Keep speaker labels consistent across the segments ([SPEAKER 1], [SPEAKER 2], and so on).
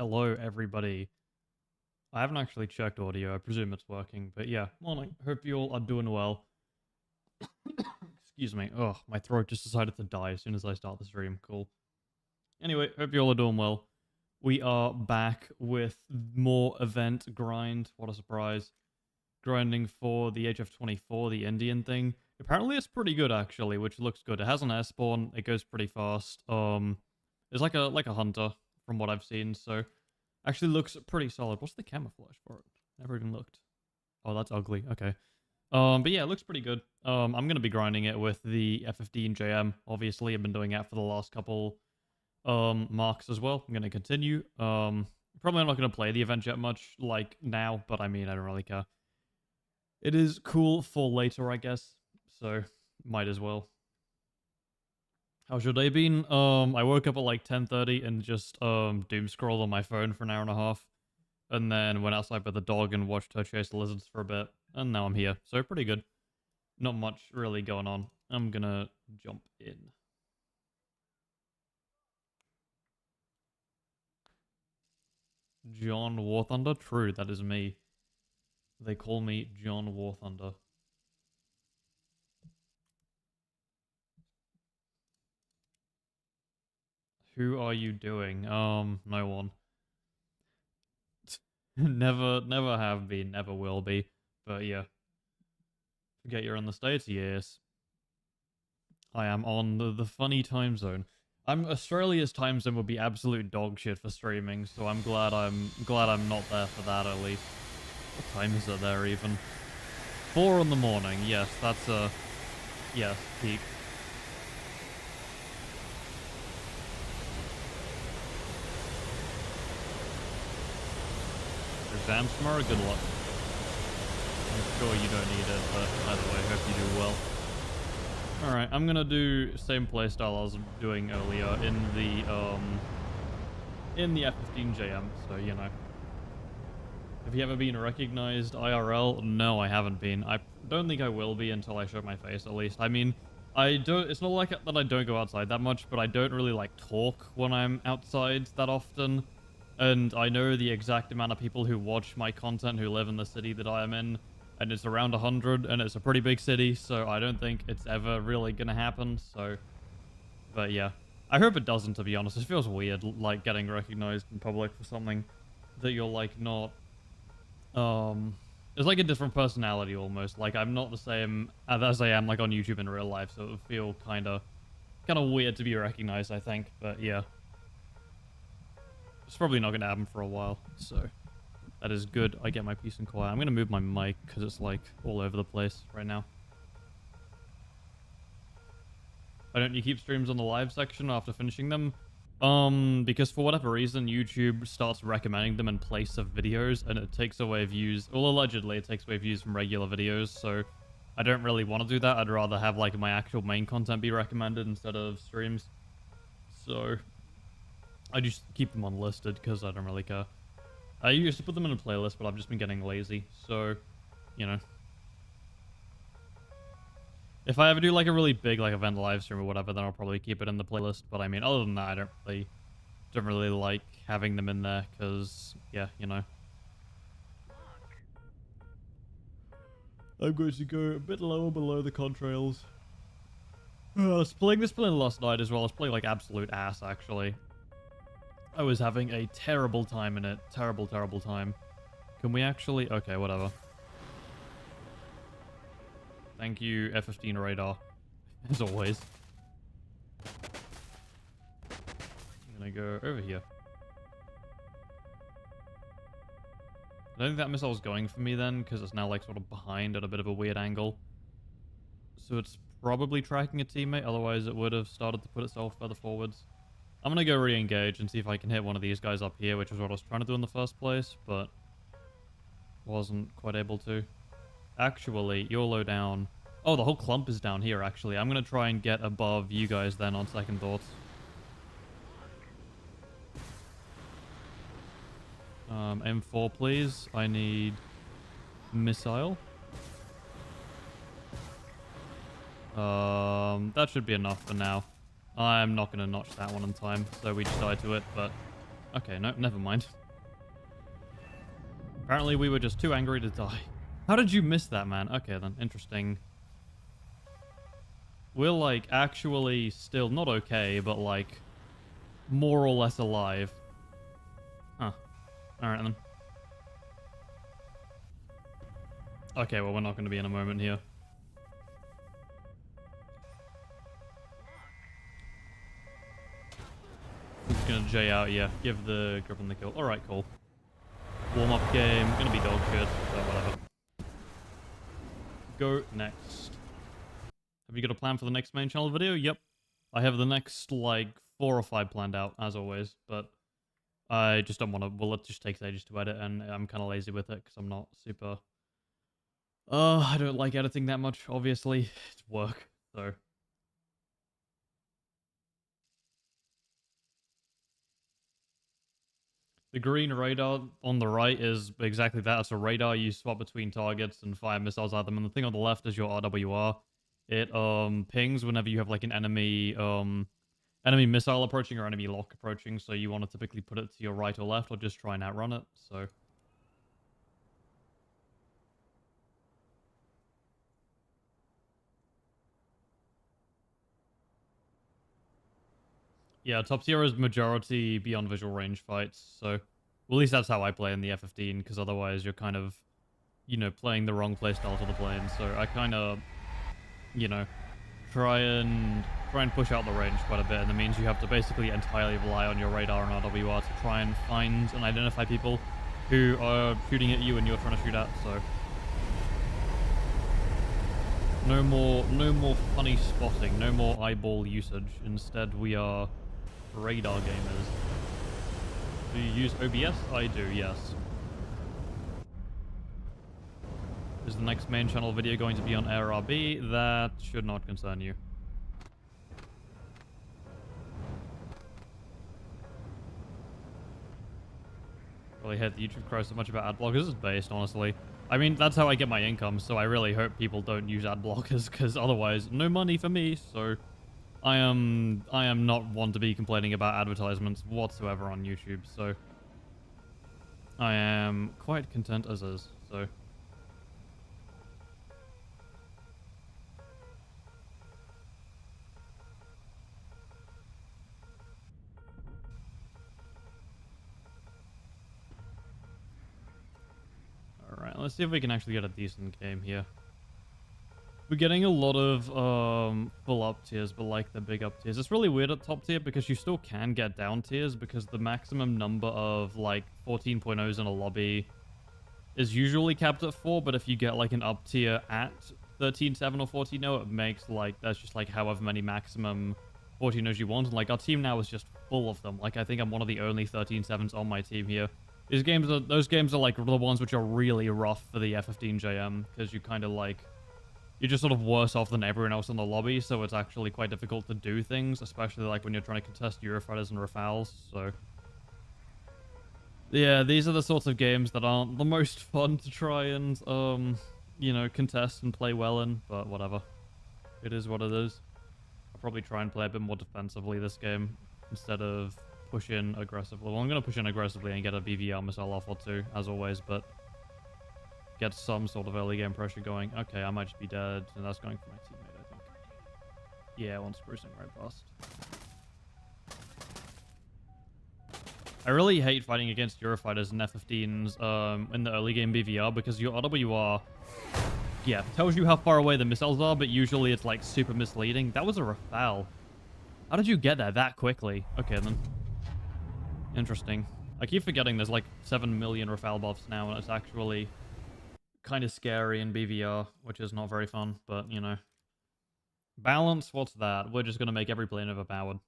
[SPEAKER 1] Hello, everybody. I haven't actually checked audio. I presume it's working. But yeah, morning. Hope you all are doing well. Excuse me. Oh, my throat just decided to die as soon as I start the stream. Cool. Anyway, hope you all are doing well. We are back with more event grind. What a surprise. Grinding for the HF24, the Indian thing. Apparently it's pretty good, actually, which looks good. It has an air spawn. It goes pretty fast. It's like a hunter from what I've seen, so actually looks pretty solid. What's the camouflage for it? Never even looked. Oh, that's ugly. Okay. But yeah, it looks pretty good. I'm gonna be grinding it with the F15 JM. Obviously, I've been doing that for the last couple marks as well. I'm gonna continue. Probably not gonna play the event yet much like now, but I mean, I don't really care. It is cool for later, I guess. So might as well. How's your day been? I woke up at like 10:30 and just doom scrolled on my phone for an hour and a half, and then went outside with the dog and watched her chase the lizards for a bit, and now I'm here. So pretty good. Not much really going on. I'm gonna jump in. John War Thunder? True, that is me. They call me John War Thunder. Who are you doing? No one. never have been, never will be. But yeah. Forget you're in the States? Yes. I am on the funny time zone. Australia's time zone would be absolute dog shit for streaming, so I'm glad I'm not there for that at least. What time is it there even? 4 in the morning, yes, that's yes, peak. Exams tomorrow? Good luck. I'm sure you don't need it, but either way, hope you do well. Alright, I'm gonna do same playstyle I was doing earlier in the F15 JM, so you know. Have you ever been recognized IRL? No, I haven't been. I don't think I will be until I show my face, at least. I mean, it's not like that I don't go outside that much, but I don't really like talk when I'm outside that often. And I know the exact amount of people who watch my content who live in the city that I am in, and it's around 100, and it's a pretty big city, so I don't think it's ever really gonna happen, so... But yeah. I hope it doesn't, to be honest. It feels weird, like, getting recognized in public for something that you're, like, not... It's like a different personality, almost. Like, I'm not the same as I am, like, on YouTube in real life, so it would feel kinda weird to be recognized, I think, but yeah. It's probably not gonna happen for a while, so... That is good. I get my peace and quiet. I'm going to move my mic because it's like all over the place right now. Why don't you keep streams on the live section after finishing them? Because for whatever reason, YouTube starts recommending them in place of videos and it takes away views. Well, allegedly, it takes away views from regular videos, so I don't really want to do that. I'd rather have like my actual main content be recommended instead of streams. So I just keep them unlisted because I don't really care. I used to put them in a playlist, but I've just been getting lazy, so, you know. If I ever do, like, a really big, like, event live stream or whatever, then I'll probably keep it in the playlist, but I mean, other than that, I don't really like having them in there, because, yeah, you know. I'm going to go a bit lower below the contrails. I was playing this last night as well. I was playing, like, absolute ass, actually. I was having a terrible time in it. Terrible, terrible time. Can we actually... Okay, whatever. Thank you, F15 radar. As always. I'm gonna go over here. I don't think that missile's going for me then, because it's now like sort of behind at a bit of a weird angle. So it's probably tracking a teammate, otherwise it would have started to put itself further forwards. I'm gonna go re-engage and see if I can hit one of these guys up here, which is what I was trying to do in the first place, but wasn't quite able to. Actually, you're low down. Oh, the whole clump is down here, actually. I'm gonna try and get above you guys then on second thoughts. M4, please. I need missile. That should be enough for now. I'm not going to notch that one in time, so we just die to it, but Okay, no, never mind. Apparently we were just too angry to die. How did you miss that, man? Okay, then. Interesting. We're, like, actually still not okay, but, like, more or less alive. Huh. Alright, then. Okay, well, we're not going to be in a moment here. Just gonna J out, yeah. Give the Griffin the kill. Alright, cool. Warm-up game. Gonna be dog shit, but whatever. Go next. Have you got a plan for the next main channel video? Yep. I have the next, like, 4 or 5 planned out, as always, but I just don't want to... Well, it just takes ages to edit, and I'm kind of lazy with it, because I'm not super... I don't like editing that much, obviously. It's work, so... The green radar on the right is exactly that. It's a radar. You swap between targets and fire missiles at them. And the thing on the left is your RWR. It pings whenever you have like an enemy missile approaching or enemy lock approaching. So you want to typically put it to your right or left or just try and outrun it. So yeah, top tier is majority beyond visual range fights. So well, at least that's how I play in the F-15, because otherwise you're kind of, you know, playing the wrong playstyle to the plane. So I kind of, you know, try and push out the range quite a bit, and that means you have to basically entirely rely on your radar and RWR to try and find and identify people who are shooting at you and you're trying to shoot at. So no more funny spotting, no more eyeball usage. Instead, we are radar gamers. Do you use OBS? I do, yes. Is the next main channel video going to be on ARB? That should not concern you. Really hate the YouTube crow so much about ad blockers. This is based, honestly. I mean, that's how I get my income, so I really hope people don't use ad blockers, because otherwise, no money for me. So I am not one to be complaining about advertisements whatsoever on YouTube, so I am quite content as is. So alright, let's see if we can actually get a decent game here. We're getting a lot of full up tiers, but like the big up tiers. It's really weird at top tier because you still can get down tiers, because the maximum number of like 14.0s in a lobby is usually capped at 4, but if you get like an up tier at 13.7 or 14.0, it makes like, that's just like however many maximum 14.0s you want. And like our team now is just full of them. Like I think I'm one of the only 13.7s on my team here. Those games are like the ones which are really rough for the F15JM, because you kind of like, you're just sort of worse off than everyone else in the lobby, so it's actually quite difficult to do things, especially like when you're trying to contest Eurofighters and Rafales, so... Yeah, these are the sorts of games that aren't the most fun to try and, you know, contest and play well in, but whatever. It is what it is. I'll probably try and play a bit more defensively this game, instead of push in aggressively. Well, I'm going to push in aggressively and get a BVR missile off or two, as always, but... get some sort of early game pressure going. Okay, I might just be dead, and that's going for my teammate, I think. Yeah, one's cruising right past. I really hate fighting against Eurofighters and F-15s in the early game BVR, because your RWR, yeah, tells you how far away the missiles are, but usually it's like super misleading. That was a Rafale. How did you get there that quickly? Okay, then. Interesting. I keep forgetting there's like 7 million Rafale buffs now, and it's actually kind of scary in BVR, which is not very fun, but, you know. Balance? What's that? We're just going to make every plane overpowered.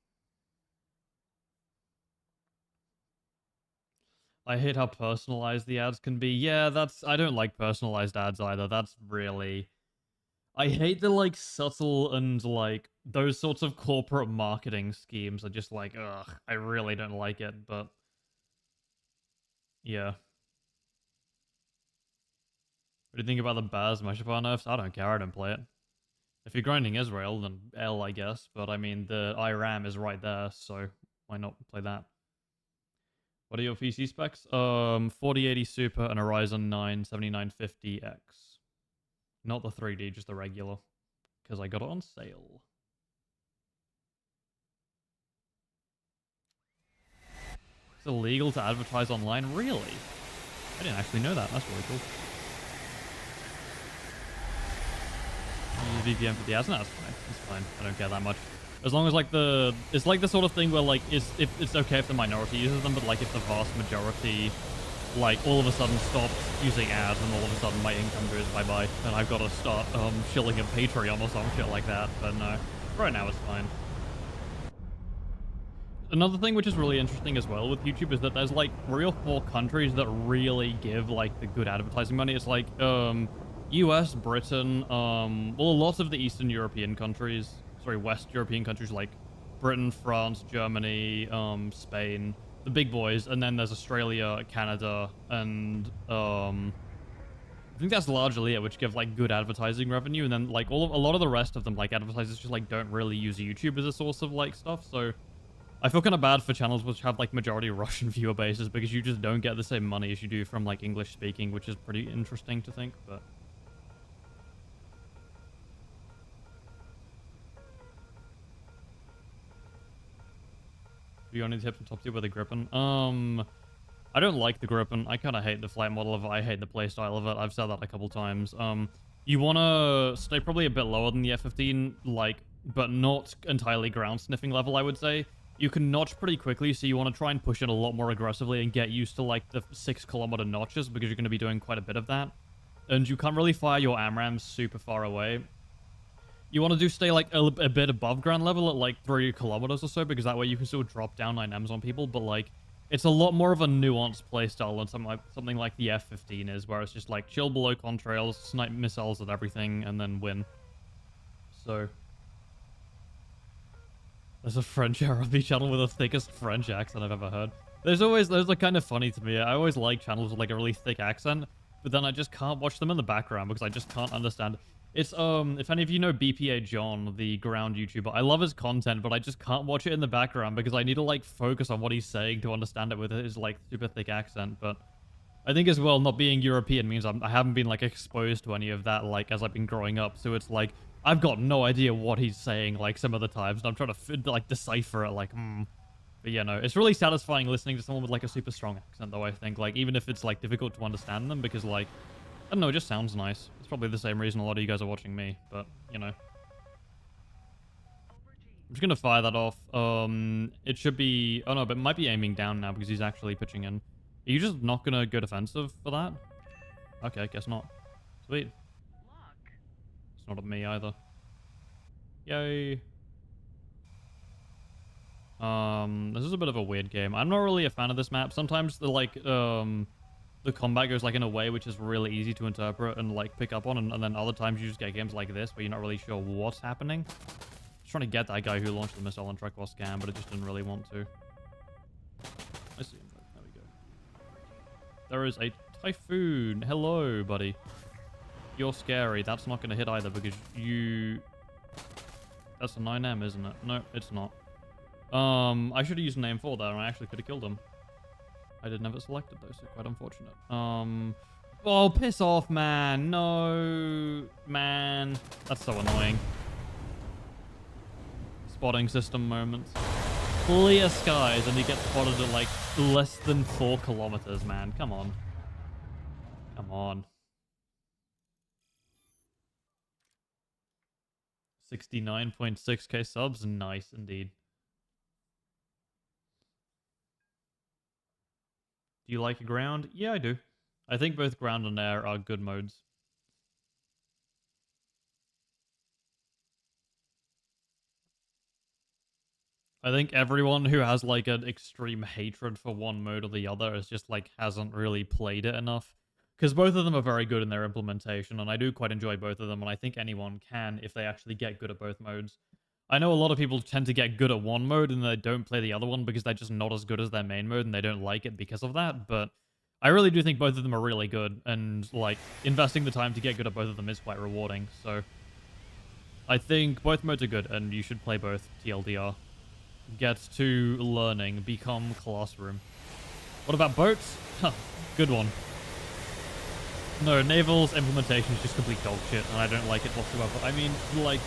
[SPEAKER 1] I hate how personalized the ads can be. Yeah, I don't like personalized ads either. That's really... I hate the, like, subtle and, like, those sorts of corporate marketing schemes are just like, ugh, I really don't like it, but... yeah. What do you think about the Baz Meshapar nerfs? I don't care, I don't play it. If you're grinding Israel, then L, I guess. But, I mean, the IRAM is right there, so why not play that? What are your PC specs? 4080 Super and a Ryzen 9 7950X. Not the 3D, just the regular. Because I got it on sale. It's illegal to advertise online? Really? I didn't actually know that. That's really cool. Use VPN for the ads? No, that's fine. It's fine. I don't care that much. As long as like it's like the sort of thing where like it's okay if the minority uses them, but like if the vast majority like all of a sudden stops using ads and all of a sudden my income goes bye-bye, then I've got to start shilling a Patreon or some shit like that. But no, right now it's fine. Another thing which is really interesting as well with YouTube is that there's like 3 or 4 countries that really give like the good advertising money. It's like US, Britain, well, a lot of the Eastern European countries, sorry, West European countries like Britain, France, Germany, Spain, the big boys, and then there's Australia, Canada, and I think that's largely it, which give like good advertising revenue, and then like a lot of the rest of them, like advertisers just like don't really use YouTube as a source of like stuff. So I feel kind of bad for channels which have like majority Russian viewer bases because you just don't get the same money as you do from like English speaking, which is pretty interesting to think, but. Do you only tips on top tier with the Gripen? I don't like the Gripen. I kind of hate the flight model of it. I hate the playstyle of it. I've said that a couple times. You want to stay probably a bit lower than the F-15, like, but not entirely ground sniffing level, I would say. You can notch pretty quickly, so you want to try and push it a lot more aggressively and get used to, like, the 6-kilometer notches, because you're going to be doing quite a bit of that. And you can't really fire your AMRAAMs super far away. You want to stay like a bit above ground level at like 3 kilometers or so, because that way you can still drop down 9Ms on people, but like it's a lot more of a nuanced playstyle than something like the F-15 is, where it's just like chill below contrails, snipe missiles at everything, and then win. So there's a French RB channel with the thickest French accent I've ever heard. Those are kind of funny to me. I always like channels with like a really thick accent, but then I just can't watch them in the background because I just can't understand. It's, if any of you know BPA John, the ground YouTuber, I love his content, but I just can't watch it in the background because I need to, like, focus on what he's saying to understand it with his, like, super thick accent. But I think as well, not being European means I haven't been, like, exposed to any of that, like, as I've been growing up. So it's like, I've got no idea what he's saying, like, some of the times, and I'm trying to, like, decipher it, like, But yeah, no, it's really satisfying listening to someone with, like, a super strong accent, though, I think. Like, even if it's, like, difficult to understand them, because, like, I don't know, it just sounds nice. It's probably the same reason a lot of you guys are watching me, but, you know. I'm just going to fire that off. It should be... Oh, no, but it might be aiming down now because he's actually pitching in. Are you just not going to go defensive for that? Okay, guess not. Sweet. It's not at me either. Yay. This is a bit of a weird game. I'm not really a fan of this map. Sometimes the, like, the combat goes like in a way which is really easy to interpret and like pick up on, and then other times you just get games like this where you're not really sure what's happening. Just trying to get that guy who launched the missile on track while scam, but it just didn't really want to. I see him. There we go. There is a Typhoon. Hello, buddy. You're scary. That's not going to hit either because you... That's a 9M, isn't it? No, it's not. I should have used name 4 there and I actually could have killed him. I did never select it though, so quite unfortunate. Oh, piss off, man. No, man. That's so annoying. Spotting system moments. Clear skies and you get spotted at like less than 4 kilometers, man. Come on. Come on. 69.6k subs. Nice indeed. Do you like ground? Yeah, I do. I think both ground and air are good modes. I think everyone who has like an extreme hatred for one mode or the other is just like hasn't really played it enough. Because both of them are very good in their implementation, and I do quite enjoy both of them, and I think anyone can if they actually get good at both modes. I know a lot of people tend to get good at one mode and they don't play the other one because they're just not as good as their main mode and they don't like it because of that, but I really do think both of them are really good, and like investing the time to get good at both of them is quite rewarding. So I think both modes are good and you should play both. TLDR. Get to learning. Become classroom. What about boats? Huh, good one. No, Naval's implementation is just complete dog shit, and I don't like it whatsoever. I mean, like,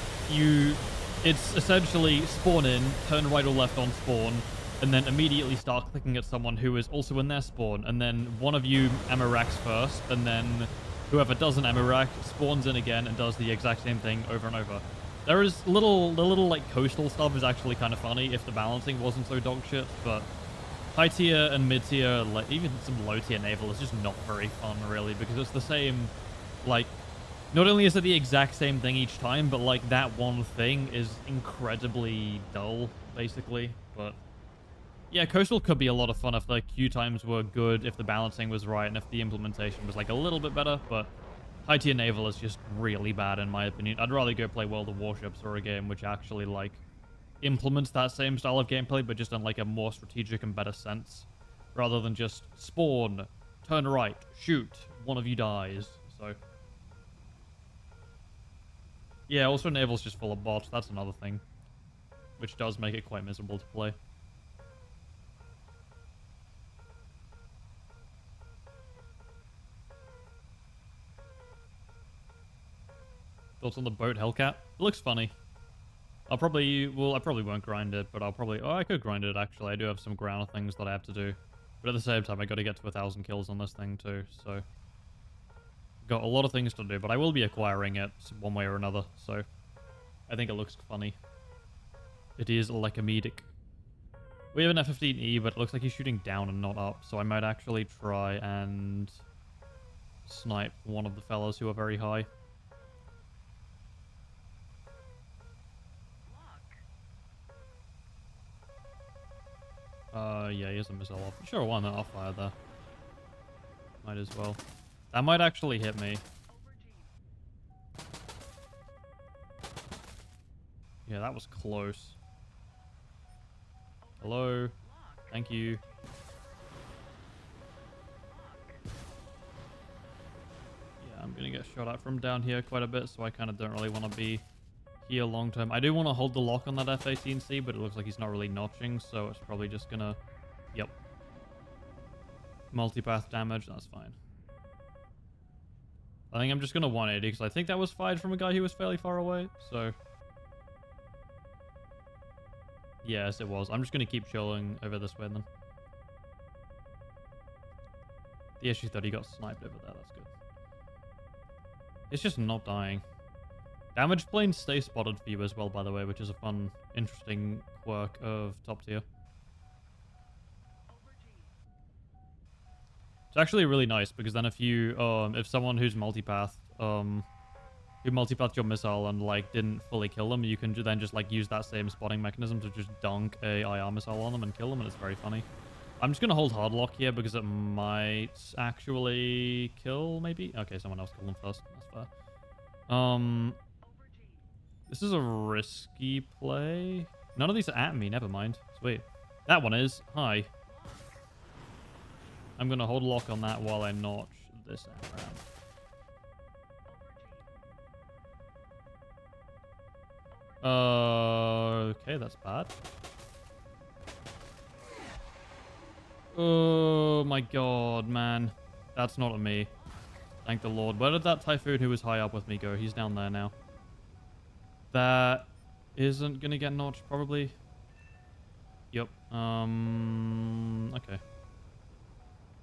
[SPEAKER 1] it's essentially spawn in, turn right or left on spawn, and then immediately start clicking at someone who is also in their spawn, and then one of you ammo-racks first, and then whoever doesn't ammo-rack spawns in again and does the exact same thing over and over. There is the little, like, coastal stuff is actually kind of funny if the balancing wasn't so dog shit, but high tier and mid tier, like even some low tier naval is just not very fun, really, because it's the same, like, not only is it the exact same thing each time, but like that one thing is incredibly dull, basically. But yeah, coastal could be a lot of fun if the queue times were good, if the balancing was right, and if the implementation was like a little bit better, but high tier naval is just really bad in my opinion. I'd rather go play World of Warships or a game which actually like implements that same style of gameplay, but just in like a more strategic and better sense, rather than just spawn, turn right, shoot, one of you dies. So yeah, also naval's just full of bots. That's another thing, which does make it quite miserable to play. Thoughts on the boat Hellcat? It looks funny. I probably won't grind it, but I could grind it actually. I do have some ground things that I have to do. But at the same time, I got to get to 1,000 kills on this thing too, so got a lot of things to do, but I will be acquiring it one way or another, so I think it looks funny. It is like a comedic. We have an F-15E, but it looks like he's shooting down and not up, so I might actually try and snipe one of the fellas who are very high. Yeah, he has a missile off. Sure, why not? I'll fire there. Might as well. That might actually hit me. Yeah, that was close. Hello? Thank you. Yeah, I'm gonna get shot at from down here quite a bit, so I kind of don't really want to be here long term. I do want to hold the lock on that F-18C, but it looks like he's not really notching, so it's probably just gonna... Yep. Multipath damage, that's fine. I think I'm just gonna 180, because I think that was fired from a guy who was fairly far away, so... Yes, it was. I'm just gonna keep chilling over this way, then. The SU-30 got sniped over there, that's good. It's just not dying. Damaged planes stay spotted for you as well, by the way, which is a fun, interesting quirk of top tier. It's actually really nice because then if you, if someone who's multipath, who multipathed your missile and like didn't fully kill them, you can then just like use that same spotting mechanism to just dunk a IR missile on them and kill them, and it's very funny. I'm just gonna hold hard lock here because it might actually kill, maybe. Okay, someone else killed them first. That's fair. This is a risky play. None of these are at me. Never mind. Sweet. That one is. Hi. I'm going to hold lock on that while I notch this around. Okay, that's bad. Oh my god, man. That's not at me. Thank the Lord. Where did that Typhoon who was high up with me go? He's down there now. That isn't going to get notched, probably. Yep. Okay.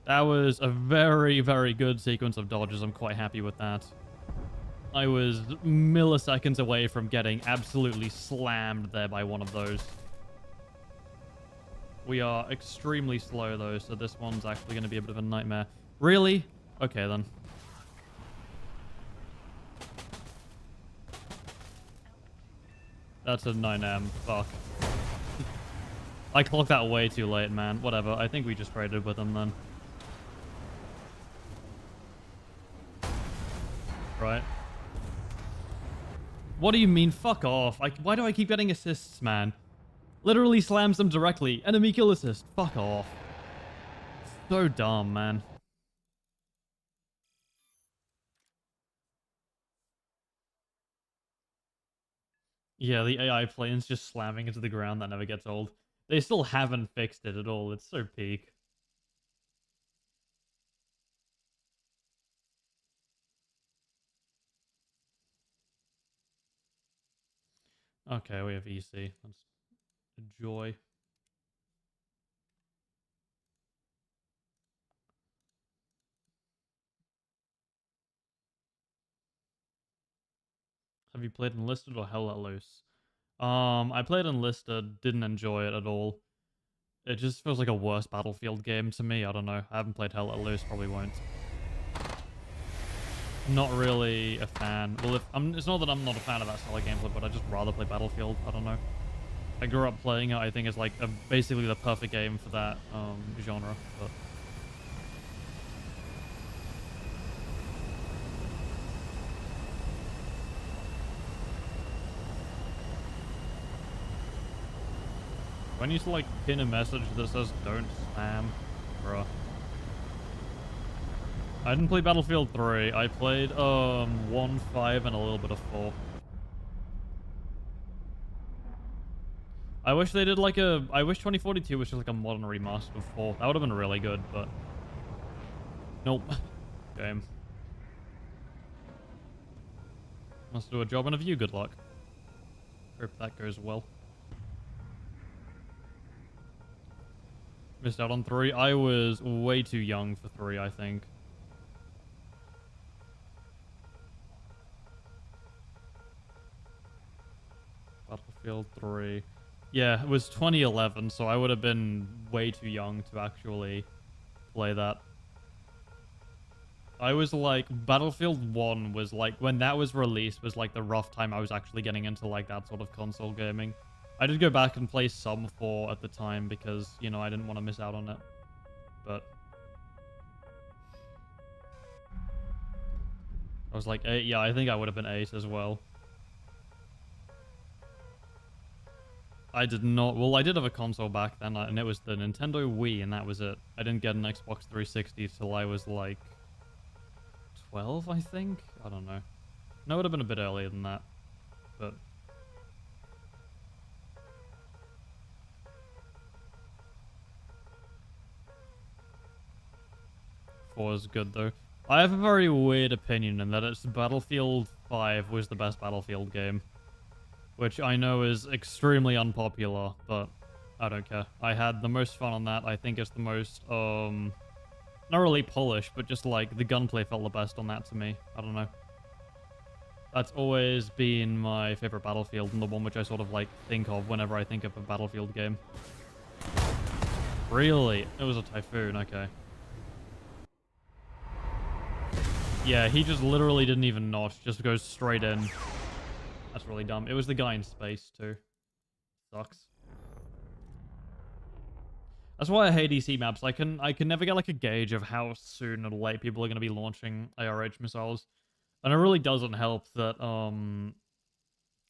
[SPEAKER 1] That was a very, very good sequence of dodges. I'm quite happy with that. I was milliseconds away from getting absolutely slammed there by one of those. We are extremely slow, though, so this one's actually going to be a bit of a nightmare. Really? Okay, then. That's a 9M. Fuck. I clocked that way too late, man. Whatever. I think we just traded with him then. Right. What do you mean? Fuck off. Why do I keep getting assists, man? Literally slams them directly. Enemy kill assist. Fuck off. So dumb, man. Yeah, the AI plane's just slamming into the ground. That never gets old. They still haven't fixed it at all. It's so peak. Okay, we have EC. That's a joy. Have you played Enlisted or Hell Let Loose? I played Enlisted, didn't enjoy it at all. It just feels like a worse Battlefield game to me. I don't know. I haven't played Hell Let Loose, probably won't. Not really a fan. Well, it's not that I'm not a fan of that style of gameplay, but I just rather play Battlefield. I don't know. I grew up playing it. I think it's like basically the perfect game for that genre. But when you like pin a message that says "Don't spam," bruh. I didn't play Battlefield 3. I played 1, 5, and a little bit of 4. I wish they did like a... I wish 2042 was just like a modern remaster of 4. That would have been really good, but... Nope. Game. Must do a job and a view. Good luck. Hope that goes well. Missed out on 3. I was way too young for 3, I think. Battlefield 3. Yeah, it was 2011, so I would have been way too young to actually play that. I was like, Battlefield 1 was like, when that was released, was like the rough time I was actually getting into like that sort of console gaming. I did go back and play some 4 at the time because, you know, I didn't want to miss out on it. But I was like 8. Yeah, I think I would have been 8 as well. I did not. Well, I did have a console back then, and it was the Nintendo Wii, and that was it. I didn't get an Xbox 360 till I was like 12, I think? I don't know. No, it would have been a bit earlier than that. But... four is good, though. I have a very weird opinion in that it's Battlefield 5 was the best Battlefield game. Which I know is extremely unpopular, but I don't care. I had the most fun on that. I think it's the most, not really polished, but just like the gunplay felt the best on that to me. I don't know. That's always been my favorite Battlefield and the one which I sort of like think of whenever I think of a Battlefield game. Really? It was a Typhoon, okay. Yeah, he just literally didn't even notch, just goes straight in. That's really dumb. It was the guy in space too. Sucks. That's why I hate EC maps. I can never get like a gauge of how soon or late people are going to be launching ARH missiles. And it really doesn't help that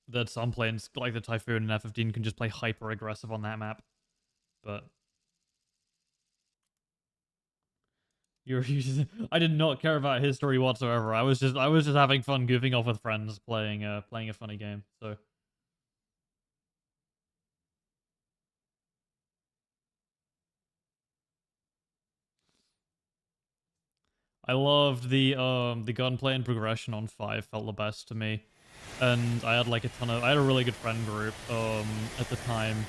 [SPEAKER 1] that some planes like the Typhoon and F-15 can just play hyper aggressive on that map. But I did not care about history whatsoever. I was just having fun goofing off with friends playing a funny game. So I loved the gunplay and progression on 5 felt the best to me. And I had like I had a really good friend group at the time.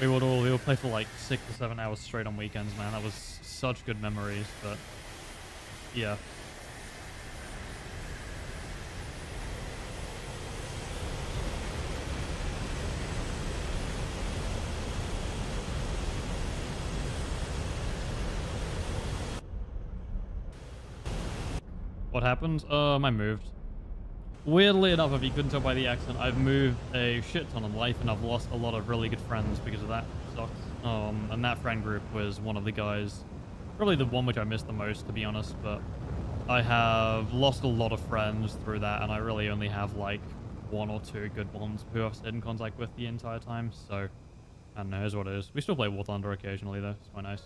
[SPEAKER 1] We would play for like 6 to 7 hours straight on weekends, man. That was such good memories, but yeah. What happened? I moved. Weirdly enough, if you couldn't tell by the accent, I've moved a shit ton in life, and I've lost a lot of really good friends because of that. Sucks. And that friend group was one of the guys, probably the one which I missed the most, to be honest. But I have lost a lot of friends through that, and I really only have like 1 or 2 good ones who I've stayed in contact with the entire time. So I don't know. Here's what it is. We still play War Thunder occasionally, though. It's quite nice.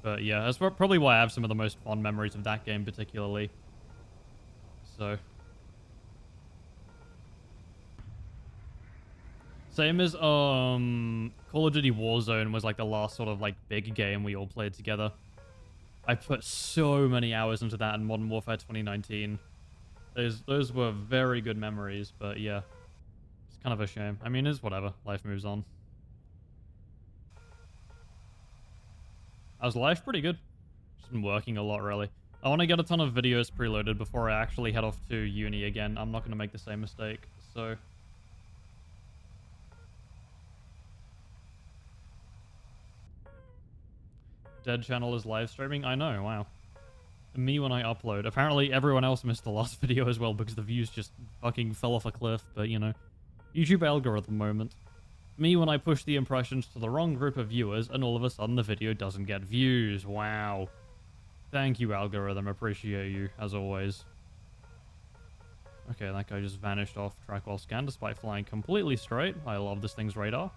[SPEAKER 1] But yeah, that's probably why I have some of the most fond memories of that game, particularly. So same as Call of Duty Warzone was like the last sort of like big game we all played together. I put so many hours into that in Modern Warfare 2019. Those were very good memories, but yeah, it's kind of a shame. I mean, it's whatever. Life moves on. How's life? Pretty good. Just been working a lot, really. I want to get a ton of videos preloaded before I actually head off to uni again. I'm not going to make the same mistake, so... Dead channel is live streaming? I know, wow. Me when I upload. Apparently everyone else missed the last video as well because the views just fucking fell off a cliff, but you know. YouTube algorithm moment. Me when I push the impressions to the wrong group of viewers and all of a sudden the video doesn't get views. Wow. Thank you, algorithm. Appreciate you, as always. Okay, that guy just vanished off track while scanned despite flying completely straight. I love this thing's radar.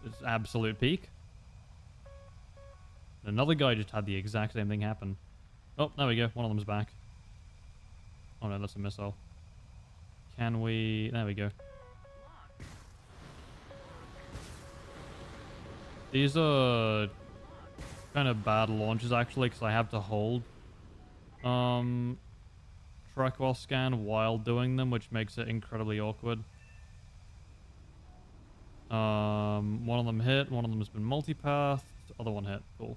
[SPEAKER 1] It's absolute peak. Another guy just had the exact same thing happen. Oh, there we go. One of them's back. Oh no, that's a missile. Can we... There we go. These are kind of bad launches, actually, because I have to hold track while scan while doing them, which makes it incredibly awkward. One of them hit. One of them has been multipathed. Other one hit. Cool.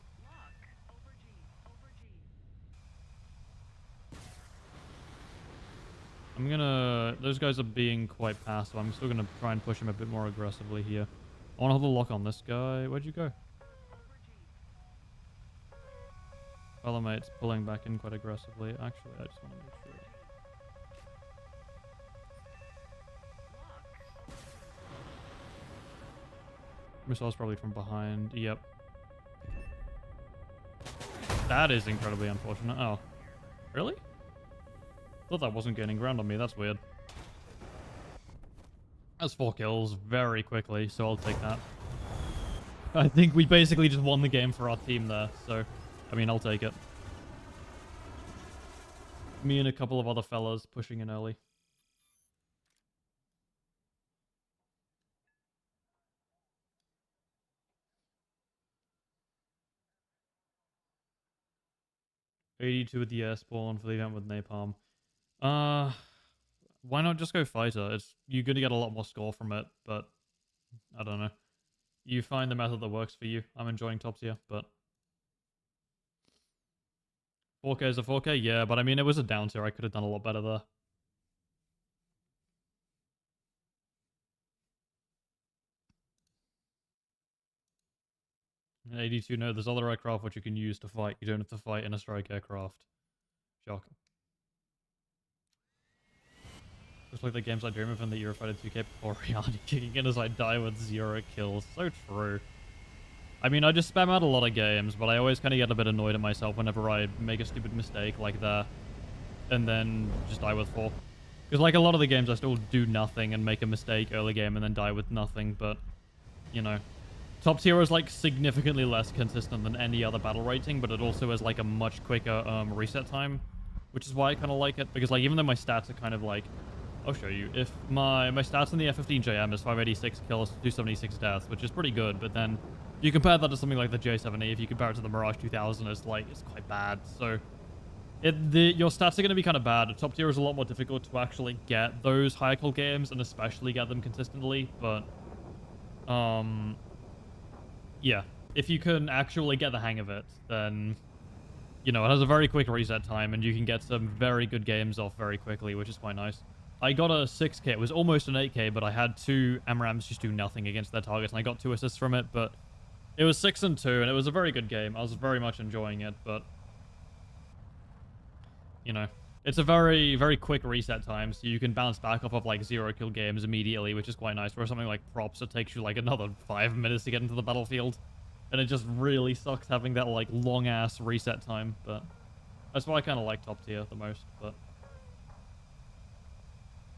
[SPEAKER 1] I'm gonna... Those guys are being quite passive. I'm still gonna try and push him a bit more aggressively here. I want to hold a lock on this guy. Where'd you go? Fellow mate's pulling back in quite aggressively. Actually, I just want to make sure. Missile's probably from behind. Yep. That is incredibly unfortunate. Oh. Really? Thought that wasn't gaining ground on me. That's weird. That's 4 kills very quickly, so I'll take that. I think we basically just won the game for our team there, so... I mean, I'll take it. Me and a couple of other fellas pushing in early. $82 with the air spawn for the event with napalm. Why not just go fighter? You're gonna get a lot more score from it, but I don't know. You find the method that works for you. I'm enjoying top tier, but 4K is a 4K, yeah, but I mean it was a down tier. I could have done a lot better there. In 82, no, there's other aircraft which you can use to fight. You don't have to fight in a strike aircraft. Shocking. Just like the games I dream of in the Eurofighter 2K before reality kicking in as I die with 0 kills. So true. I mean, I just spam out a lot of games, but I always kind of get a bit annoyed at myself whenever I make a stupid mistake like that. And then just die with 4. Because like a lot of the games I still do nothing and make a mistake early game and then die with nothing, but, you know. Top tier is like significantly less consistent than any other battle rating, but it also has like a much quicker reset time, which is why I kind of like it. Because like even though my stats are kind of like... I'll show you. If my stats in the F-15JM is 586 kills, 276 deaths, which is pretty good, but then you compare that to something like the J7E, if you compare it to the Mirage 2000, it's quite bad. So your stats are going to be kind of bad. Top tier is a lot more difficult to actually get those higher kill games, and especially get them consistently, but yeah, if you can actually get the hang of it, then, you know, it has a very quick reset time, and you can get some very good games off very quickly, which is quite nice. I got a 6k. It was almost an 8k, but I had 2 AMRAAMs just do nothing against their targets, and I got 2 assists from it, but it was 6 and 2, and it was a very good game. I was very much enjoying it, but, you know, it's a very, very quick reset time, so you can bounce back off of, like, 0 kill games immediately, which is quite nice. Whereas something like Props, it takes you, like, another 5 minutes to get into the battlefield, and it just really sucks having that, like, long-ass reset time, but that's why I kind of like top tier the most, but...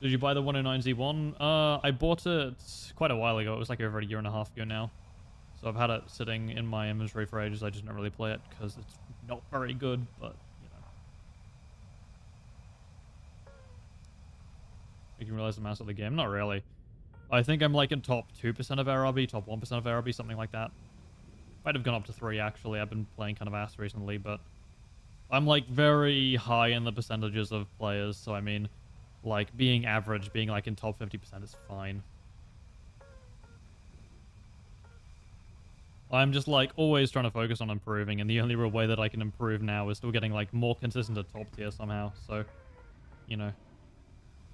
[SPEAKER 1] Did you buy the 109Z1? I bought it quite a while ago. It was like over a year and a half ago now. So I've had it sitting in my inventory for ages. I just don't really play it because it's not very good, but, you know. You can realize the mass of the game? Not really. I think I'm like in top 2% of ARB, top 1% of ARB, something like that. Might have gone up to 3, actually. I've been playing kind of ass recently, but... I'm like very high in the percentages of players, so I mean, like being average, being like in top 50% is fine. I'm just like always trying to focus on improving, and the only real way that I can improve now is still getting like more consistent at top tier somehow. So, you know.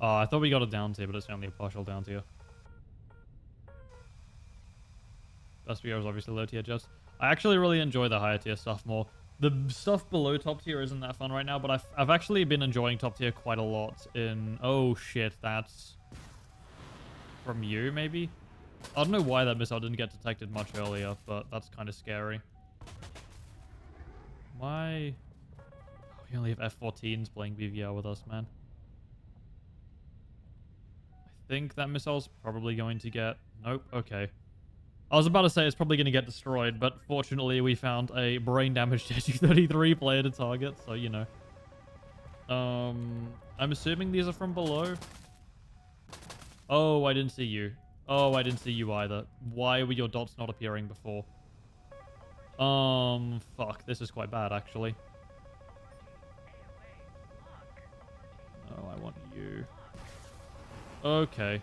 [SPEAKER 1] I thought we got a down tier, but it's only a partial down tier. Best VR is obviously low tier just. I actually really enjoy the higher tier stuff more. The stuff below top tier isn't that fun right now, but I've actually been enjoying top tier quite a lot in... Oh shit, that's... from you, maybe? I don't know why that missile didn't get detected much earlier, but that's kind of scary. Why? Oh, we only have F-14s playing BVR with us, man. I think that missile's probably going to get... Nope, okay. I was about to say it's probably going to get destroyed, but fortunately we found a brain-damaged Ju-33 player to target, so, you know. I'm assuming these are from below. Oh, I didn't see you. Oh, I didn't see you either. Why were your dots not appearing before? Fuck. This is quite bad, actually. Oh, I want you. Okay.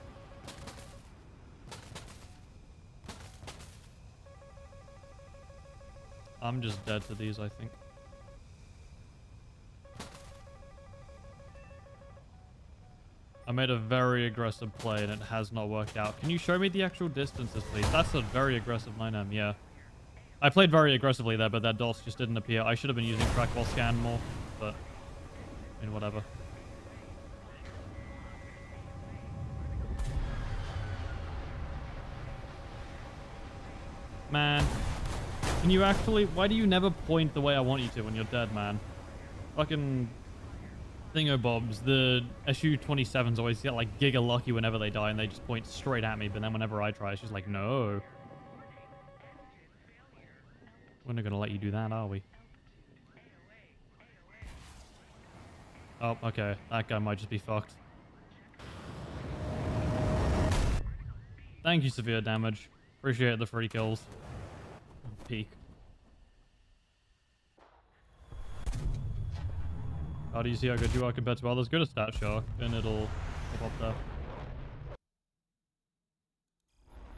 [SPEAKER 1] I'm just dead to these, I think. I made a very aggressive play and it has not worked out. Can you show me the actual distances, please? That's a very aggressive 9M, yeah. I played very aggressively there, but that DOS just didn't appear. I should have been using trackball scan more, but I mean, whatever. Man, can you actually... Why do you never point the way I want you to when you're dead, man? Fucking... Thingobobs, the SU-27s always get like giga lucky whenever they die and they just point straight at me, but then whenever I try, it's just like, no. We're not gonna let you do that, are we? Oh, okay. That guy might just be fucked. Thank you, severe damage. Appreciate the free kills. Peak. How do you see how good you are compared to others? Go to Stat Shark, and it'll pop up there.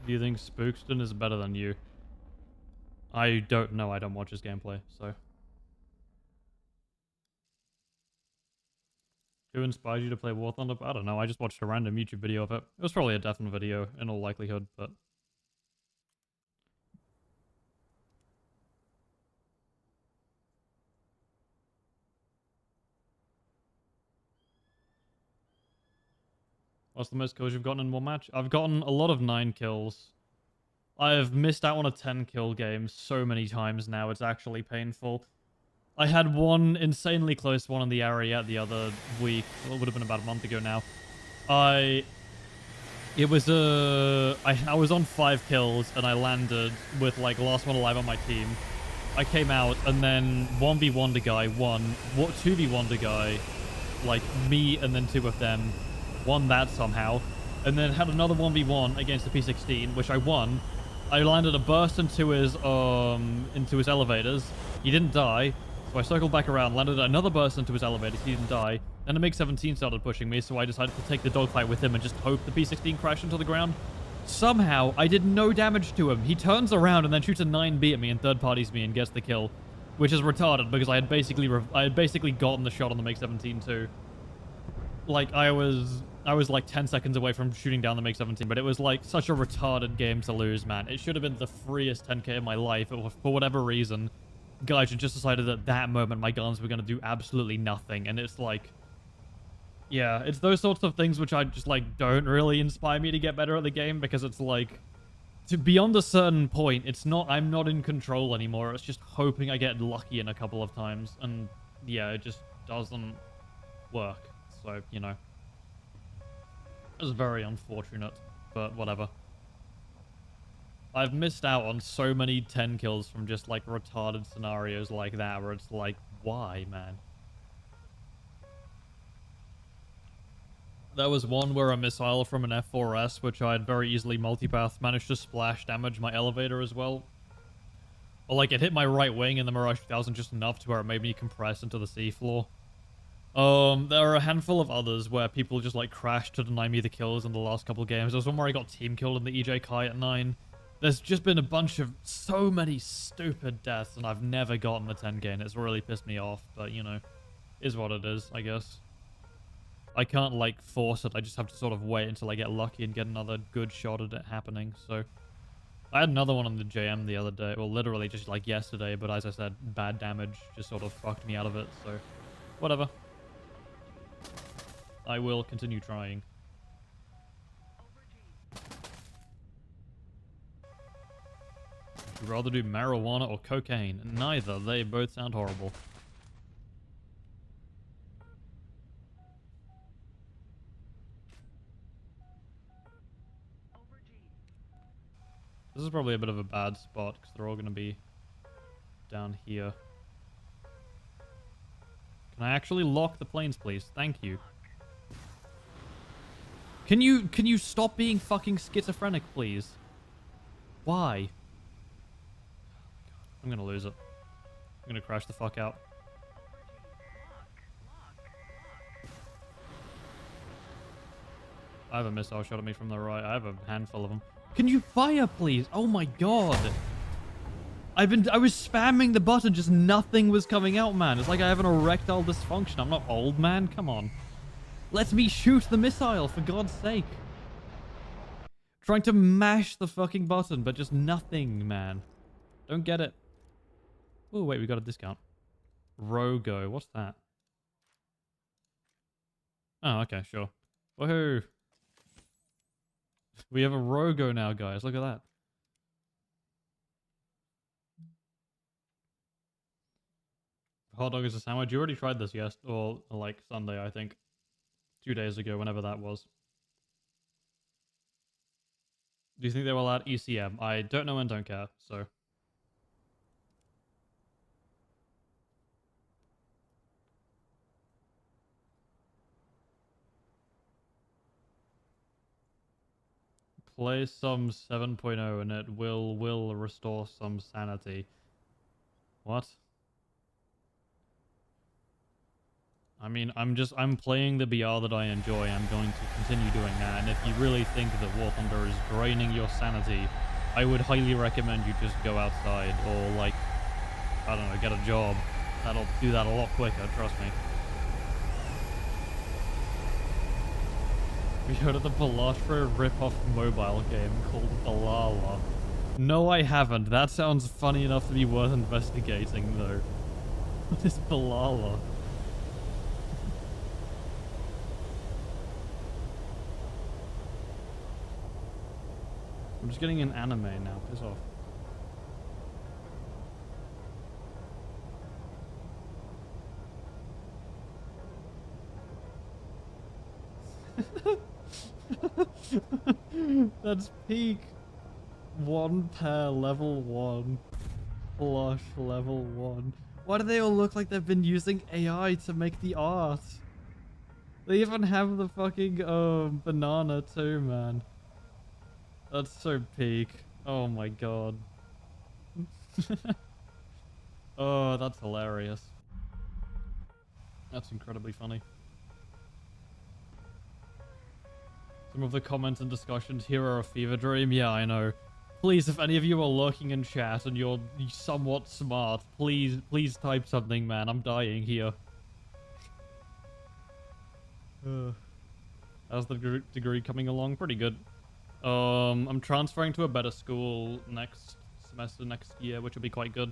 [SPEAKER 1] Do you think Spookston is better than you? I don't know. I don't watch his gameplay, so. Who inspired you to play War Thunder? I don't know. I just watched a random YouTube video of it. It was probably a Deafen video, in all likelihood, but... What's the most kills you've gotten in one match? I've gotten a lot of 9 kills. I've missed out on a 10 kill game so many times now, it's actually painful. I had one insanely close one in the area the other week. Well, it would have been about a month ago now. I was on 5 kills and I landed with like last one alive on my team. I came out and then 1v1'd a guy, 2v1'd a guy, like me and then 2 of them. Won that somehow, and then had another 1v1 against the P16, which I won. I landed a burst into his elevators. He didn't die, so I circled back around, landed another burst into his elevators. He didn't die. Then the MiG-17 started pushing me, so I decided to take the dogfight with him and just hope the P16 crashed into the ground. Somehow, I did no damage to him. He turns around and then shoots a 9B at me and third parties me and gets the kill, which is retarded because I had basically gotten the shot on the MiG-17 too. Like I was like 10 seconds away from shooting down the MiG-17, but it was like such a retarded game to lose, man. It should have been the freest 10k in my life, but for whatever reason, guys just decided at that moment my guns were going to do absolutely nothing, and it's like, yeah, it's those sorts of things which I just like don't really inspire me to get better at the game, because it's like, to beyond a certain point, I'm not in control anymore. It's just hoping I get lucky in a couple of times, and yeah, it just doesn't work. So, you know. It was very unfortunate, but whatever. I've missed out on so many 10 kills from just, like, retarded scenarios like that, where it's like, why, man? There was one where a missile from an F4S, which I had very easily multipath, managed to splash damage my elevator as well. Or like it hit my right wing in the Mirage 2000 just enough to where it made me compress into the seafloor. There are a handful of others where people just like crashed to deny me the kills in the last couple of games. There was one where I got team killed in the EJ Kai at 9. There's just been a bunch of so many stupid deaths, and I've never gotten the 10k, and it's really pissed me off. But you know, is what it is, I guess. I can't like force it. I just have to sort of wait until I get lucky and get another good shot at it happening. So I had another one on the JM the other day, well, literally just like yesterday. But as I said, bad damage just sort of fucked me out of it. So whatever. I will continue trying. Would you rather do marijuana or cocaine? Neither. They both sound horrible. This is probably a bit of a bad spot because they're all going to be down here. Can I actually lock the planes, please? Thank you. Can you stop being fucking schizophrenic, please? Why? I'm gonna lose it. I'm gonna crash the fuck out. I have a missile shot at me from the right. I have a handful of them. Can you fire, please? Oh my god. I was spamming the button, just nothing was coming out, man. It's like I have an erectile dysfunction. I'm not old, man. Come on. Let me shoot the missile, for God's sake. Trying to mash the fucking button, but just nothing, man. Don't get it. Oh, wait, we got a discount. Rogo. What's that? Oh, okay, sure. Woohoo. We have a Rogo now, guys. Look at that. Hot dog is a sandwich. You already tried this, yes? Or like Sunday, I think. 2 days ago, whenever that was. Do you think they will add ECM? I don't know and don't care, so. Play some 7.0 and it will restore some sanity. What? I mean, I'm playing the BR that I enjoy. I'm going to continue doing that. And if you really think that War Thunder is draining your sanity, I would highly recommend you just go outside or, like, I don't know, get a job. That'll do that a lot quicker, trust me. We heard of the Balashro rip-off mobile game called Balala. No, I haven't. That sounds funny enough to be worth investigating, though. What is Balala? I'm just getting an anime now. Piss off. That's peak. One pair level 1. Blush level 1. Why do they all look like they've been using AI to make the art? They even have the fucking banana too, man. That's so peak. Oh my god. Oh, that's hilarious. That's incredibly funny. Some of the comments and discussions here are a fever dream. Yeah, I know. Please, if any of you are lurking in chat and you're somewhat smart, please type something, man. I'm dying here. How's the degree coming along? Pretty good. I'm transferring to a better school next semester, next year, which will be quite good.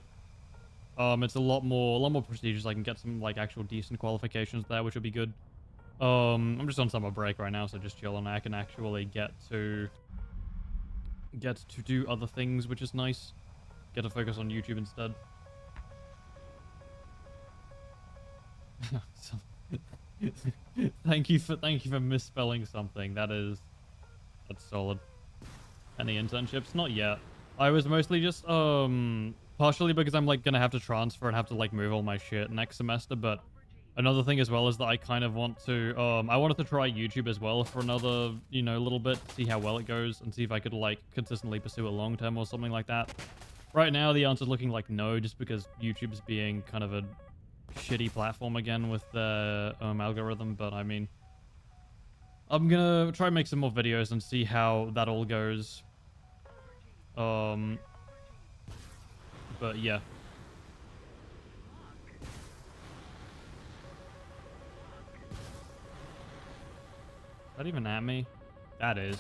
[SPEAKER 1] It's a lot more prestigious. I can get some like actual decent qualifications there, which will be good. I'm just on summer break right now, so just chilling. I can actually get to do other things, which is nice. Get to focus on YouTube instead. Thank you for misspelling something. That's solid. Any internships? Not yet. I was mostly just partially because I'm like gonna have to transfer and have to like move all my shit next semester, but another thing as well is that I kind of want to I wanted to try YouTube as well for another, you know, little bit, see how well it goes and see if I could like consistently pursue it long term or something like that. Right now, the answer's looking like no, just because YouTube's being kind of a shitty platform again with the algorithm. But I mean, I'm gonna try and make some more videos and see how that all goes. But yeah. Is that even at me? That is.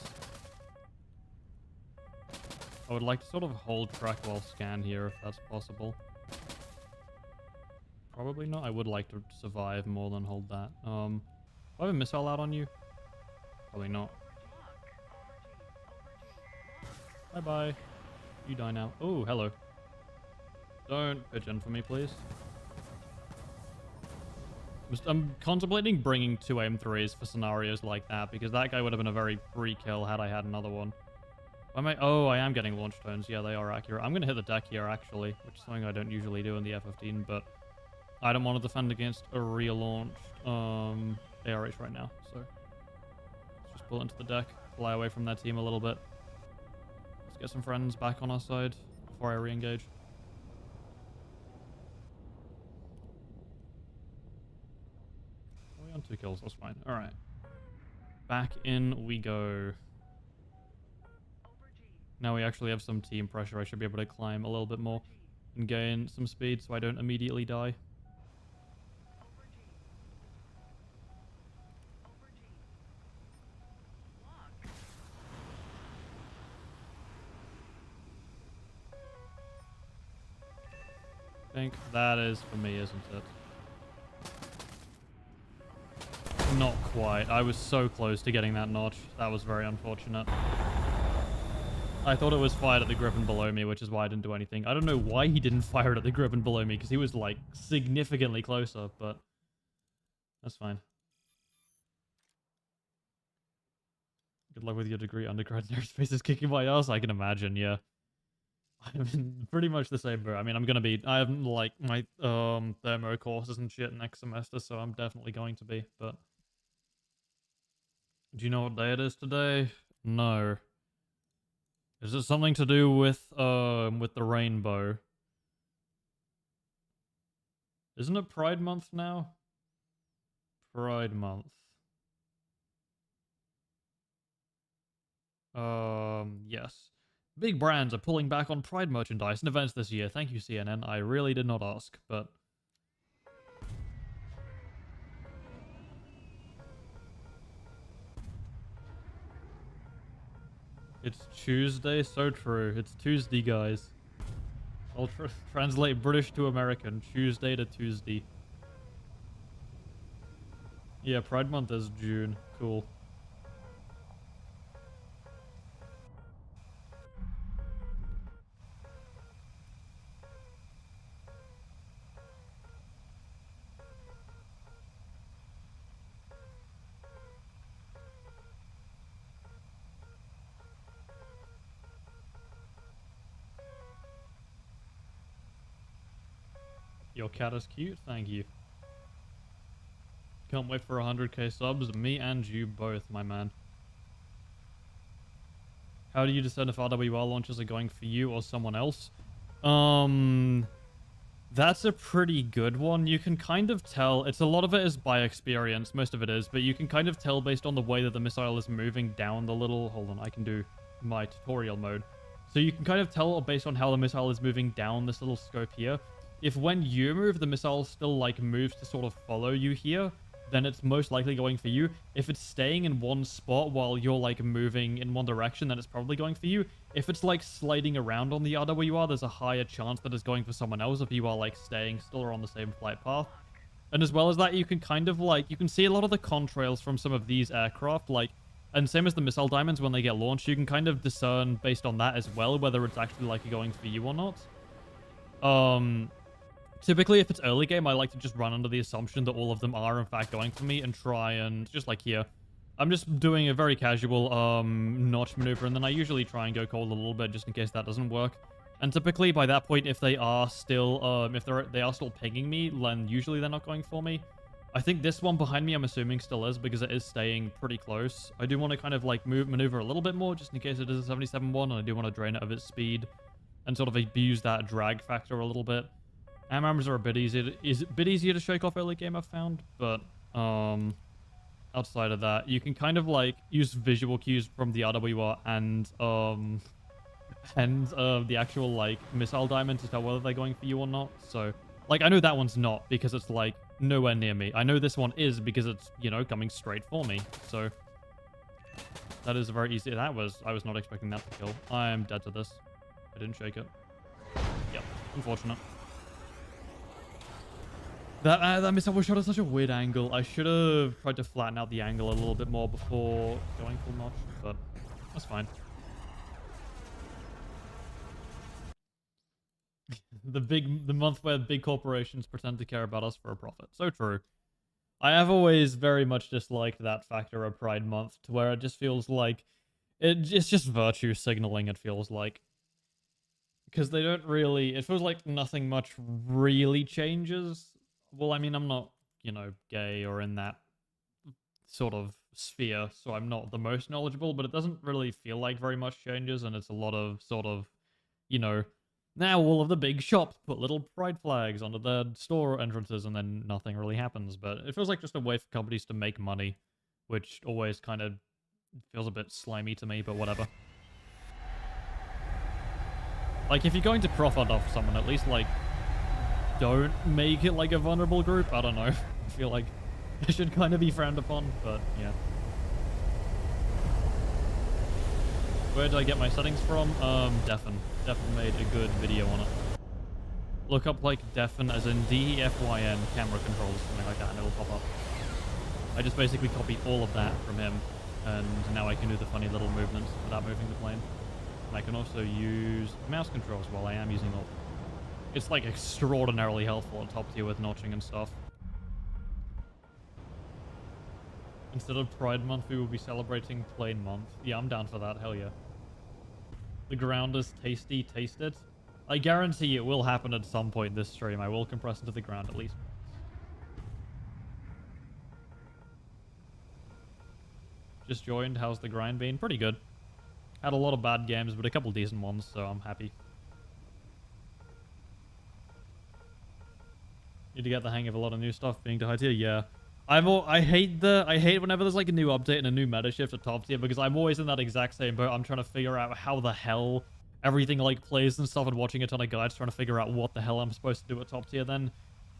[SPEAKER 1] I would like to sort of hold track while scan here if that's possible. Probably not. I would like to survive more than hold that. Do I have a missile out on you? Probably not. Bye-bye. You die now. Oh, hello. Don't pitch in for me, please. I'm contemplating bringing 2 M3s for scenarios like that, because that guy would have been a very free kill had I had another one. Oh, I am getting launch tones. Yeah, they are accurate. I'm going to hit the deck here, actually, which is something I don't usually do in the F-15, but I don't want to defend against a real-launched ARH right now, so let's just pull into the deck, fly away from their team a little bit. Let's get some friends back on our side before I re-engage. We're on 2 kills, that's fine. Alright. Back in we go. Now we actually have some team pressure. I should be able to climb a little bit more and gain some speed so I don't immediately die. I think that is for me, isn't it? Not quite. I was so close to getting that notch. That was very unfortunate. I thought it was fired at the Griffin below me, which is why I didn't do anything. I don't know why he didn't fire it at the Griffin below me, because he was, like, significantly closer, but that's fine. Good luck with your degree. Undergrad in aerospace is kicking my ass. I can imagine, yeah. I'm in pretty much the same boat. I mean, I have, like, my thermo courses and shit next semester, so I'm definitely going to be, but... Do you know what day it is today? No. Is it something to do with the rainbow? Isn't it Pride Month now? Pride Month. Yes. Big brands are pulling back on Pride merchandise and events this year. Thank you, CNN. I really did not ask, but... It's Tuesday? So true. It's Tuesday, guys. I'll translate British to American. Tuesday to Tuesday. Yeah, Pride Month is June. Cool. Your cat is cute, thank you. Can't wait for 100k subs, me and you both, my man. How do you discern if RWR launches are going for you or someone else? That's a pretty good one. You can kind of tell, a lot of it is by experience, most of it is, but you can kind of tell based on the way that the missile is moving down the little, hold on, I can do my tutorial mode. So you can kind of tell based on how the missile is moving down this little scope here. If when you move, the missile still, like, moves to sort of follow you here, then it's most likely going for you. If it's staying in one spot while you're, like, moving in one direction, then it's probably going for you. If it's, like, sliding around on the RWR, there's a higher chance that it's going for someone else if you are, like, staying still or on the same flight path. And as well as that, you can kind of, like, you can see a lot of the contrails from some of these aircraft, like, and same as the missile diamonds when they get launched, you can kind of discern based on that as well, whether it's actually, like, going for you or not. Typically, if it's early game, I like to just run under the assumption that all of them are, in fact, going for me and try and, just like here, I'm just doing a very casual notch maneuver, and then I usually try and go cold a little bit just in case that doesn't work. And typically, by that point, if they are still, they are still pinging me, then usually they're not going for me. I think this one behind me, I'm assuming still is, because it is staying pretty close. I do want to kind of, like, maneuver a little bit more, just in case it is a 77-1, and I do want to drain it of its speed. and sort of abuse that drag factor a little bit. AMRAMs are a bit easier to shake off early game, I've found, but outside of that, you can kind of like use visual cues from the RWR and the actual like missile diamond to tell whether they're going for you or not. So like I know that one's not because it's like nowhere near me. I know this one is because it's, you know, coming straight for me. So that is very easy. I was not expecting that to kill. I am dead to this. I didn't shake it. Yep, unfortunate. That missile was shot at such a weird angle. I should have tried to flatten out the angle a little bit more before going full notch, but that's fine. The month where big corporations pretend to care about us for a profit. So true. I have always very much disliked that factor of Pride Month, to where it just feels like it's just virtue signaling, it feels like. Because they don't really, it feels like nothing much really changes. Well, I mean, I'm not, you know, gay or in that sort of sphere, so I'm not the most knowledgeable, but it doesn't really feel like very much changes, and it's a lot of sort of, you know, now all of the big shops put little pride flags onto their store entrances and then nothing really happens. But it feels like just a way for companies to make money, which always kind of feels a bit slimy to me, but whatever. Like, if you're going to profit off someone, at least, like, don't make it like a vulnerable group. I don't know. I feel like it should kind of be frowned upon, but yeah. Where did I get my settings from? Defen. Defen made a good video on it. Look up, like, Defen, as in DEFYN, camera controls, something like that, and it will pop up. I just basically copied all of that from him, and now I can do the funny little movements without moving the plane. And I can also use mouse controls while I am using alt. It's, like, extraordinarily helpful at top tier with notching and stuff. Instead of Pride Month, we will be celebrating Plain Month. Yeah, I'm down for that. Hell yeah. The ground is tasty. Taste it. I guarantee it will happen at some point this stream. I will compress into the ground at least. Just joined. How's the grind been? Pretty good. Had a lot of bad games, but a couple decent ones, so I'm happy. Need to get the hang of a lot of new stuff being to high tier. Yeah. I hate whenever there's like a new update and a new meta shift at top tier, because I'm always in that exact same boat. I'm trying to figure out how the hell everything like plays and stuff, and watching a ton of guides trying to figure out what the hell I'm supposed to do at top tier then.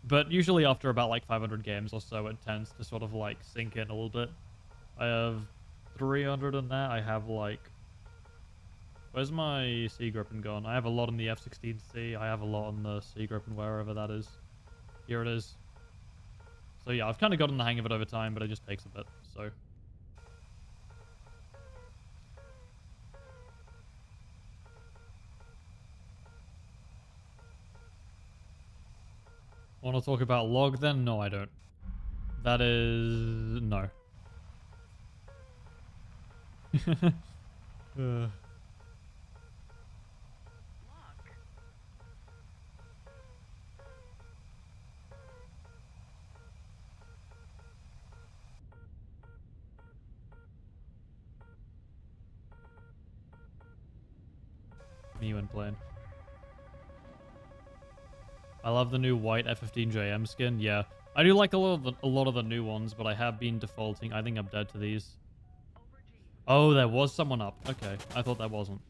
[SPEAKER 1] But usually after about like 500 games or so, it tends to sort of like sink in a little bit. I have 300 in that. I have like, where's my C grippin gone? I have a lot in the F-16C. I have a lot on the C grippin wherever that is. Here it is. So yeah, I've kind of gotten the hang of it over time, but it just takes a bit, so. Want to talk about log then? No, I don't. That is... no. Me when playing. I love the new white F-15JM skin. Yeah, I do like a lot of the new ones, but I have been defaulting. I think I'm dead to these. Oh, there was someone up. Okay, I thought there wasn't.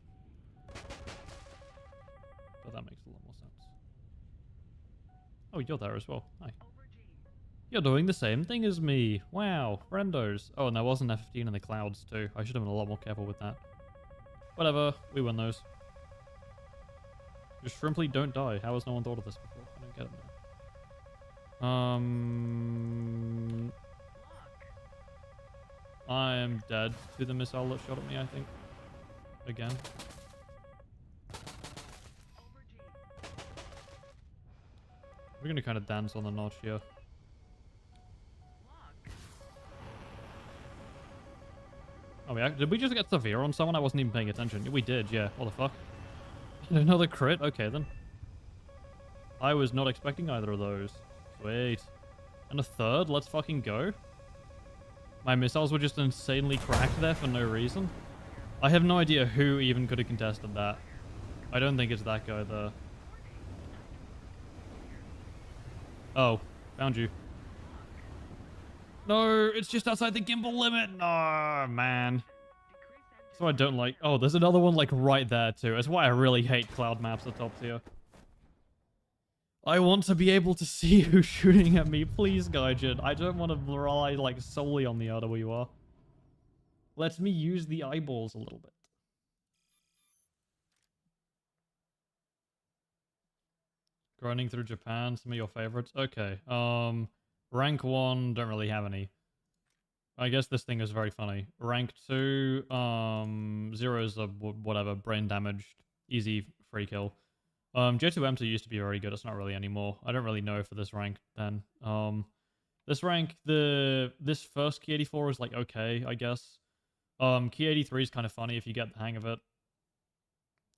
[SPEAKER 1] But that makes a lot more sense. Oh, you're there as well. Hi. You're doing the same thing as me. Wow, friendos. Oh, and there was an F-15 in the clouds too. I should have been a lot more careful with that. Whatever, we win those. Just shrimply don't die. How has no one thought of this before? I don't get it now. I am dead to the missile that shot at me, I think. Again. We're gonna kind of dance on the notch here. Oh, did we just get severe on someone? I wasn't even paying attention. We did, yeah. What the fuck? Another crit? Okay, then. I was not expecting either of those. Sweet. And a third? Let's fucking go. My missiles were just insanely cracked there for no reason. I have no idea who even could have contested that. I don't think it's that guy there. Oh, found you. No, it's just outside the gimbal limit. No, man. That's what I don't like. Oh, there's another one like right there too. That's why I really hate cloud maps at top tier. I want to be able to see who's shooting at me. Please, Gaijin. I don't want to rely like solely on the RWR. Let me use the eyeballs a little bit. Grinding through Japan, some of your favorites. Okay. Rank 1, don't really have any. I guess this thing is very funny. Rank 2, 0 is a whatever, brain damaged, easy free kill. J2M2 used to be very good, it's not really anymore. I don't really know for this rank then. This rank, this first Key 84 is like okay, I guess. Key 83 is kind of funny if you get the hang of it.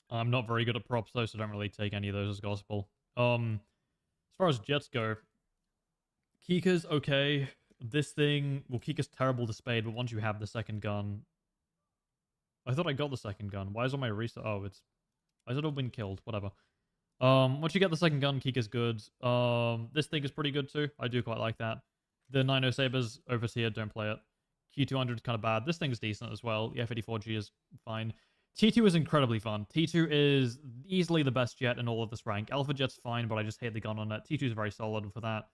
[SPEAKER 1] I'm not very good at props though, so I don't really take any of those as gospel. As far as jets go, Kika's okay. This thing, well, Kika's terrible to spade, but once you have the second gun... I thought I got the second gun. Why is all my research... Oh, it's... Why has it all been killed? Whatever. Once you get the second gun, Kika's good. This thing is pretty good too. I do quite like that. The 90 Sabers over here, don't play it. Q200 is kind of bad. This thing's decent as well. The F84G is fine. T2 is incredibly fun. T2 is easily the best jet in all of this rank. Alpha Jet's fine, but I just hate the gun on it. T2 is very solid for that.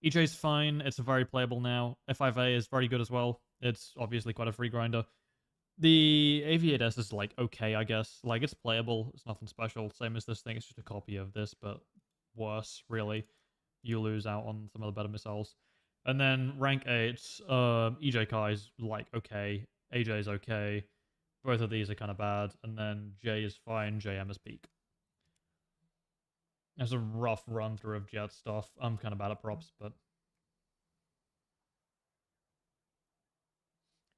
[SPEAKER 1] EJ's fine. It's very playable now. F5A is very good as well. It's obviously quite a free grinder. The AV8S is like okay, I guess. Like it's playable. It's nothing special. Same as this thing. It's just a copy of this, but worse, really. You lose out on some of the better missiles. And then rank 8, EJ Kai's like okay. AJ's okay. Both of these are kind of bad. And then J is fine. JM is peak. There's a rough run through of jet stuff. I'm kind of bad at props, but...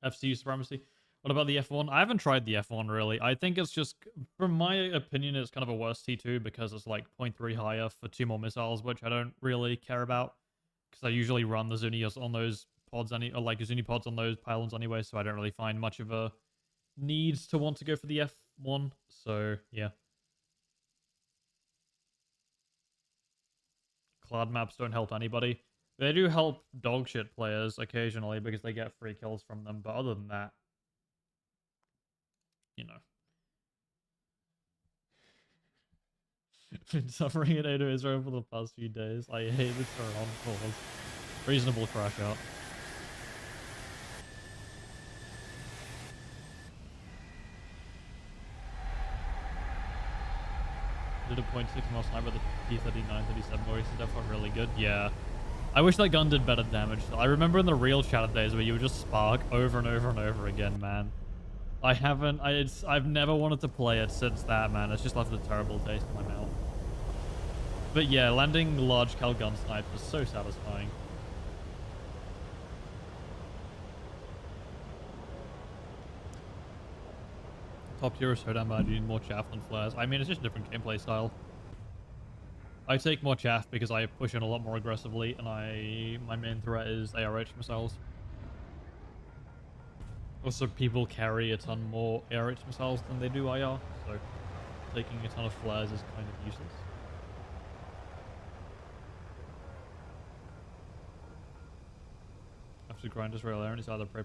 [SPEAKER 1] FCU supremacy. What about the F1? I haven't tried the F1 really. I think it's just, from my opinion, it's kind of a worse T2 because it's like 0.3 higher for 2 more missiles, which I don't really care about. Because I usually run the Zunias on those pods, or like Zuni pods on those pylons anyway, so I don't really find much of a need to want to go for the F1. So, yeah. Cloud maps don't help anybody. They do help dogshit players occasionally because they get free kills from them, but other than that, you know. Been suffering at Ada Israel for the past few days. I hate this for on cause. Reasonable crash out. Did a .6 mil sniper with the P39, 37 voice is definitely really good. Yeah. I wish that gun did better damage. I remember in the real Shadow days where you would just spark over and over and over again, man. I've never wanted to play it since that, man. It's just left a terrible taste in my mouth. But yeah, landing large cal gun snipes was so satisfying. Top tier is so damn bad, you need more chaff than flares. I mean, it's just a different gameplay style. I take more chaff because I push in a lot more aggressively, and my main threat is ARH missiles. Also, people carry a ton more ARH missiles than they do IR, so taking a ton of flares is kind of useless. After grind Israel Air, and it's either play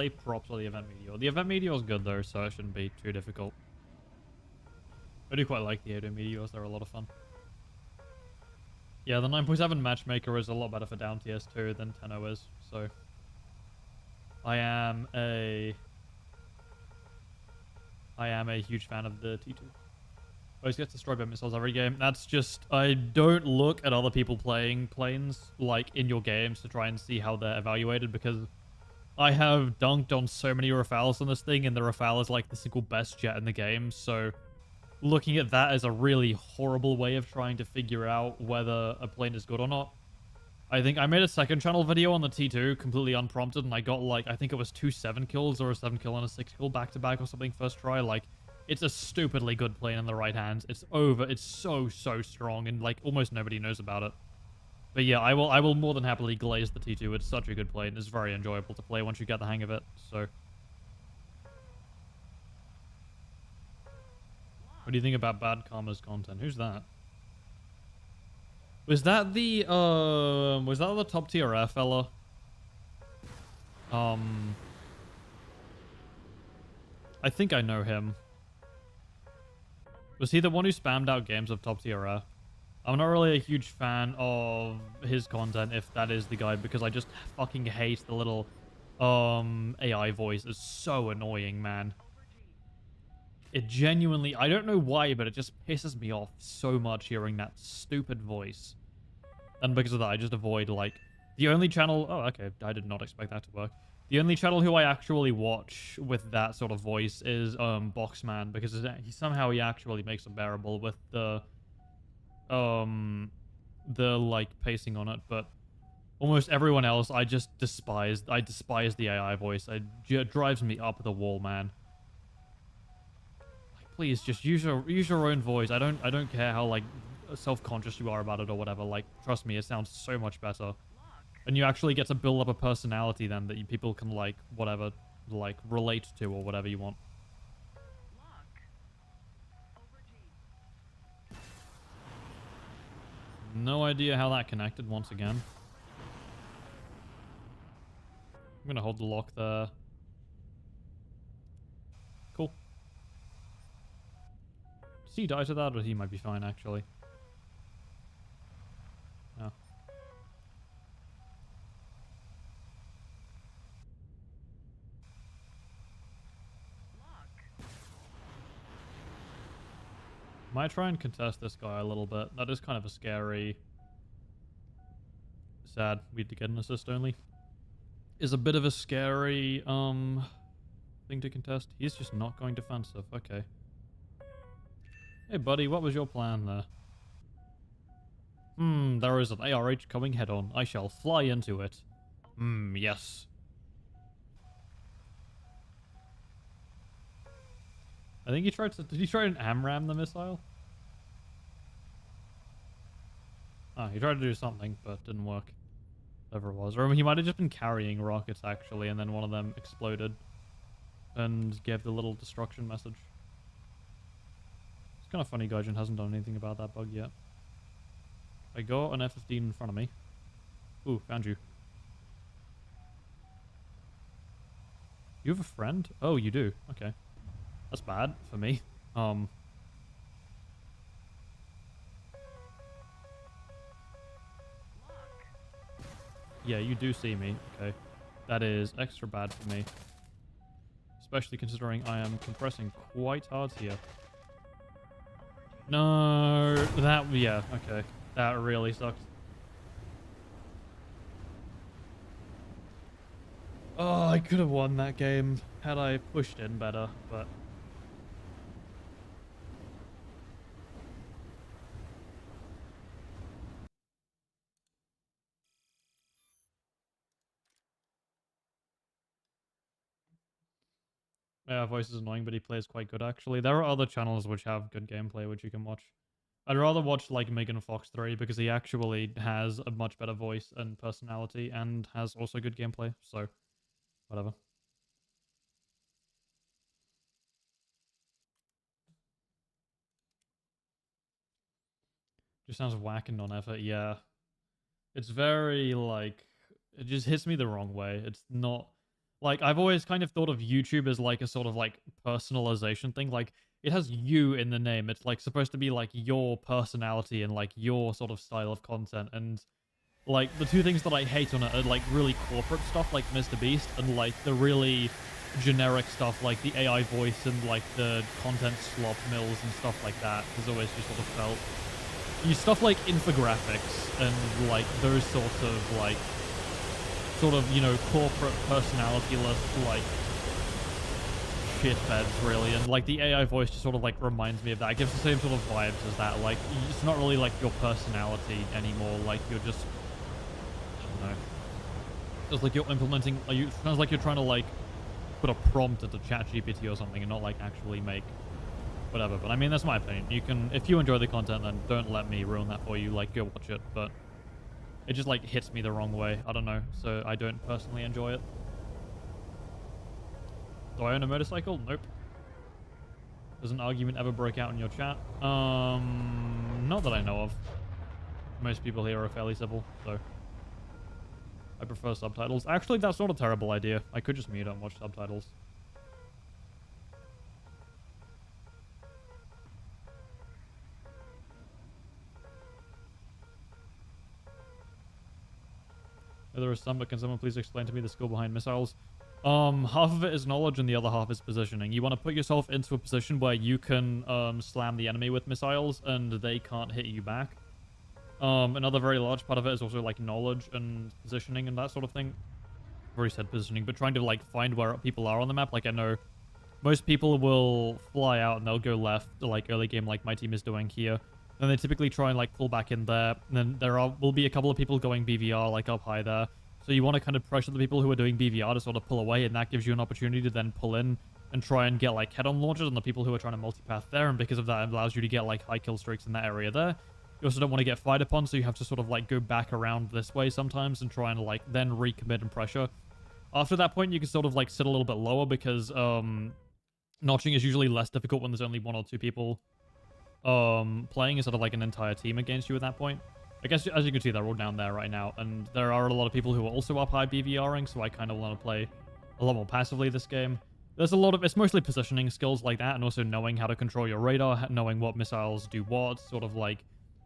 [SPEAKER 1] props or the event meteor. The event meteor is good though, so it shouldn't be too difficult. I do quite like the Odo meteors; they're a lot of fun. Yeah, the 9.7 matchmaker is a lot better for down tiers too than 10.0 is, so I am a huge fan of the T2. Always gets destroyed by missiles every game. That's just, I don't look at other people playing planes like in your games to try and see how they're evaluated, because I have dunked on so many Rafales on this thing, and the Rafale is like the single best jet in the game, so looking at that is a really horrible way of trying to figure out whether a plane is good or not. I think I made a second channel video on the T2 completely unprompted, and I got like, I think it was 2 7 kills or a 7 kill and a 6 kill back to back or something first try. Like, it's a stupidly good plane in the right hands. It's so strong, and like almost nobody knows about it. But yeah, I will more than happily glaze the T2. It's such a good plane. It's very enjoyable to play once you get the hang of it. So What do you think about Bad Karma's content? Who's that? Was that the top tier F fella? I think I know him. Was he the one who spammed out games of top tier F? I'm not really a huge fan of his content, if that is the guy, because I just fucking hate the little AI voice. It's so annoying, man. It genuinely, I don't know why, but it just pisses me off so much hearing that stupid voice. And because of that, I just avoid, like, the only channel... Oh, okay, I did not expect that to work. The only channel who I actually watch with that sort of voice is Boxman, because somehow he actually makes it bearable with the like pacing on it, but almost everyone else I just despise. I despise the AI voice. It drives me up the wall, man. Like, please just use your own voice. I don't care how like self-conscious you are about it or whatever. Like, trust me, it sounds so much better. And you actually get to build up a personality then that people can like whatever, like relate to or whatever you want. No idea how that connected once again. I'm gonna hold the lock there. Cool. Does he die to that, or he might be fine actually? No. Might try and contest this guy a little bit. That is kind of a scary... Sad. We had to get an assist only. Is a bit of a scary, thing to contest. He's just not going defensive. Okay. Hey, buddy, what was your plan there? There is an ARH coming head-on. I shall fly into it. Yes. I think he tried to... Did he try and AMRAM the missile? Oh, he tried to do something, but didn't work. Whatever it was. Or he might have just been carrying rockets, actually, and then one of them exploded. And gave the little destruction message. It's kind of funny Gaijin hasn't done anything about that bug yet. I got an F-15 in front of me. Ooh, found you. You have a friend? Oh, you do. Okay. That's bad for me. Yeah, you do see me. Okay. That is extra bad for me. Especially considering I am compressing quite hard here. No, that... Yeah, okay. That really sucks. Oh, I could have won that game had I pushed in better, but... Yeah, voice is annoying, but he plays quite good, actually. There are other channels which have good gameplay, which you can watch. I'd rather watch, like, Megan Fox 3, because he actually has a much better voice and personality, and has also good gameplay, so... Whatever. Just sounds whack and non-effort, yeah. It's very, like... It just hits me the wrong way. It's not... Like, I've always kind of thought of YouTube as, like, a sort of, like, personalization thing. Like, it has you in the name. It's, like, supposed to be, like, your personality and, like, your sort of style of content. And, like, the two things that I hate on it are, like, really corporate stuff, like Mr. Beast, and, like, the really generic stuff, like the AI voice and, like, the content slop mills and stuff like that. Has always just sort of felt... Stuff like infographics and, like, those sorts of, like... sort of, you know, corporate personality-less, like, shitbeds, really. And, like, the AI voice just sort of, like, reminds me of that. It gives the same sort of vibes as that. Like, it's not really, like, your personality anymore. Like, you're just... I don't know. It's like you're implementing... it sounds like you're trying to, like, put a prompt into ChatGPT or something and not, like, actually make whatever. But, I mean, that's my opinion. You can... If you enjoy the content, then don't let me ruin that for you. Like, go watch it, but... It just, like, hits me the wrong way. I don't know. So I don't personally enjoy it. Do I own a motorcycle? Nope. Does an argument ever break out in your chat? Not that I know of. Most people here are fairly civil, so I prefer subtitles. Actually, that's not a terrible idea. I could just mute it and watch subtitles. There is some, but can someone please explain to me the skill behind missiles? Half of it is knowledge and the other half is positioning. You want to put yourself into a position where you can slam the enemy with missiles and they can't hit you back. Another very large part of it is also like knowledge and positioning and that sort of thing. I've already said positioning, but trying to like find where people are on the map. Like I know most people will fly out and they'll go left, like early game, like my team is doing here. Then they typically try and like pull back in there. And then there will be a couple of people going BVR like up high there. So you want to kind of pressure the people who are doing BVR to sort of pull away, and that gives you an opportunity to then pull in and try and get like head-on launches on the people who are trying to multipath there. And because of that, it allows you to get like high kill streaks in that area there. You also don't want to get fired upon, so you have to sort of like go back around this way sometimes and try and like then recommit and pressure. After that point, you can sort of like sit a little bit lower because notching is usually less difficult when there's only one or two people playing instead of like an entire team against you at that point. I guess as you can see, they're all down there right now, and there are a lot of people who are also up high BVRing, so I kind of want to play a lot more passively this game. There's a lot of, it's mostly positioning skills like that, and also knowing how to control your radar, knowing what missiles do what, sort of like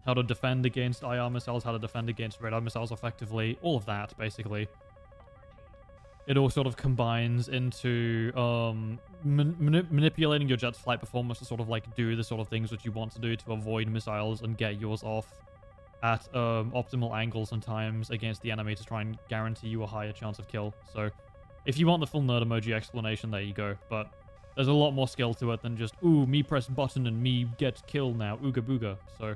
[SPEAKER 1] how to defend against IR missiles, how to defend against radar missiles effectively, all of that, basically. It all sort of combines into manipulating your jet's flight performance to sort of like do the sort of things that you want to do to avoid missiles and get yours off at optimal angles and times against the enemy to try and guarantee you a higher chance of kill. So if you want the full nerd emoji explanation, there you go. But there's a lot more skill to it than just, ooh, me press button and me get kill now, ooga booga. So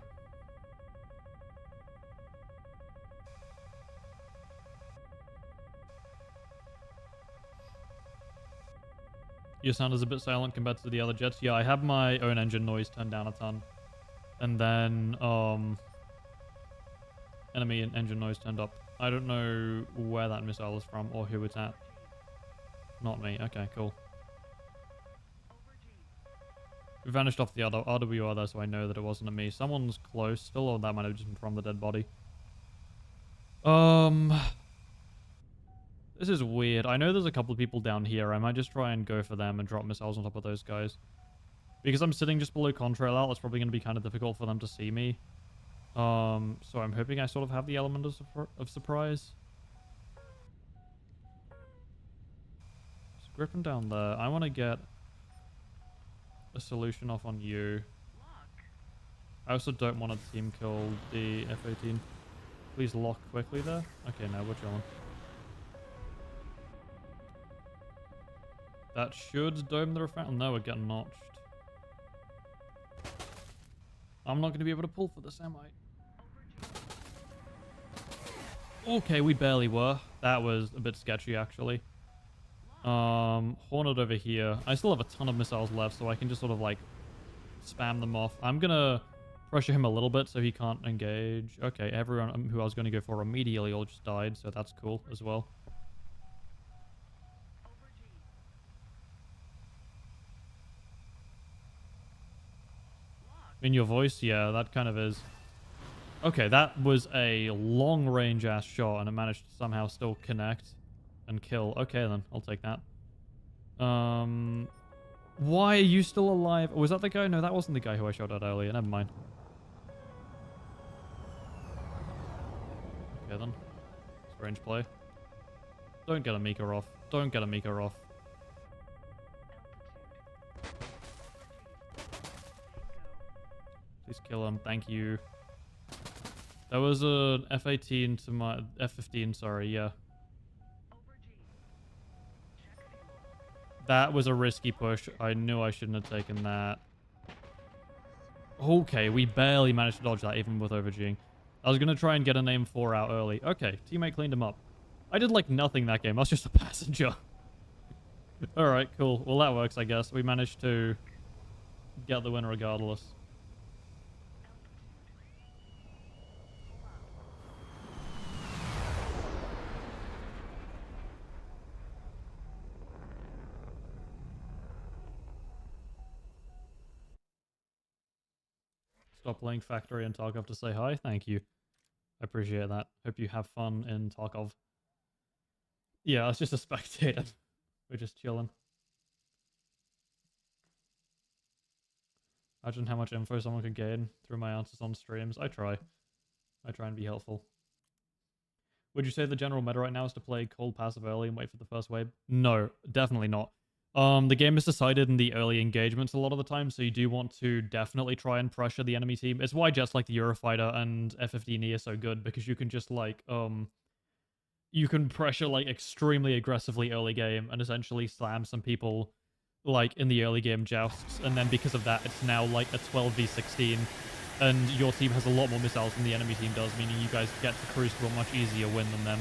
[SPEAKER 1] your sound is a bit silent compared to the other jets. Yeah, I have my own engine noise turned down a ton. And then, enemy and engine noise turned up. I don't know where that missile is from or who it's at. Not me. Okay, cool. We vanished off the other RWR there, so I know that it wasn't me. Someone's close still, or that might have just been from the dead body. This is weird. I know there's a couple of people down here. I might just try and go for them and drop missiles on top of those guys. Because I'm sitting just below contrail out, it's probably going to be kind of difficult for them to see me. So I'm hoping I sort of have the element of surprise. Just gripping down there. I want to get a solution off on you. I also don't want to team kill the F-18. Please lock quickly there. Okay, now we're chilling. That should dome the refractor. No, we're getting notched. I'm not going to be able to pull for this, am I? Okay, we barely were. That was a bit sketchy, actually. Hornet over here. I still have a ton of missiles left, so I can just sort of, like, spam them off. I'm going to pressure him a little bit so he can't engage. Okay, everyone who I was going to go for immediately all just died, so that's cool as well. In your voice? Yeah, that kind of is. Okay, that was a long-range ass shot, and it managed to somehow still connect and kill. Okay, then. I'll take that. Why are you still alive? Was that the guy? No, that wasn't the guy who I shot at earlier. Never mind. Okay, then. Strange play. Don't get a Mika off. Don't get a Mika off. Please kill him. Thank you. That was an F-18 to my... F-15, sorry, yeah. That was a risky push. I knew I shouldn't have taken that. Okay, we barely managed to dodge that, even with overGing. I was going to try and get an aim 4 out early. Okay, teammate cleaned him up. I did, like, nothing that game. I was just a passenger. Alright, cool. Well, that works, I guess. We managed to get the win regardless. Stop playing Factory and Tarkov to say hi. Thank you. I appreciate that. Hope you have fun in Tarkov. Yeah, I was just a spectator. We're just chilling. Imagine how much info someone could gain through my answers on streams. I try. I try and be helpful. Would you say the general meta right now is to play cold passive early and wait for the first wave? No, definitely not. The game is decided in the early engagements a lot of the time, so you do want to definitely try and pressure the enemy team. It's why jets like the Eurofighter and F-15E are so good, because you can just like you can pressure like extremely aggressively early game and essentially slam some people like in the early game jousts, and then because of that it's now like a 12v16 and your team has a lot more missiles than the enemy team does, meaning you guys get to cruise to a much easier win than them.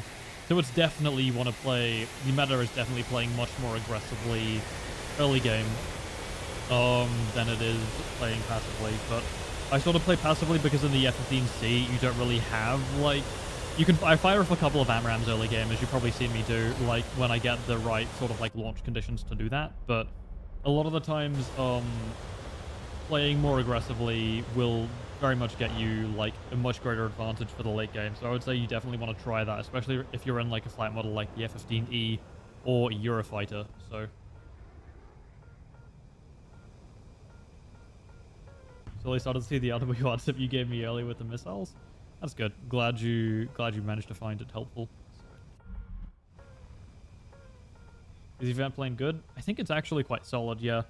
[SPEAKER 1] So it's definitely, you want to play, the meta is definitely playing much more aggressively early game than it is playing passively. But I sort of play passively because in the F-15C you don't really have like, I fire off a couple of AMRAMs early game, as you've probably seen me do, like when I get the right sort of like launch conditions to do that. But a lot of the times, playing more aggressively will very much get you like a much greater advantage for the late game. So I would say you definitely want to try that, especially if you're in like a flight model like the F-15E or Eurofighter. So I started to see the other WhatsApp you gave me earlier with the missiles. That's good. Glad you managed to find it helpful. Is the event playing good? I think it's actually quite solid, yeah.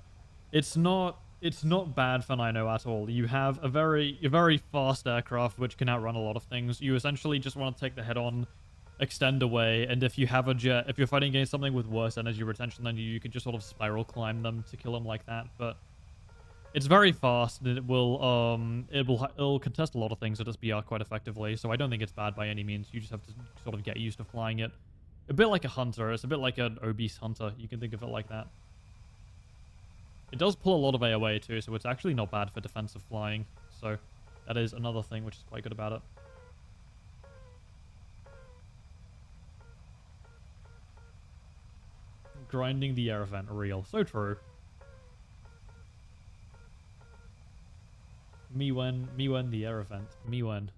[SPEAKER 1] It's not bad for Nino at all. You have a very fast aircraft which can outrun a lot of things. You essentially just want to take the head on, extend away, and if you have a jet, if you're fighting against something with worse energy retention than you can just sort of spiral climb them to kill them like that. But it's very fast, and it'll contest a lot of things at SBR quite effectively. So I don't think it's bad by any means. You just have to sort of get used to flying it. A bit like a hunter. It's a bit like an obese hunter. You can think of it like that. It does pull a lot of AOA too, so it's actually not bad for defensive flying. So that is another thing which is quite good about it. Grinding the air event real. So true. Me when the air event. Me when.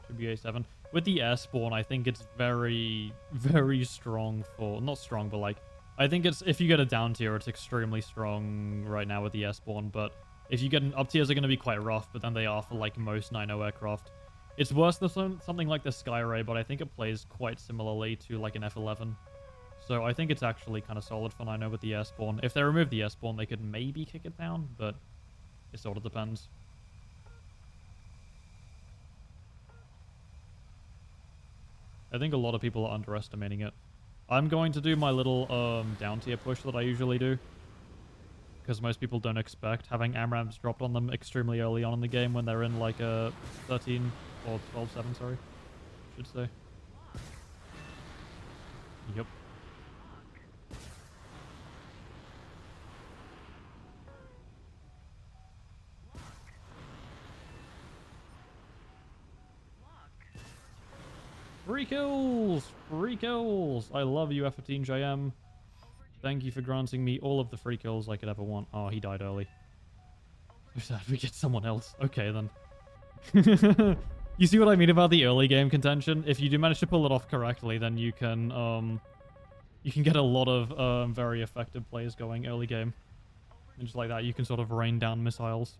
[SPEAKER 1] Should be A7. With the air spawn, I think it's very, very strong for... Not strong, but like... I think it's... If you get a down tier, it's extremely strong right now with the air spawn, but if you get an up tiers are going to be quite rough, but then they are for like most 9.0 aircraft. It's worse than something like the Skyray, but I think it plays quite similarly to like an F11. So I think it's actually kind of solid for 9.0 with the air spawn. If they remove the air spawn, they could maybe kick it down, but it sort of depends. I think a lot of people are underestimating it. I'm going to do my little down tier push that I usually do, because most people don't expect having AMRAMs dropped on them extremely early on in the game when they're in like a 13 or 12-7, sorry, I should say. Yep. Free kills! Free kills! I love you, F15JM. Thank you for granting me all of the free kills I could ever want. Oh, he died early. So sad we get someone else. Okay, then. You see what I mean about the early game contention? If you do manage to pull it off correctly, then you can get a lot of very effective plays going early game. And just like that, you can sort of rain down missiles.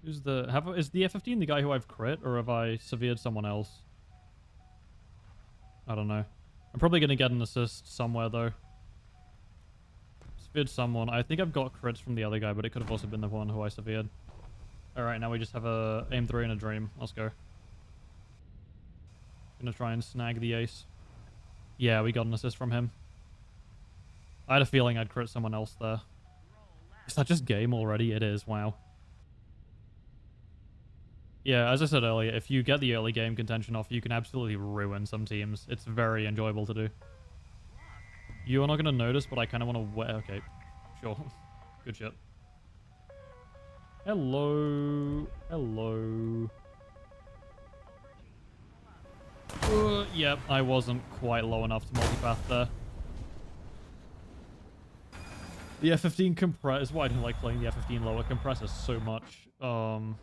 [SPEAKER 1] Who's is the F-15 the guy who I've crit, or have I severed someone else? I don't know. I'm probably going to get an assist somewhere, though. Severed someone. I think I've got crits from the other guy, but it could have also been the one who I severed. Alright, now we just have a aim 3 and a dream. Let's go. Gonna try and snag the ace. Yeah, we got an assist from him. I had a feeling I'd crit someone else there. Is that just game already? It is. Wow. Yeah, as I said earlier, if you get the early game contention off, you can absolutely ruin some teams. It's very enjoyable to do. You are not going to notice, but I kind of want to... Okay, sure. Good shit. Hello. Hello. Yep, I wasn't quite low enough to multipath there. The F15 compress. Why I don't like playing the F15 lower compressors so much. Down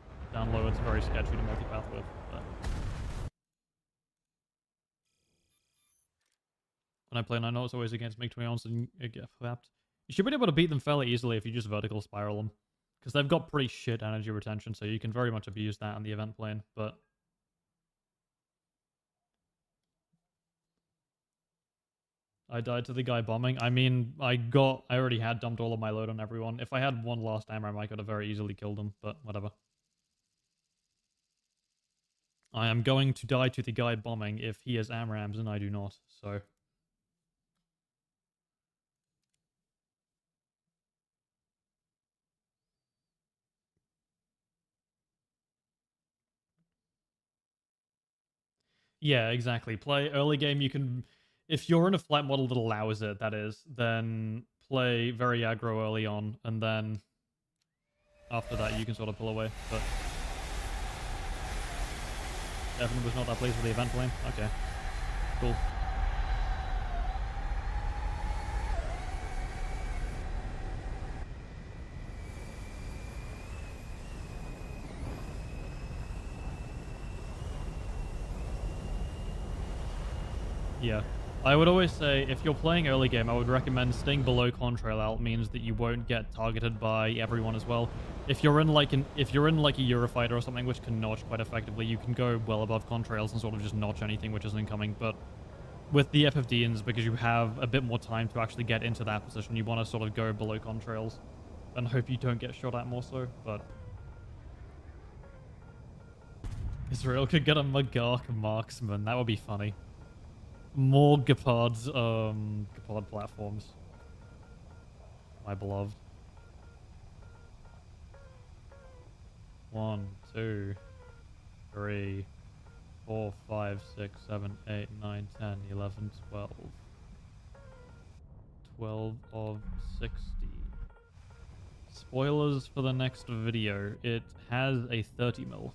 [SPEAKER 1] low, it's very sketchy to multipath with. But when I play 9 it's always against MiG-21s and get flapped. You should be able to beat them fairly easily if you just vertical spiral them. Because they've got pretty shit energy retention, so you can very much abuse that on the event plane, but... I died to the guy bombing. I mean, I already had dumped all of my load on everyone. If I had one last AMRAAM, I could have very easily killed him, but whatever. I am going to die to the guy bombing if he has AMRAAMs and I do not, so... Yeah, exactly. Play early game, you can... If you're in a flight model that allows it, that is, then play very aggro early on, and then after that you can sort of pull away, but... Evan was not that pleased with the event plane? Okay. Cool. Yeah. I would always say, if you're playing early game, I would recommend staying below contrail out means that you won't get targeted by everyone as well. If you're in like a Eurofighter or something which can notch quite effectively, you can go well above contrails and sort of just notch anything which is incoming, but with the F-15s, because you have a bit more time to actually get into that position, you want to sort of go below contrails and hope you don't get shot at more so, but... Israel could get a Magark marksman, that would be funny. More Gepard platforms. My beloved. 1, 2, 3, 4, 5, 6, 7, 8, 9, 10, 11, 12. 12 of 60. Spoilers for the next video. It has a 30 mil.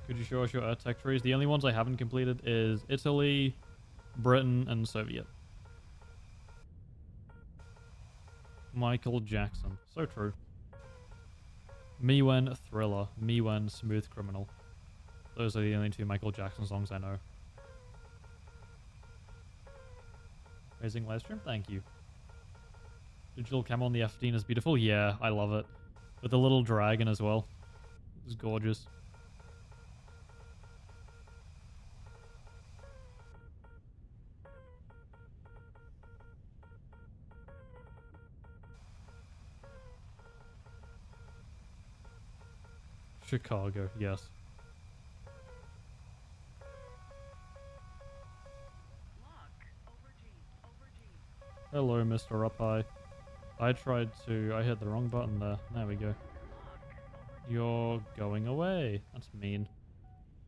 [SPEAKER 1] Could you show us your tech trees? The only ones I haven't completed is Italy, Britain, and Soviet. Michael Jackson. So true. Miwen Thriller. Miwen Smooth Criminal. Those are the only two Michael Jackson songs I know. Amazing livestream? Thank you. Digital camo on the F-15 is beautiful? Yeah, I love it. With the little dragon as well. It's gorgeous. Chicago, yes. Hello, Mr. Up High. I hit the wrong button there. There we go. You're going away. That's mean. I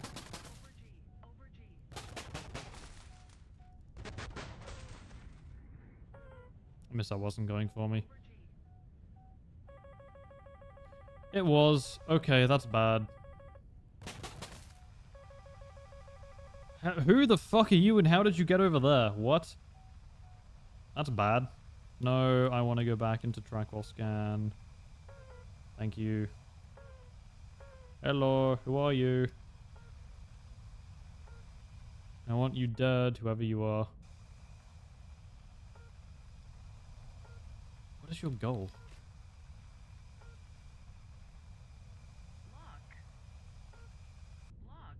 [SPEAKER 1] miss that wasn't going for me. It was. Okay, that's bad. Who the fuck are you and how did you get over there? What? That's bad. No, I want to go back into Trackwell scan. Thank you. Hello, who are you? I want you dead, whoever you are. What is your goal?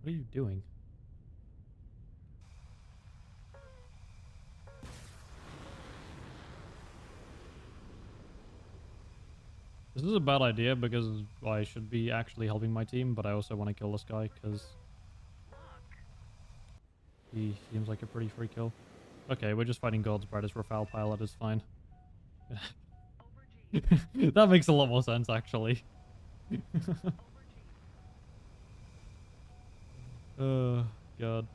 [SPEAKER 1] What are you doing? This is a bad idea because I should be actually helping my team, but I also want to kill this guy because he seems like a pretty free kill. Okay, we're just fighting God's bread as Rafale pilot is fine. That makes a lot more sense, actually. Oh, God.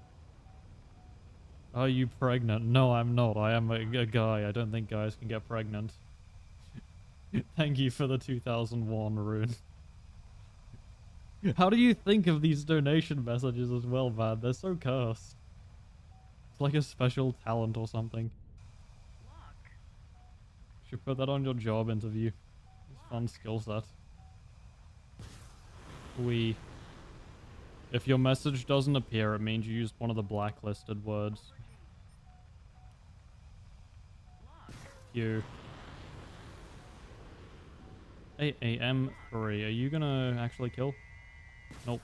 [SPEAKER 1] Are you pregnant? No, I'm not. I am a guy. I don't think guys can get pregnant. Thank you for the 2001 rune. How do you think of these donation messages as well, man? They're so cursed. It's like a special talent or something. Should put that on your job interview. It's a fun skill set. If your message doesn't appear, it means you used one of the blacklisted words. You. 8am3. Are you gonna actually kill? Nope.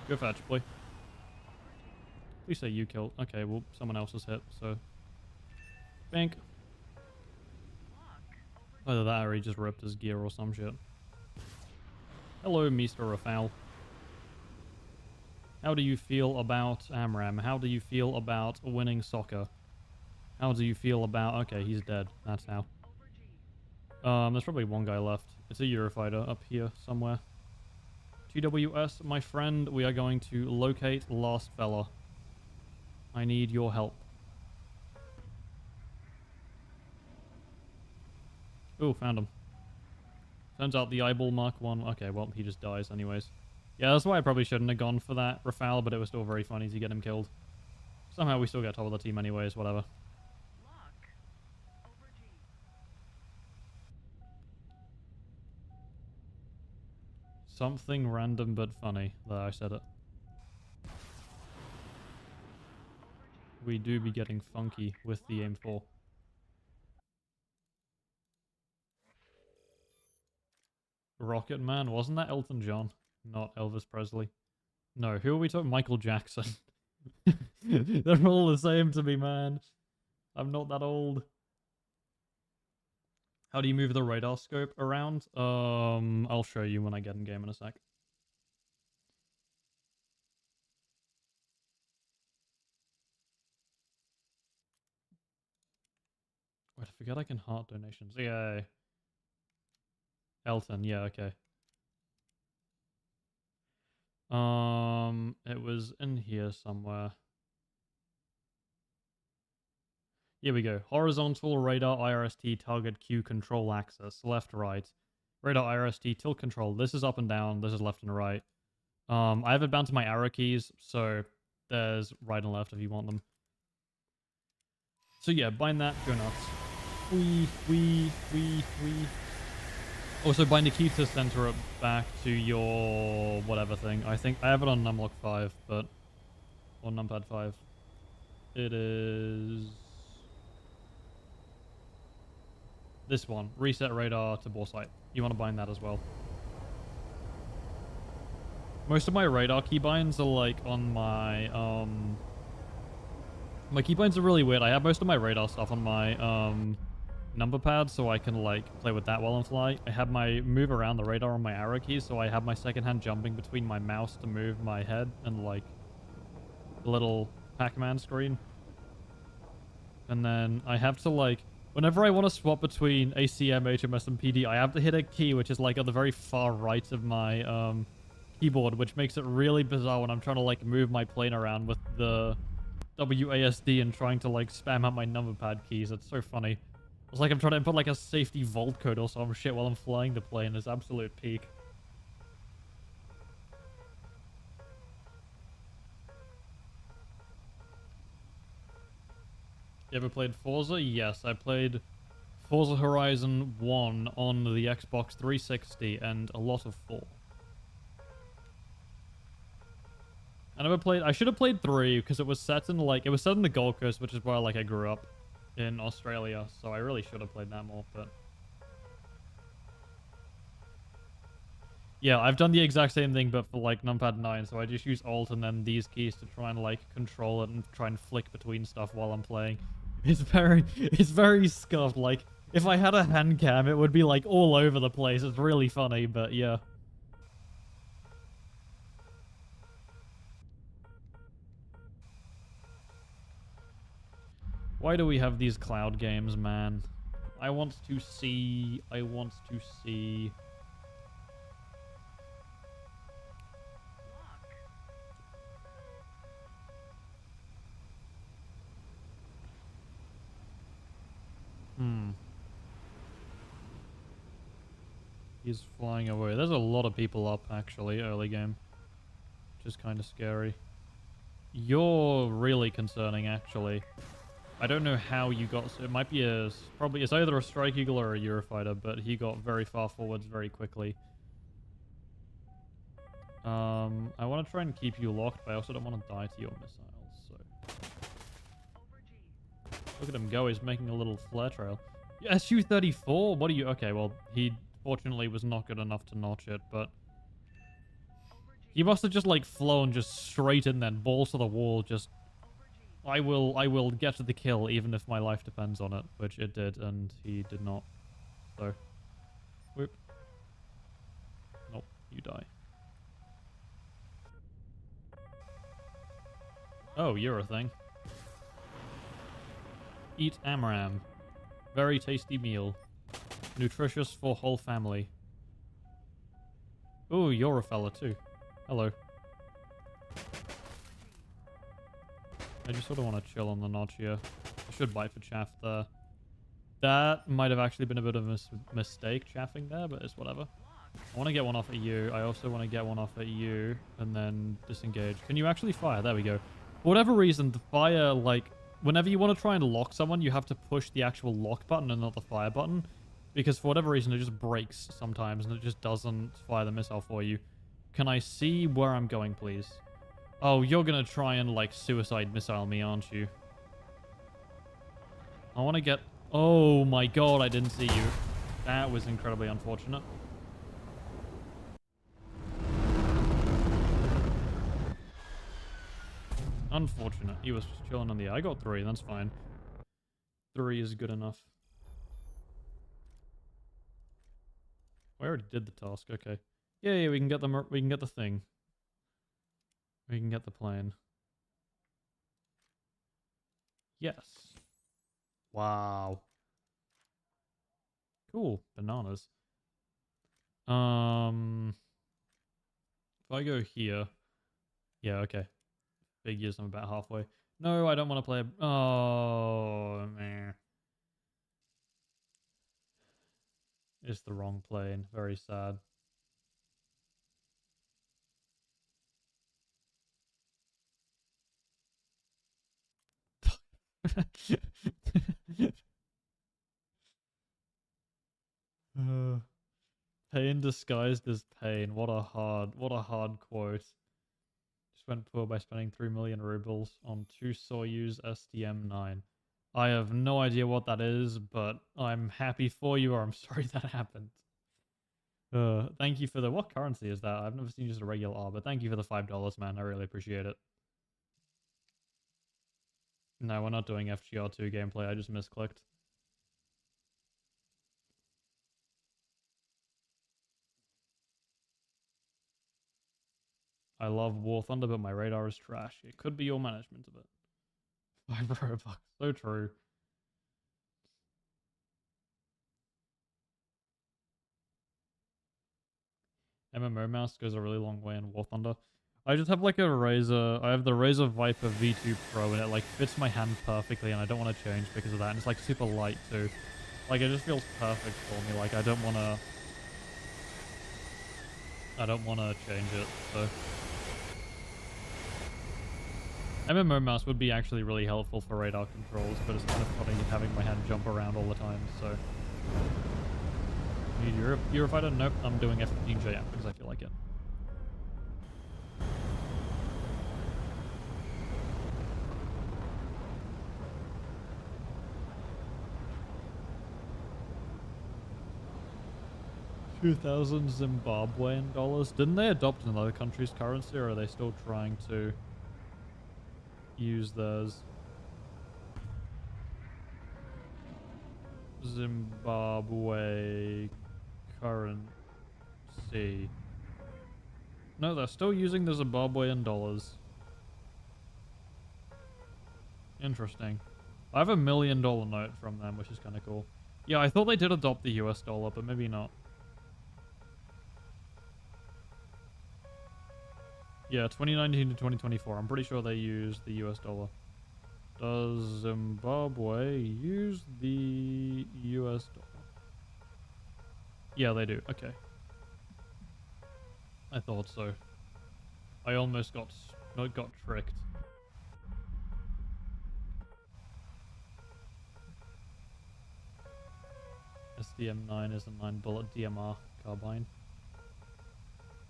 [SPEAKER 1] Go fetch, boy. Please say you killed. Okay, well, someone else is hit, so. Bank. Either that or he just ripped his gear or some shit. Hello, Mr. Rafal. How do you feel about Amram? How do you feel about winning soccer? How do you feel about... Okay, he's dead. That's how. There's probably one guy left. It's a Eurofighter up here somewhere. TWS, my friend, we are going to locate last fella. I need your help. Ooh, found him. Turns out the eyeball mark 1... Okay, well, he just dies anyways. Yeah, that's why I probably shouldn't have gone for that Rafal, but it was still very funny to get him killed. Somehow we still get top of the team anyways, whatever. Something random but funny. There, I said it. We do be getting funky with the aim 4. Rocket Man? Wasn't that Elton John? Not Elvis Presley. No, who are we talking? Michael Jackson. They're all the same to me, man. I'm not that old. How do you move the radar scope around? I'll show you when I get in game in a sec. Wait, I forget I can heart donations. Yay. Elton, yeah, okay. It was in here somewhere. Here we go. Horizontal radar IRST target Q control axis. Left, right. Radar IRST tilt control. This is up and down. This is left and right. I have it bound to my arrow keys, so there's right and left if you want them. So yeah, bind that. Go nuts. Wee. Also bind the key to center it back to your whatever thing. I think I have it on numlock 5, but on numpad 5. It is this one. Reset radar to bore sight. You want to bind that as well. Most of my radar keybinds are like on my my keybinds are really weird. I have most of my radar stuff on my number pad, so I can like play with that while I'm flying. I have my move around the radar on my arrow keys, so I have my second hand jumping between my mouse to move my head and like the little Pac-Man screen. And then I have to like, whenever I want to swap between ACM, HMS, and PD, I have to hit a key which is like on the very far right of my keyboard, which makes it really bizarre when I'm trying to like move my plane around with the WASD and trying to like spam out my number pad keys. It's so funny. It's like I'm trying to input like a safety vault code or some shit while I'm flying the plane. It's absolute peak. You ever played Forza? Yes, I played Forza Horizon 1 on the Xbox 360 and a lot of 4. I never played... I should have played 3 because it was set in like... It was set in the Gold Coast, which is where like I grew up in Australia, so I really should have played that more, but... Yeah, I've done the exact same thing, but for like numpad 9, so I just use Alt and then these keys to try and like control it and try and flick between stuff while I'm playing. It's very scuffed. Like, if I had a hand cam, it would be like all over the place. It's really funny, but yeah. Why do we have these cloud games, man? I want to see... He's flying away. There's a lot of people up, actually, early game. Which is kind of scary. You're really concerning, actually. I don't know how you got... So it might be a... Probably... It's either a Strike Eagle or a Eurofighter, but he got very far forwards very quickly. I want to try and keep you locked, but I also don't want to die to your missiles, so... Look at him go, he's making a little flare trail. Yeah, Su-34? What are you... Okay, well, he fortunately was not good enough to notch it, but... He must have just, like, flown just straight in then, balls to the wall, just... I will get to the kill even if my life depends on it, which it did, and he did not. So... Whoop. Nope, you die. Oh, you're a thing. Eat Amram. Very tasty meal. Nutritious for whole family. Oh, you're a fella too. Hello. I just sort of want to chill on the notch here. I should bite for chaff there. That might have actually been a bit of a mistake, chaffing there, but it's whatever. I want to get one off at you. I also want to get one off at you, and then disengage. Can you actually fire? There we go. For whatever reason, the fire, like, whenever you want to try and lock someone, you have to push the actual lock button and not the fire button. Because for whatever reason, it just breaks sometimes, and it just doesn't fire the missile for you. Can I see where I'm going, please? Oh, you're going to try and, like, suicide missile me, aren't you? I want to get... Oh my god, I didn't see you. That was incredibly unfortunate. Unfortunate. He was just chilling on the... I got 3, that's fine. 3 is good enough. I already did the task, okay. Yeah, we can get them. We can get the thing. We can get the plane. Yes. Wow. Cool. Bananas. If I go here. Yeah, okay. Figures I'm about halfway. No, I don't want to play. Oh, man. It's the wrong plane. Very sad. Pain disguised as pain. What a hard quote. Just went poor by spending 3 million rubles on 2 Soyuz STM-9. I have no idea what that is, but I'm happy for you, or I'm sorry that happened. Thank you for the... What currency is that? I've never seen just a regular R, but thank you for the $5, man. I really appreciate it. No, we're not doing FGR2 gameplay. I just misclicked. I love War Thunder, but my radar is trash. It could be your management of it. 5 Robux. So true. MMO mouse goes a really long way in War Thunder. I just have like a Razer. I have the Razer Viper V2 Pro, and it like fits my hand perfectly, and I don't want to change because of that. And it's like super light too. Like it just feels perfect for me. Like I don't want to change it. So MMO mouse would be actually really helpful for radar controls, but it's kind of funny having my hand jump around all the time. So need Eurofighter? Nope, I'm doing F-15JM because I feel like it. $2,000 Zimbabwean dollars. Didn't they adopt another country's currency, or are they still trying to use theirs? Zimbabwe currency. No, they're still using the Zimbabwean dollars. Interesting. I have $1 million note from them, which is kind of cool. Yeah, I thought they did adopt the US dollar, but maybe not. Yeah, 2019 to 2024. I'm pretty sure they used the US dollar. Does Zimbabwe use the US dollar? Yeah, they do. Okay. I thought so. I almost got tricked. SDM9 is a 9-bullet DMR carbine.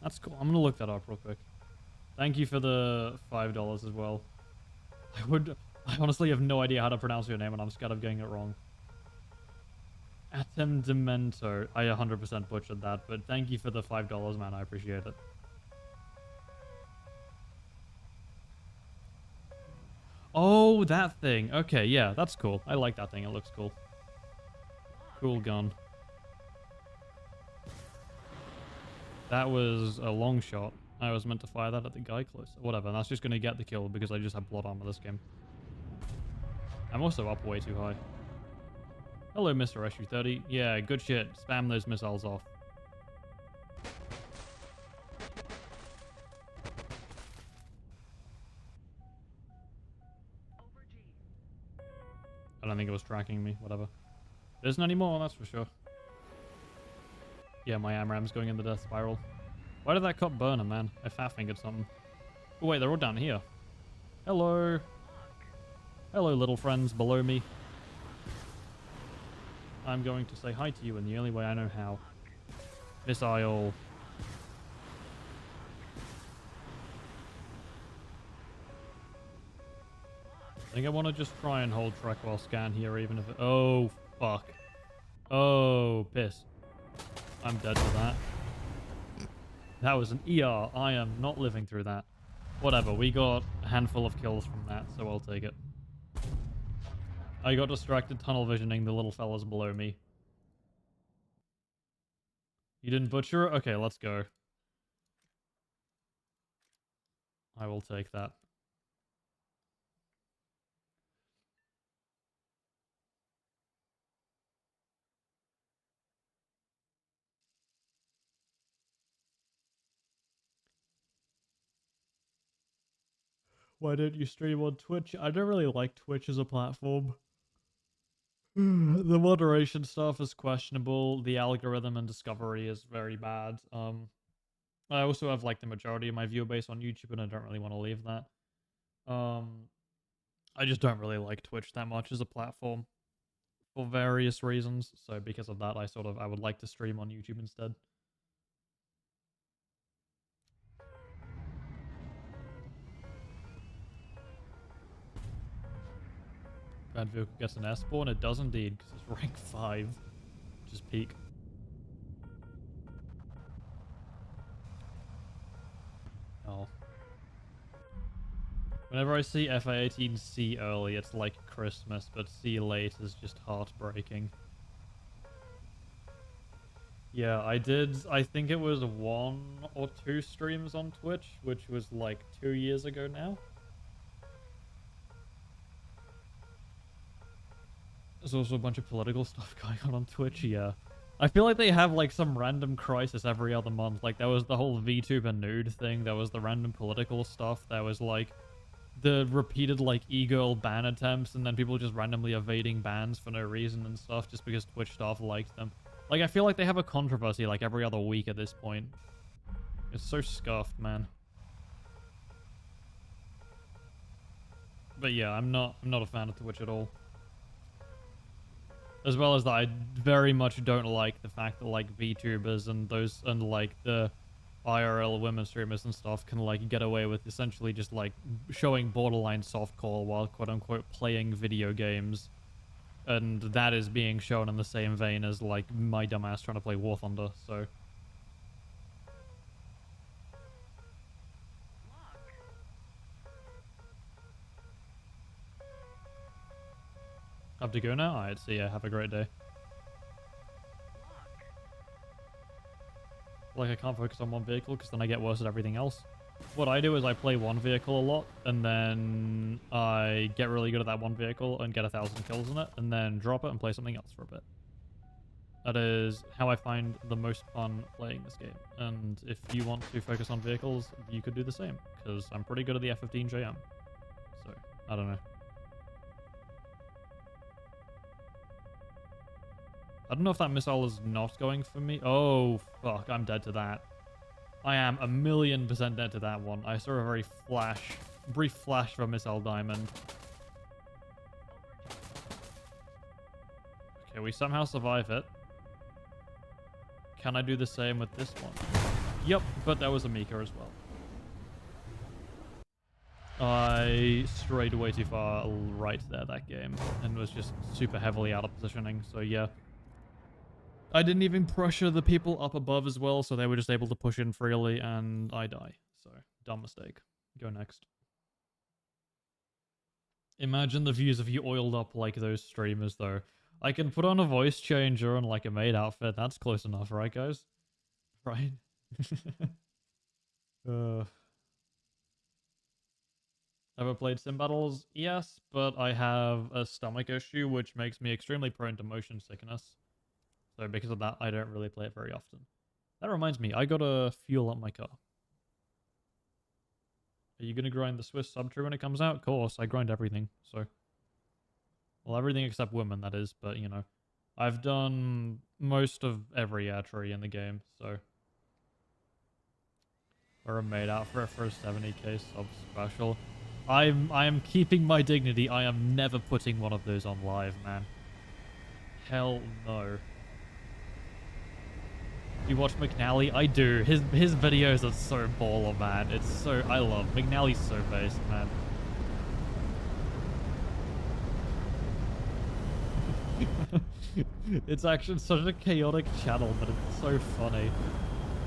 [SPEAKER 1] That's cool. I'm gonna look that up real quick. Thank you for the $5 as well. I honestly have no idea how to pronounce your name, and I'm scared of getting it wrong. Atem Demento. I 100% butchered that, but thank you for the $5, man. I appreciate it. Oh, that thing. Okay, yeah, that's cool. I like that thing. It looks cool. Cool gun. That was a long shot. I was meant to fire that at the guy closer. Whatever, that's just going to get the kill because I just have blood armor this game. I'm also up way too high. Hello, Mr. SU-30. Yeah, good shit. Spam those missiles off. I don't think it was tracking me. Whatever. There isn't any more, that's for sure. Yeah, my AMRAM's going in the death spiral. Why did that cop burn him, man? I fat-fingered something. Oh, wait, they're all down here. Hello. Hello, little friends below me. I'm going to say hi to you in the only way I know how. Missile. I think I want to just try and hold track while scan here, even if it... Oh, fuck. Oh, piss. I'm dead to that. That was an ER. I am not living through that. Whatever, we got a handful of kills from that, so I'll take it. I got distracted tunnel visioning the little fellas below me. You didn't butcher it? Okay, let's go. I will take that. Why don't you stream on Twitch? I don't really like Twitch as a platform. The moderation stuff is questionable. The algorithm and discovery is very bad. I also have like the majority of my viewer base on YouTube, and I don't really want to leave that. I just don't really like Twitch that much as a platform for various reasons. So because of that, I would like to stream on YouTube instead. Bad vehicle gets an S spawn. It does indeed, because it's rank 5, which is peak. Oh. Whenever I see FA18 C early, it's like Christmas, but C late is just heartbreaking. Yeah, I think it was 1 or 2 streams on Twitch, which was like 2 years ago now. There's also a bunch of political stuff going on Twitch, yeah. I feel like they have like some random crisis every other month. Like there was the whole VTuber nude thing, there was the random political stuff, there was like the repeated like e-girl ban attempts, and then people just randomly evading bans for no reason and stuff just because Twitch staff liked them. Like I feel like they have a controversy like every other week at this point. It's so scuffed, man. But yeah, I'm not a fan of Twitch at all. As well as that, I very much don't like the fact that like VTubers and like the IRL women streamers and stuff can like get away with essentially just like showing borderline softcore while quote unquote playing video games, and that is being shown in the same vein as like my dumbass trying to play War Thunder. So have to go now. Alright, see ya. Have a great day. Like I can't focus on one vehicle because then I get worse at everything else. What I do is I play one vehicle a lot, and then I get really good at that one vehicle and get 1,000 kills in it, and then drop it and play something else for a bit. That is how I find the most fun playing this game. And if you want to focus on vehicles, you could do the same, because I'm pretty good at the F-15JM. So, I don't know. I don't know if that missile is not going for me. Oh, fuck. I'm dead to that. I am 1,000,000% dead to that one. I saw a very brief flash of a missile diamond. Okay, we somehow survive it. Can I do the same with this one? Yep, but that was a Mika as well. I strayed way too far right there that game and was just super heavily out of positioning, so yeah. I didn't even pressure the people up above as well, so they were just able to push in freely and I die. So, dumb mistake. Go next. Imagine the views if you oiled up like those streamers though. I can put on a voice changer and like a maid outfit. That's close enough, right guys? Right? Ever played sim battles? Yes, but I have a stomach issue which makes me extremely prone to motion sickness. So because of that, I don't really play it very often. That reminds me, I gotta fuel up my car. Are you gonna grind the Swiss sub tree when it comes out? Of course, I grind everything, so. Well, everything except women, that is, but you know. I've done most of every tree in the game, so. Or a maid outfit for a 70k sub special. I am keeping my dignity. I am never putting one of those on live, man. Hell no. You watch McNally? I do. His videos are so baller, man. It's so... I love... McNally's so based, man. It's actually such a chaotic channel, but it's so funny.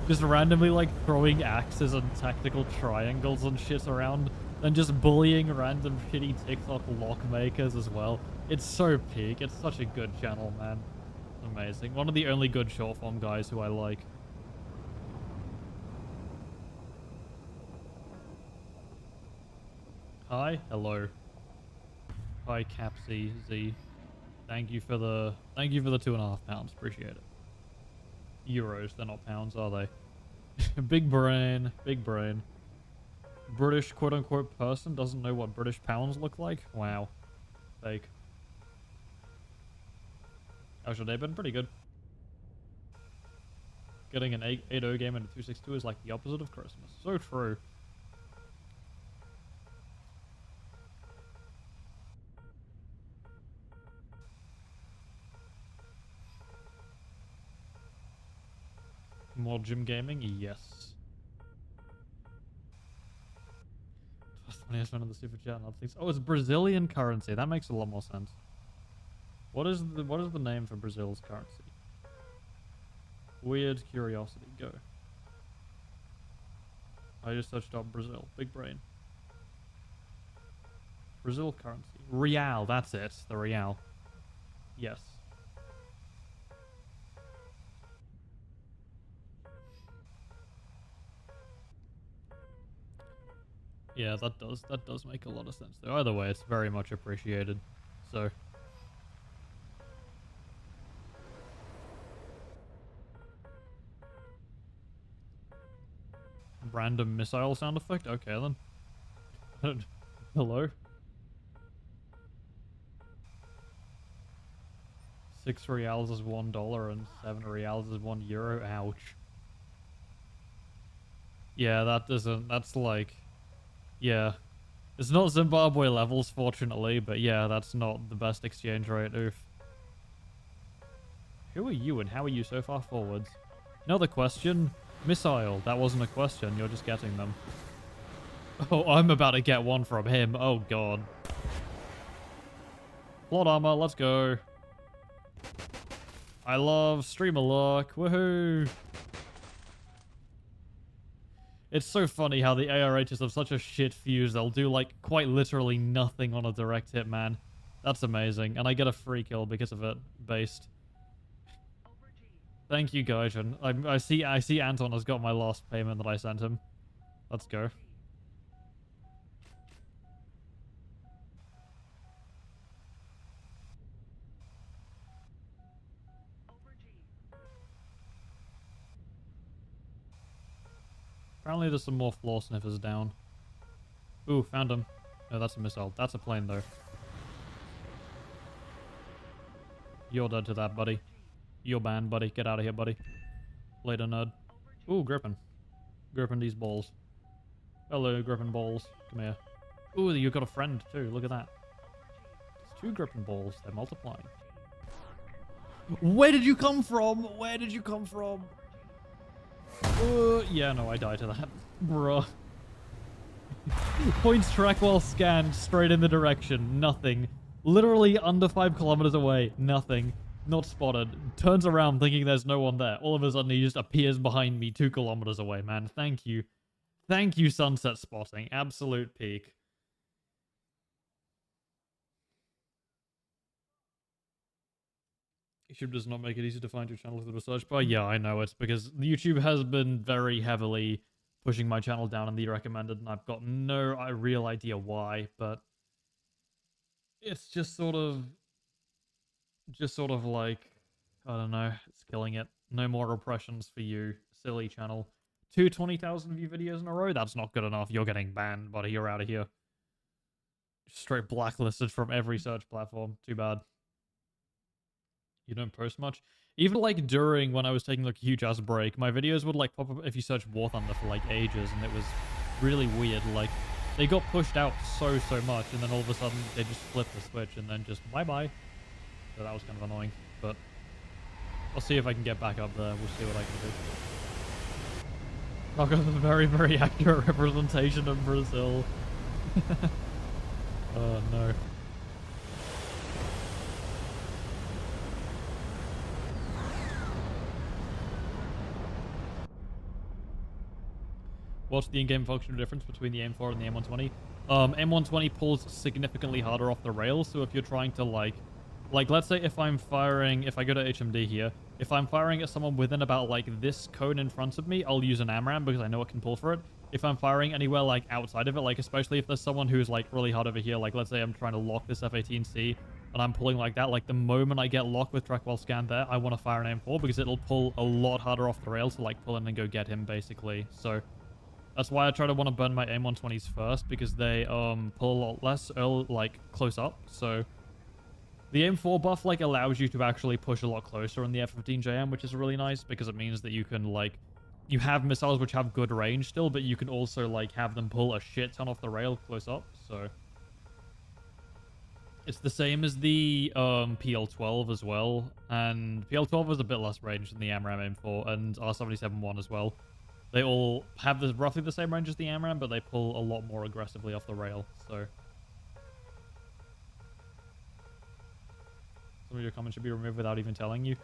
[SPEAKER 1] Just randomly, like, throwing axes and tactical triangles and shit around, and just bullying random shitty TikTok lock makers as well. It's so peak. It's such a good channel, man. Amazing. One of the only good short form guys who I like. Hi. Hello. Hi, Capsy Z. Thank you for the £2.5. Appreciate it. Euros, they're not pounds, are they? Big brain. Big brain. British quote-unquote person doesn't know what British pounds look like? Wow. Fake. How's your day been? Pretty good. Getting an 8-0 game into 262 is like the opposite of Christmas. So true. More gym gaming? Yes. That's the funniest one in the super chat. Oh, it's Brazilian currency. That makes a lot more sense. What is the name for Brazil's currency? Weird curiosity. Go. I just searched up Brazil. Big brain. Brazil currency. Real. That's it. The real. Yes. Yeah, that does make a lot of sense though. Either way, it's very much appreciated. So random missile sound effect? Okay then. Hello? 6 reals is $1 and 7 reals is €1. Ouch. Yeah, that's like... Yeah. It's not Zimbabwe levels, fortunately, but yeah, that's not the best exchange rate, oof. Who are you and how are you so far forwards? Another question? Missile. That wasn't a question, you're just getting them. Oh, I'm about to get one from him. Oh, God. Plot armor, let's go. I love streamer luck. Woohoo! It's so funny how the ARHs have such a shit fuse. They'll do, like, quite literally nothing on a direct hit, man. That's amazing. And I get a free kill because of it. Based. Thank you, Gaijin. I see Anton has got my last payment that I sent him. Let's go. Apparently there's some more floor sniffers down. Ooh, found him. No, that's a missile. That's a plane, though. You're dead to that, buddy. You're banned, buddy. Get out of here, buddy. Later, nerd. Ooh, Grippin. Gripping these balls. Hello, gripping balls. Come here. Ooh, you got a friend too. Look at that. It's 2 gripping balls. They're multiplying. Where did you come from? Where did you come from? Yeah, no, I died to that. Bruh. Points track while scanned straight in the direction. Nothing. Literally under 5 kilometers away. Nothing. Not spotted. Turns around thinking there's no one there. All of a sudden he just appears behind me 2 kilometers away, man. Thank you. Thank you, sunset spotting. Absolute peak. YouTube does not make it easy to find your channel through the search bar. Yeah, I know. It's because YouTube has been very heavily pushing my channel down in the recommended, and I've got no real idea why, but it's just sort of like, I don't know, it's killing it. No more oppressions for you, silly channel. 2 20,000 view videos in a row? That's not good enough. You're getting banned, buddy. You're out of here. Straight blacklisted from every search platform. Too bad. You don't post much? Even like during when I was taking like a huge ass break, my videos would like pop up if you search War Thunder for like ages, and it was really weird. Like, they got pushed out so much, and then all of a sudden they just flipped the switch and then just bye-bye. So that was kind of annoying, but I'll see if I can get back up there. We'll see what I can do. I've got a very, very accurate representation of Brazil. Oh no. What's the in-game functional difference between the M4 and the M120? M120 pulls significantly harder off the rails, so if you're trying to like let's say if I'm firing, if I go to HMD here, if I'm firing at someone within about like this cone in front of me, I'll use an AMRAM because I know it can pull for it. If I'm firing anywhere like outside of it, like especially if there's someone who's like really hard over here, like let's say I'm trying to lock this F-18C and I'm pulling like that, like the moment I get locked with track while scanned there, I want to fire an M4 because it'll pull a lot harder off the rails to like pull in and go get him basically. So that's why I try to want to burn my M120s first, because they pull a lot less like close up. So the M4 buff like allows you to actually push a lot closer on the F-15JM, which is really nice because it means that you can like, you have missiles which have good range still, but you can also like have them pull a shit ton off the rail close up. So it's the same as the PL-12 as well, and PL-12 is a bit less range than the AMRAM M4 and R77-1 as well. They all have roughly the same range as the AMRAM, but they pull a lot more aggressively off the rail, so some of your comments should be removed without even telling you.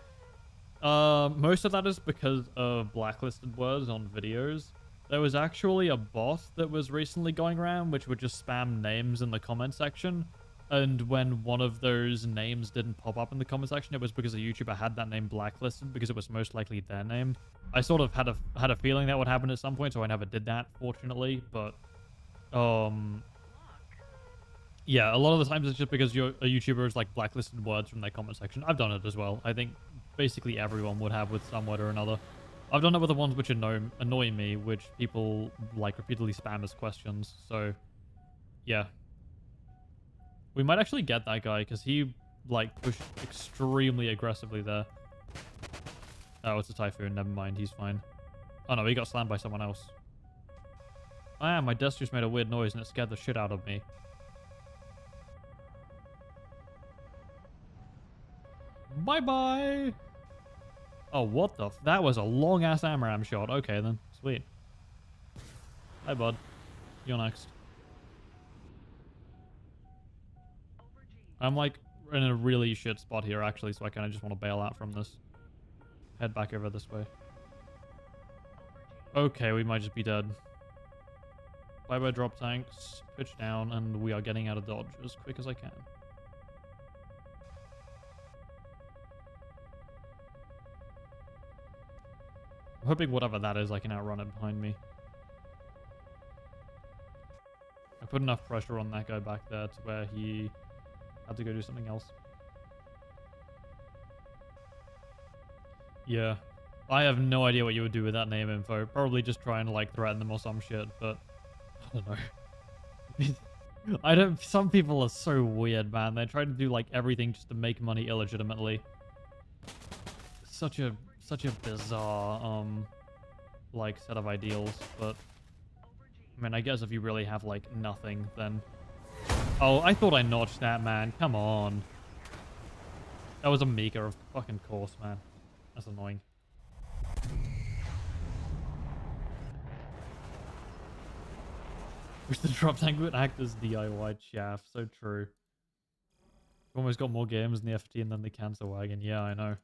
[SPEAKER 1] Most of that is because of blacklisted words on videos. There was actually a bot that was recently going around which would just spam names in the comment section, and when one of those names didn't pop up in the comment section, it was because a YouTuber had that name blacklisted because it was most likely their name. I sort of had a feeling that would happen at some point, so I never did that, fortunately, but yeah, a lot of the times it's just because a YouTuber is like blacklisted words from their comment section. I've done it as well. I think basically everyone would have with some word or another. I've done it with the ones which annoy me, which people like repeatedly spam as questions. So yeah, we might actually get that guy because he like pushed extremely aggressively there. Oh, it's a Typhoon. Never mind, he's fine. Oh no, he got slammed by someone else. Ah, my desk just made a weird noise and it scared the shit out of me. Bye-bye! Oh, what the that was a long-ass AMRAM shot. Okay, then. Sweet. Hi, bud. You're next. I'm, like, in a really shit spot here, actually, so I kind of just want to bail out from this. Head back over this way. Okay, we might just be dead. Bye-bye, drop tanks. Pitch down, and we are getting out of Dodge as quick as I can. I'm hoping whatever that is, I can outrun it behind me. I put enough pressure on that guy back there to where he had to go do something else. Yeah. I have no idea what you would do with that name info. Probably just try and, like, threaten them or some shit, but I don't know. Some people are so weird, man. They try to do, like, everything just to make money illegitimately. Such a bizarre, like, set of ideals, but... I mean, I guess if you really have, like, nothing, then... Oh, I thought I notched that, man. Come on. That was a Mika, of fucking course, man. That's annoying. Wish the drop tank would act as DIY chaff. So true. Almost got more games in the F15 than the cancer wagon. Yeah, I know.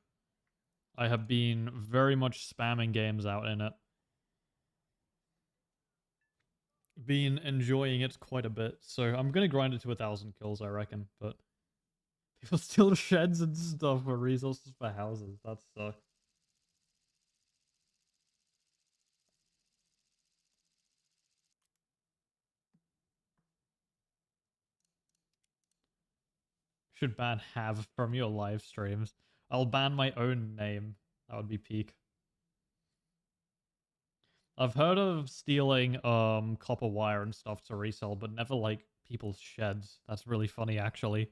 [SPEAKER 1] I have been very much spamming games out in it. Been enjoying it quite a bit. So I'm going to grind it to 1,000 kills, I reckon. But people steal sheds and stuff for resources for houses. That sucks. Should ban have from your live streams. I'll ban my own name. That would be peak. I've heard of stealing copper wire and stuff to resell, but never like people's sheds. That's really funny actually.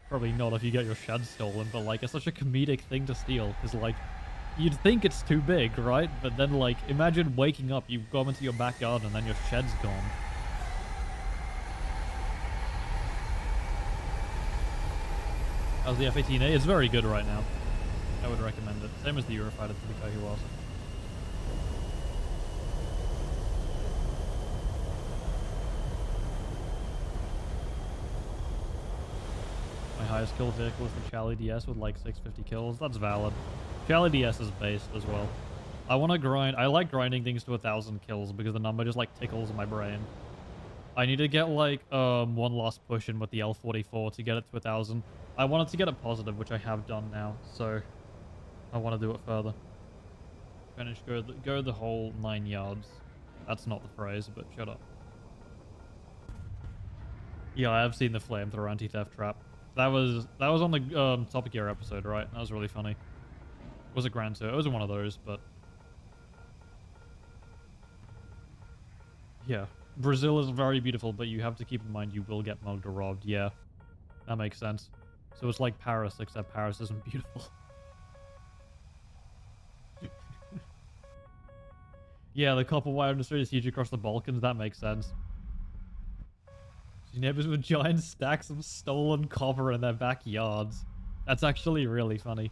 [SPEAKER 1] Probably not if you get your shed stolen, but like it's such a comedic thing to steal, because like you'd think it's too big, right? But then like imagine waking up, you've gone into your backyard and then your shed's gone. How's the F-18A? It's very good right now. I would recommend it. Same as the Eurofighter, to be fair, he was. My highest kill vehicle is the Charlie DS with like 650 kills. That's valid. Charlie DS is based as well. I want to grind. I like grinding things to 1,000 kills because the number just like tickles my brain. I need to get like one last push in with the L44 to get it to 1,000. I wanted to get it positive, which I have done now, so I want to do it further. Finish, go the whole 9 yards. That's not the phrase, but shut up. Yeah, I have seen the flamethrower anti-theft trap. That was on the Topic Gear episode, right? That was really funny. Was it Grand Tour? It was one of those, but yeah. Brazil is very beautiful, but you have to keep in mind you will get mugged or robbed. Yeah, that makes sense. So it's like Paris, except Paris isn't beautiful. Yeah, the copper wire industry is huge across the Balkans. That makes sense. Neighbors with giant stacks of stolen copper in their backyards. That's actually really funny.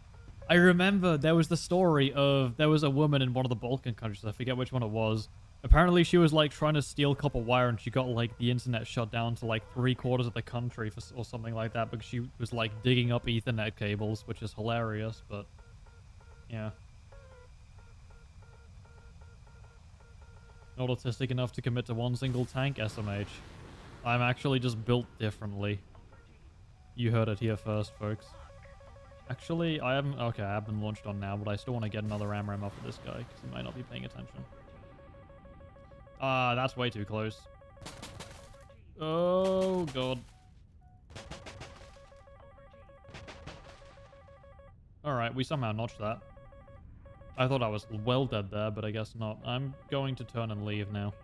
[SPEAKER 1] I remember there was the story of there was a woman in one of the Balkan countries. I forget which one it was. Apparently she was like trying to steal copper wire and she got like the internet shut down to like 3/4 of the country or something like that because she was like digging up Ethernet cables, which is hilarious, but yeah. Not autistic enough to commit to one single tank, SMH. I'm actually just built differently. You heard it here first, folks. Actually, I haven't... Okay, I have been launched on now, but I still want to get another AMRAM off of this guy, because he might not be paying attention. Ah, that's way too close. Oh, God. Alright, we somehow notched that. I thought I was well dead there, but I guess not. I'm going to turn and leave now.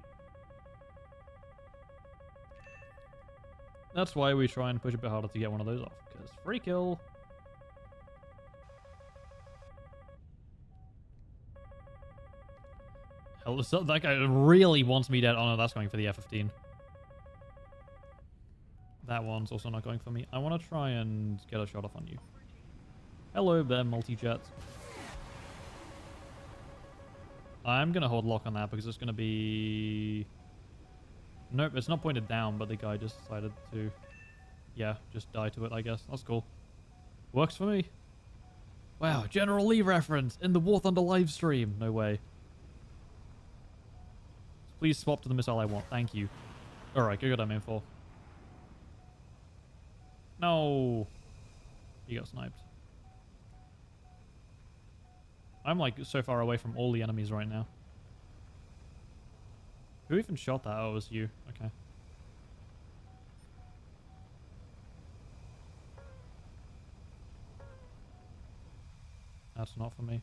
[SPEAKER 1] That's why we try and push a bit harder to get one of those off, because free kill. Hell, so that guy really wants me dead. Oh no, that's going for the F-15. That one's also not going for me. I want to try and get a shot off on you. Hello there, multi-jet. I'm going to hold lock on that because it's going to be... Nope, it's not pointed down, but the guy just decided to... Yeah, just die to it, I guess. That's cool. Works for me. Wow, General Lee reference in the War Thunder live stream. No way. Please swap to the missile I want. Thank you. Alright, good I'm in for. No. He got sniped. I'm like so far away from all the enemies right now. Who even shot that? Oh, it was you. Okay. That's not for me.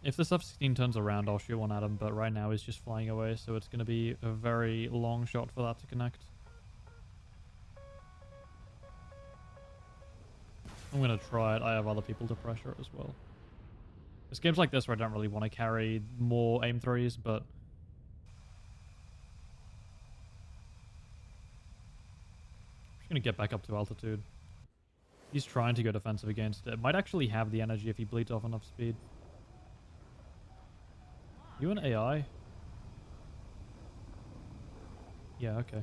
[SPEAKER 1] If this F-16 turns around, I'll shoot one at him, but right now he's just flying away, so it's going to be a very long shot for that to connect. I'm going to try it. I have other people to pressure as well. It's games like this where I don't really want to carry more aim 3s, but... I'm just going to get back up to altitude. He's trying to go defensive against it. Might actually have the energy if he bleeds off enough speed. You an AI? Yeah, okay.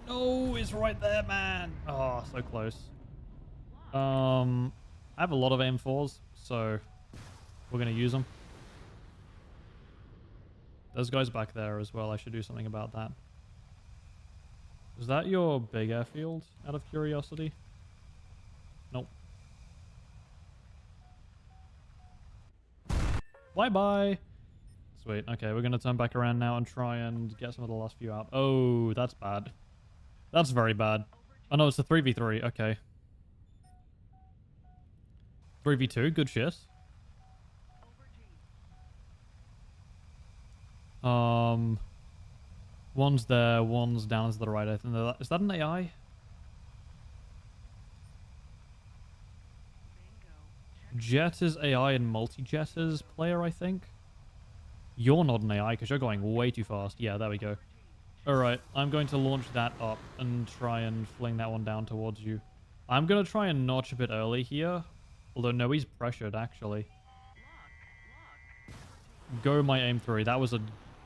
[SPEAKER 1] No, it's right there, man. Oh, so close. I have a lot of aim 4s, so we're going to use them. There's guys back there as well. I should do something about that. Is that your big airfield, out of curiosity? Nope. Bye-bye. Sweet. Okay, we're going to turn back around now and try and get some of the last few out. Oh, that's bad. That's very bad. Oh, no, it's a 3v3. Okay. 3v2. Good shit. One's there, one's down to the right. I think is that an AI? Jet is AI and multi-jet is player, I think. You're not an AI because you're going way too fast. Yeah, there we go. Alright, I'm going to launch that up and try and fling that one down towards you. I'm going to try and notch a bit early here. Although, no, he's pressured, actually. Go my aim 3. That was a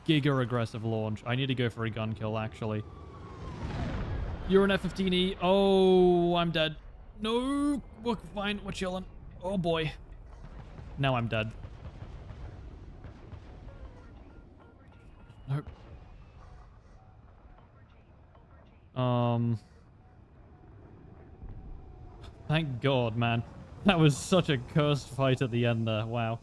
[SPEAKER 1] giga aggressive launch. I need to go for a gun kill, actually. You're an F-15E. Oh, I'm dead. No, we're fine. We're chilling. Oh, boy. Now I'm dead. Nope. Thank God, man. That was such a cursed fight at the end there. Wow.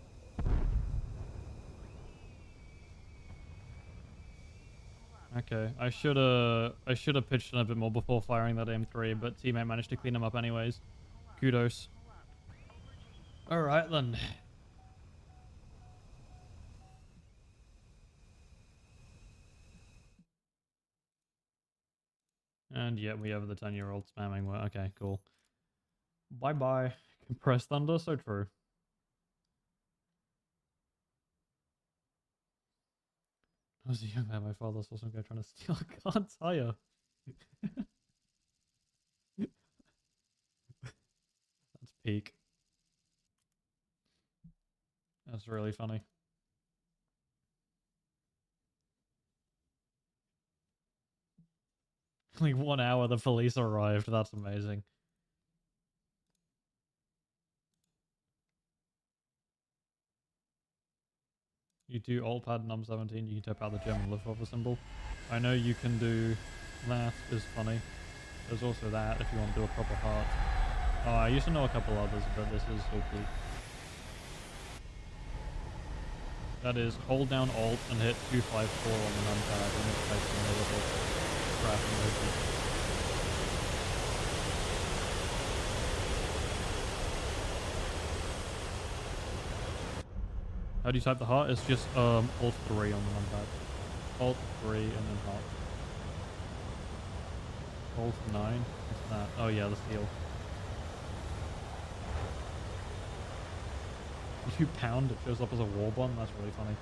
[SPEAKER 1] Okay, I should have pitched in a bit more before firing that aim 3, but teammate managed to clean him up anyways. Kudos. Alright then. And yeah, we have the 10-year-old spamming. Okay, cool. Bye-bye. Compressed thunder, so true. I was a young man, my father saw some guy trying to steal a car tire. That's peak. That's really funny. Like 1 hour the police arrived. That's amazing. You do alt-pad num 17, you can type out the German Luftwaffe symbol. I know you can do that, is funny. There's also that if you want to do a proper heart. Oh, I used to know a couple others, but this is so cool. That is, hold down Alt and hit 254 on the numpad and it types in a little crap emoji. How do you type the heart? It's just Alt 3 on the numpad. Alt 3 and then heart. Alt 9? What's that? Oh yeah, the seal. You pound, it shows up as a war bomb? That's really funny.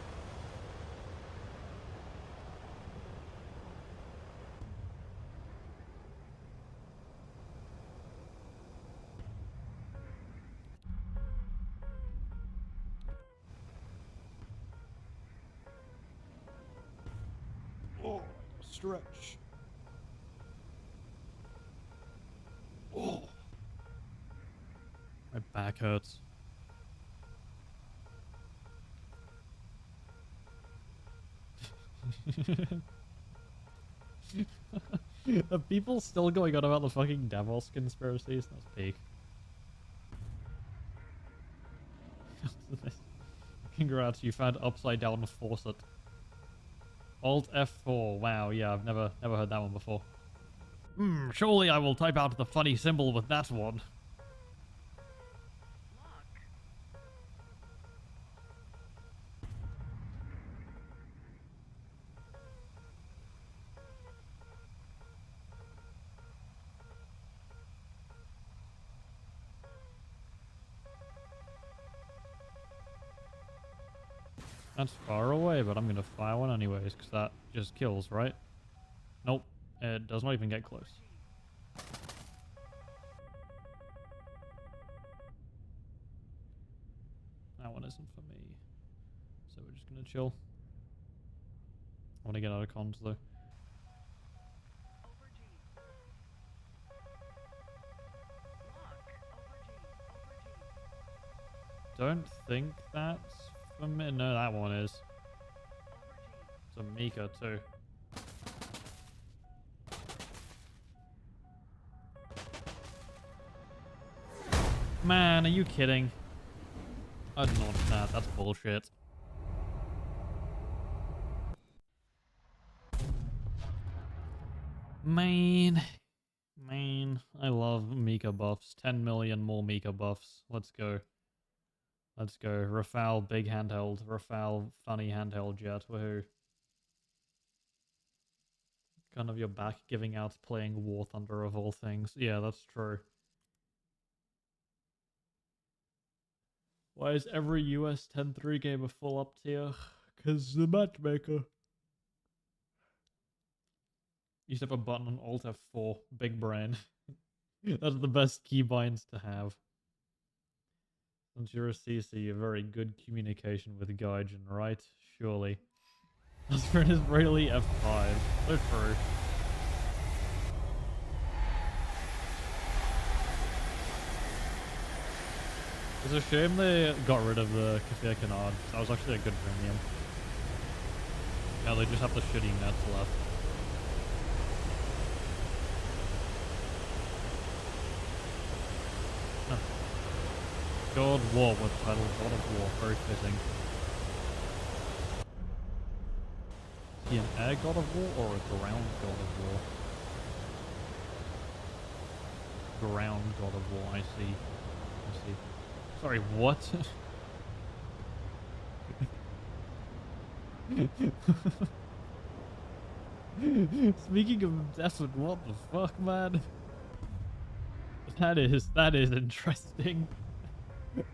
[SPEAKER 1] Oh, stretch. Oh. My back hurts. Are people still going on about the fucking Davos conspiracies? That's peak. Congrats, you found upside down faucet. Alt F4. Wow, yeah, I've never heard that one before. Surely I will type out the funny symbol with that one. That's far away, but I'm gonna fire one anyways, because that just kills, right? Nope. It does not even get close. That one isn't for me. So we're just gonna chill. I want to get out of cons though. Don't think that's for me. No, that one is. It's a Mika too. Man, are you kidding? I didn't want that. That's bullshit. Man. Man, I love Mika buffs. 10 million more Mika buffs. Let's go. Let's go. Rafale, big handheld. Rafale, funny handheld jet. Woohoo. Kind of your back giving out playing War Thunder of all things. Yeah, that's true. Why is every US 10-3 gamer full up tier? Because the matchmaker. You step a button on Alt F4. Big brain. That's the best keybinds to have. Since you're a CC, you're very good communication with Gaijin, right? Surely. That's for an Israeli F5. So true. It's a shame they got rid of the Kafir Canard. That was actually a good premium. Now they just have the shitty nets left. Huh. God of War was titled God of War. Very fitting. Is he an air God of War or a ground God of War? Ground God of War, I see. I see. Sorry, what? Speaking of Desmond, what the fuck, man? That is interesting.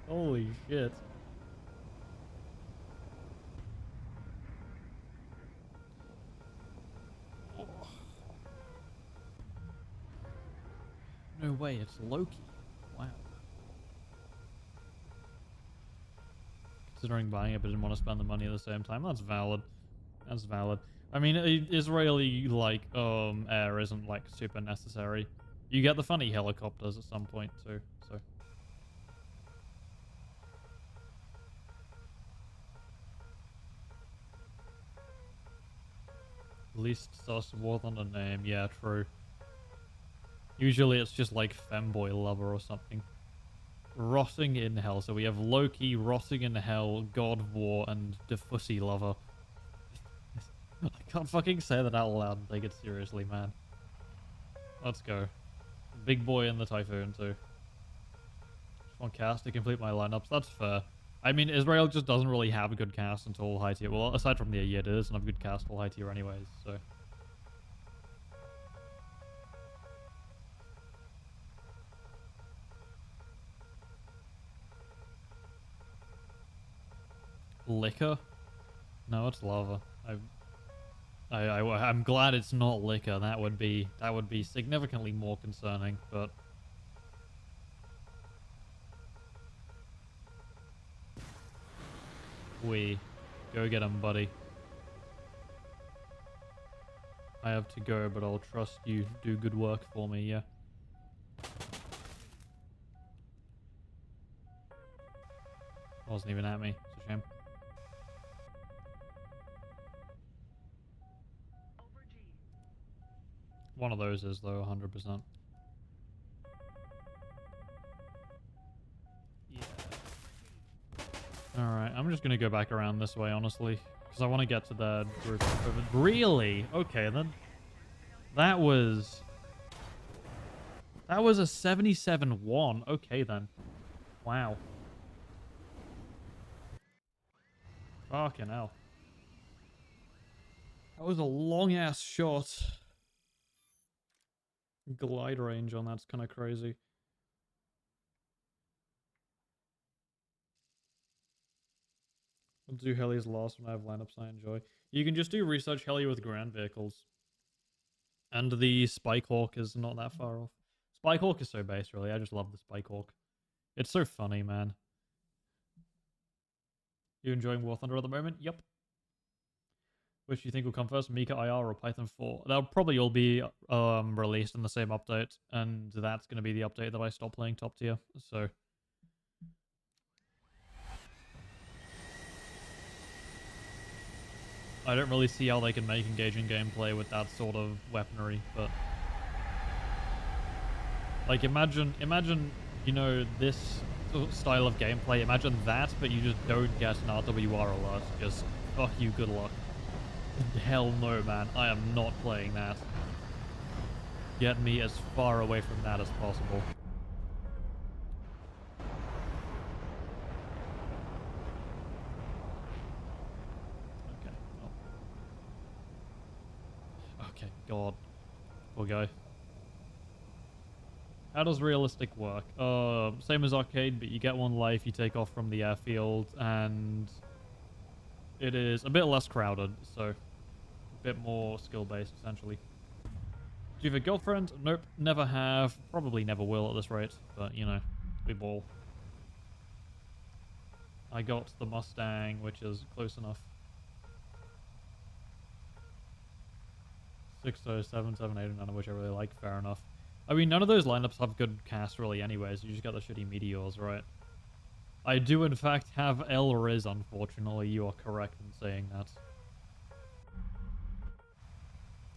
[SPEAKER 1] Holy shit. Oh. No way, it's Loki. Wow. Considering buying it but didn't want to spend the money at the same time, that's valid. That's valid. I mean, Israeli, like, air isn't, like, super necessary. You get the funny helicopters at some point, too, so. Least sus war than a name, yeah, true. Usually it's just, like, femboy lover or something. Rotting in Hell. So we have Loki, Rotting in Hell, God of War, and Defussy Lover. I can't fucking say that out loud and take it seriously, man. Let's go. Big Boy and the Typhoon, too. Just want cast to complete my lineups. That's fair. I mean, Israel just doesn't really have a good cast until high tier. Well, aside from the Ayid, it doesn't have a good cast until high tier anyways, so. Liquor? No, it's lava. I'm glad it's not liquor. That would be significantly more concerning, but we go get him, buddy. I have to go, but I'll trust you do good work for me, yeah. Wasn't even at me. It's a shame. One of those is, though, 100%. Yeah. Alright, I'm just gonna go back around this way, honestly. Because I want to get to the group. Really? Okay, then. That was a 77-1. Okay, then. Wow. Fucking hell. That was a long-ass shot. Glide range on that's kind of crazy. I'll do helis last when I have lineups I enjoy. You can just do research heli with ground vehicles. And the Spikehawk is not that far off. Spikehawk is so base, really. I just love the Spikehawk. It's so funny, man. You enjoying War Thunder at the moment? Yep. Which do you think will come first, Mika IR or Python 4? They'll probably all be released in the same update, and that's going to be the update that I stop playing top tier. So I don't really see how they can make engaging gameplay with that sort of weaponry, but like imagine, you know, this style of gameplay. Imagine that, but you just don't get an RWR alert. Just fuck you, good luck. Hell no, man. I am not playing that. Get me as far away from that as possible. Okay. Oh. Okay, God. Poor guy. How does realistic work? Same as arcade, but you get one life, you take off from the airfield, and it is a bit less crowded, so a bit more skill-based, essentially. Do you have a girlfriend? Nope, never have. Probably never will at this rate, but, you know, we ball. I got the Mustang, which is close enough. 607, 7, 8, and none of which I really like, fair enough. I mean, none of those lineups have good cast, really, anyways. You just got the shitty meteors, right? I do, in fact, have El Riz, unfortunately. You are correct in saying that.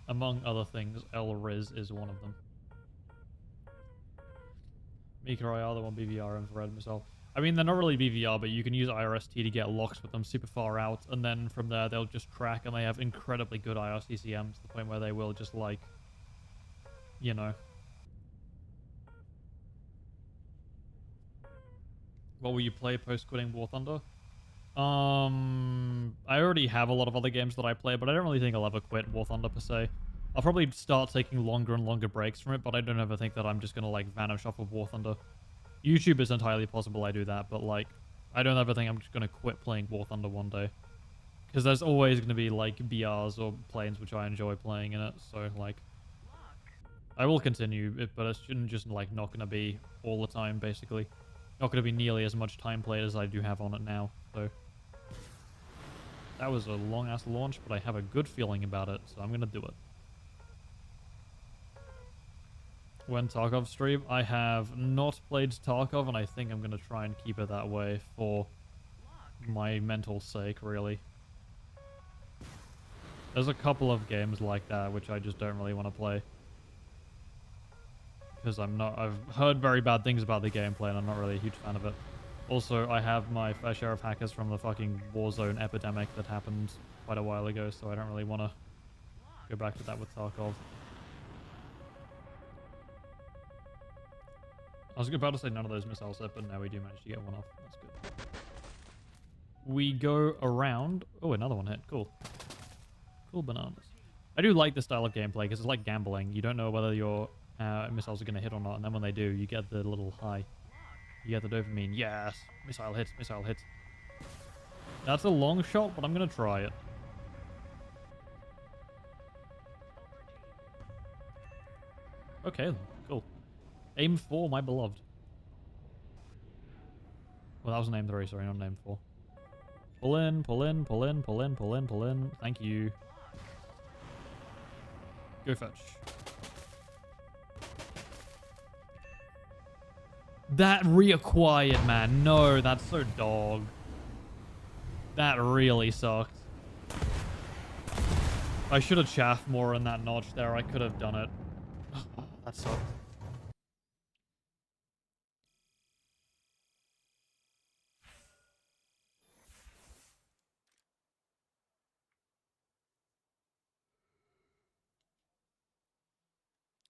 [SPEAKER 1] Among other things, El Riz is one of them. Mika IR, the one BVR infrared missile. I mean, they're not really BVR, but you can use IRST to get locks with them super far out, and then from there, they'll just track, and they have incredibly good IRCCM to the point where they will just, like, you know. What will you play post quitting War Thunder? I already have a lot of other games that I play, but I don't really think I'll ever quit War Thunder per se. I'll probably start taking longer and longer breaks from it, but I don't ever think that I'm just gonna like vanish off of War Thunder. YouTube is entirely possible I do that, but like, I don't ever think I'm just gonna quit playing War Thunder one day. Because there's always gonna be like BRs or planes which I enjoy playing in it, so like, I will continue it, but it's just like not gonna be all the time, basically. Not going to be nearly as much time played as I do have on it now, so. That was a long-ass launch, but I have a good feeling about it, so I'm going to do it. When Tarkov stream, I have not played Tarkov, and I think I'm going to try and keep it that way for my mental sake, really. There's a couple of games like that which I just don't really want to play. Because I've heard very bad things about the gameplay and I'm not really a huge fan of it. Also, I have my fair share of hackers from the fucking Warzone epidemic that happened quite a while ago, so I don't really want to go back to that with Tarkov. I was about to say none of those missiles hit, but now we do manage to get one off. That's good. We go around. Oh, another one hit. Cool. Cool bananas. I do like this style of gameplay because it's like gambling. You don't know whether your missiles are going to hit or not, and then when they do, you get the little high. You get the dopamine. Yes! Missile hits, missile hits. That's a long shot, but I'm going to try it. Okay, cool. Aim 4, my beloved. Well, that was an aim 3, sorry, not an aim 4. Pull in, pull in, pull in, pull in, pull in, pull in. Thank you. Go fetch. That reacquired, man. No, that's so dog. That really sucked. I should have chaffed more in that notch there. I could have done it. That sucked.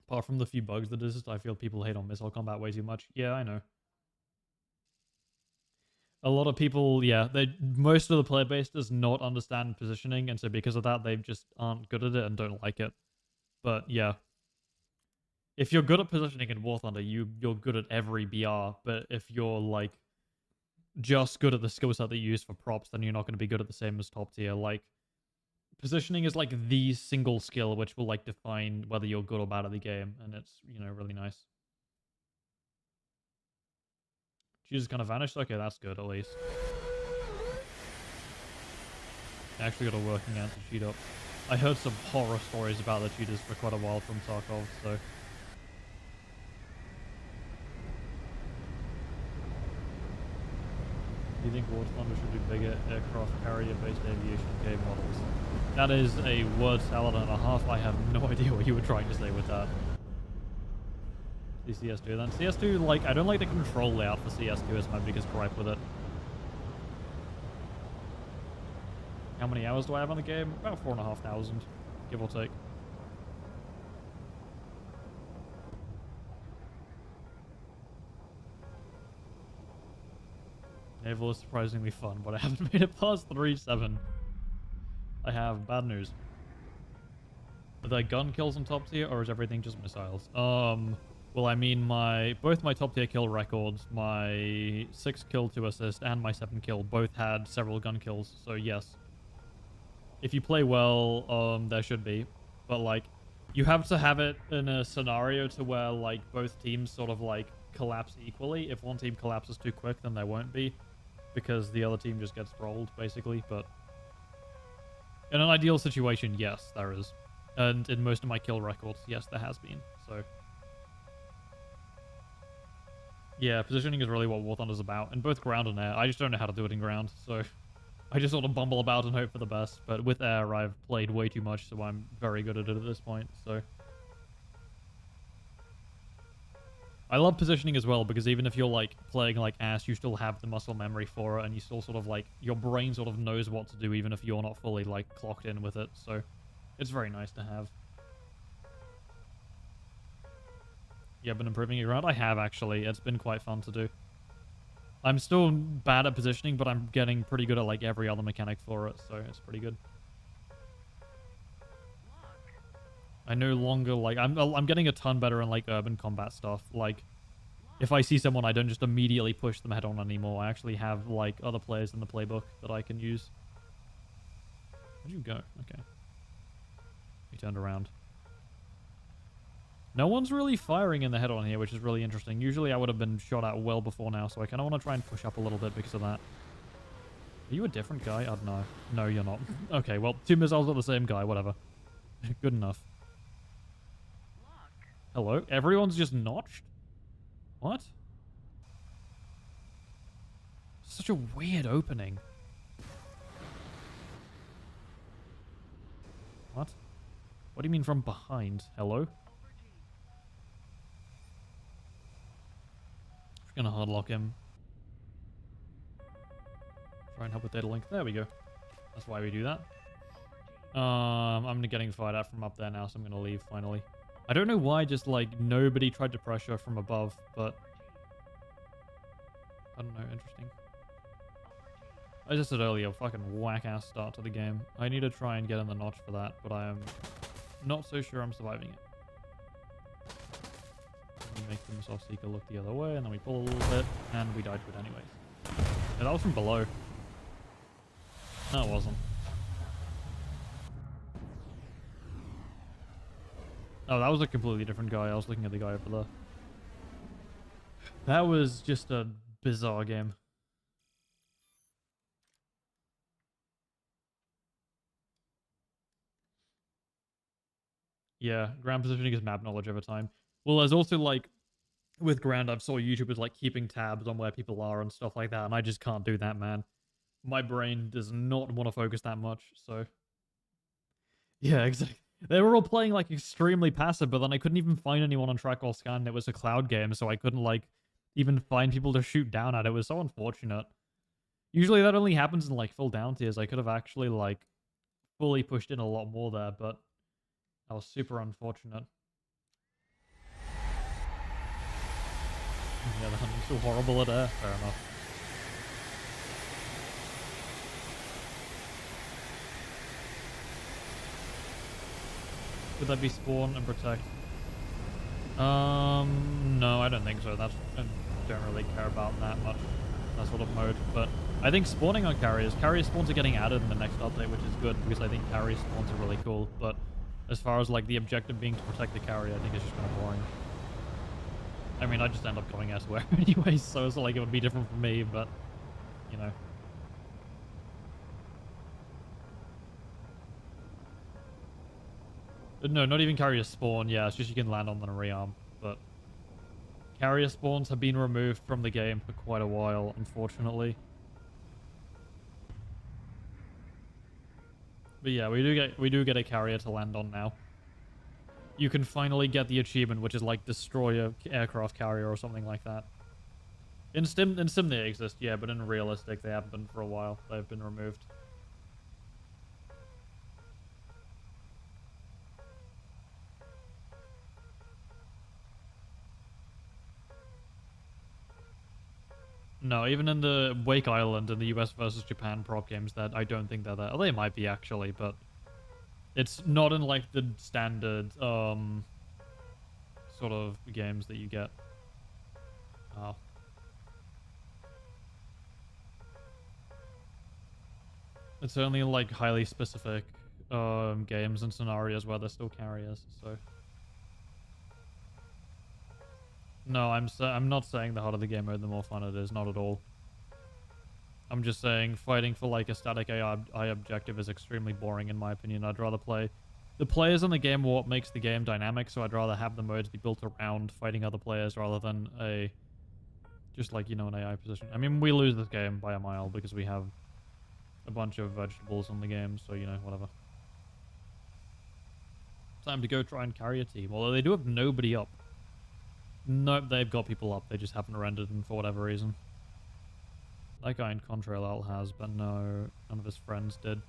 [SPEAKER 1] Apart from the few bugs that exist, I feel people hate on missile combat way too much. Yeah, I know. A lot of people, yeah, most of the player base does not understand positioning, and so because of that, they just aren't good at it and don't like it. But yeah, if you're good at positioning in War Thunder, you're good at every BR. But if you're like just good at the skill set that you use for props, then you're not going to be good at the same as top tier. Like, positioning is like the single skill which will like define whether you're good or bad at the game, and it's, you know, really nice. She just kind of vanished. Okay, that's good at least. I actually got a working anti-cheat up. I heard some horror stories about the cheaters for quite a while from Tarkov, so... Do you think War Thunder should do bigger aircraft carrier-based aviation game models? That is a word salad and a half. I have no idea what you were trying to say with that. The CS2 then. CS2, like, I don't like the control layout for CS2 is my biggest gripe with it. How many hours do I have on the game? About 4,500, give or take. Naval is surprisingly fun, but I haven't made it past 3-7. I have bad news. Are there gun kills on top tier, or is everything just missiles? Well, I mean, both my top tier kill records, my 6 kill 2 assist, and my 7 kill both had several gun kills, so yes. If you play well, there should be. But, like, you have to have it in a scenario to where, like, both teams sort of, like, collapse equally. If one team collapses too quick, then there won't be, because the other team just gets rolled, basically. But in an ideal situation, yes, there is. And in most of my kill records, yes, there has been. So, yeah, positioning is really what War Thunder's about, in both ground and air. I just don't know how to do it in ground, so I just sort of bumble about and hope for the best. But with air, I've played way too much, so I'm very good at it at this point, so... I love positioning as well, because even if you're, like, playing like ass, you still have the muscle memory for it, and you still sort of, like, your brain sort of knows what to do, even if you're not fully, like, clocked in with it, so it's very nice to have. Yeah, been improving it around? I have, actually. It's been quite fun to do. I'm still bad at positioning, but I'm getting pretty good at, like, every other mechanic for it, so it's pretty good. I no longer, like, I'm getting a ton better in, like, urban combat stuff. Like, if I see someone, I don't just immediately push them head on anymore. I actually have, like, other players in the playbook that I can use. Where'd you go? Okay. He turned around. No one's really firing in the head on here, which is really interesting. Usually I would have been shot at well before now, so I kind of want to try and push up a little bit because of that. Are you a different guy? I don't know. No, you're not. Okay, well, 2 missiles at the same guy, whatever. Good enough. Hello? Everyone's just notched? What? Such a weird opening. What? What do you mean from behind? Hello? Just gonna hardlock him. Try and help with data link. There we go. That's why we do that. I'm getting fired at from up there now, so I'm gonna leave finally. I don't know why, just like nobody tried to pressure from above, but I don't know, interesting. As I said earlier, fucking whack-ass start to the game. I need to try and get in the notch for that, but I am not so sure I'm surviving it. We make the missile seeker look the other way, and then we pull a little bit, and we died to it anyways. Yeah, that was from below. No, it wasn't. Oh, that was a completely different guy. I was looking at the guy over there. That was just a bizarre game. Yeah, ground positioning is map knowledge over time. Well, there's also, like, with ground, I've saw YouTubers, like, keeping tabs on where people are and stuff like that, and I just can't do that, man. My brain does not want to focus that much, so... Yeah, exactly. They were all playing, like, extremely passive, but then I couldn't even find anyone on track or scan. It was a cloud game, so I couldn't, like, even find people to shoot down at. It was so unfortunate. Usually that only happens in, like, full down tiers. I could have actually, like, fully pushed in a lot more there, but that was super unfortunate. Yeah, the hunting's so horrible at air. Fair enough. Could that be spawn and protect? No, I don't think so. I don't really care about that much. that sort of mode. But I think spawning on carrier spawns are getting added in the next update, which is good because I think carrier spawns are really cool. But as far as like the objective being to protect the carrier, I think it's just kind of boring. I mean, I just end up going elsewhere anyway, so it's not like it would be different for me, but you know. No, not even carrier spawn. Yeah, it's just you can land on them and rearm. But carrier spawns have been removed from the game for quite a while, unfortunately. But yeah, we do get a carrier to land on now. You can finally get the achievement, which is like destroy a aircraft carrier or something like that. In Sim they exist, yeah, but in realistic they haven't been for a while. They've been removed. No, even in the Wake Island and the US versus Japan prop games, that I don't think they're there. Oh, they might be actually, but it's not in like the standard sort of games that you get. Oh. It's only like highly specific games and scenarios where there's still carriers, so. No, I'm not saying the harder the game mode, the more fun it is. Not at all. I'm just saying fighting for like a static AI objective is extremely boring in my opinion. I'd rather play... The players in the game are what makes the game dynamic, so I'd rather have the modes be built around fighting other players rather than a... Just like, you know, an AI position. I mean, we lose this game by a mile because we have a bunch of vegetables in the game, so, you know, whatever. Time to go try and carry a team, although they do have nobody up. Nope, they've got people up. They just haven't rendered them for whatever reason. That guy in Contrail has, but no, none of his friends did.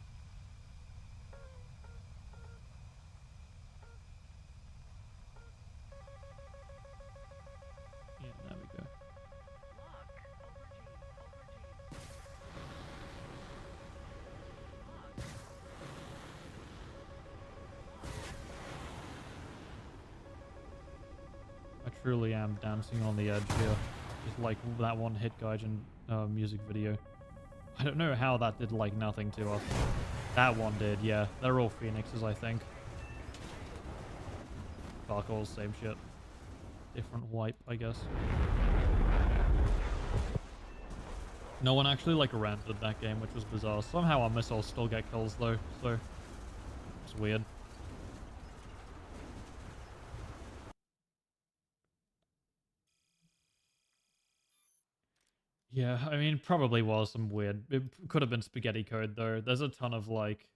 [SPEAKER 1] Yeah, there we go. I truly am dancing on the edge here. Just like that one Hit Gaijin music video. I don't know how that did like nothing to us. That one did, yeah. They're all Phoenixes, I think. Carcoals, same shit. Different wipe, I guess. No one actually like rendered that game, which was bizarre. Somehow our missiles still get kills though, so it's weird. Yeah, I mean, probably was some weird... It could have been spaghetti code, though. There's a ton of, like...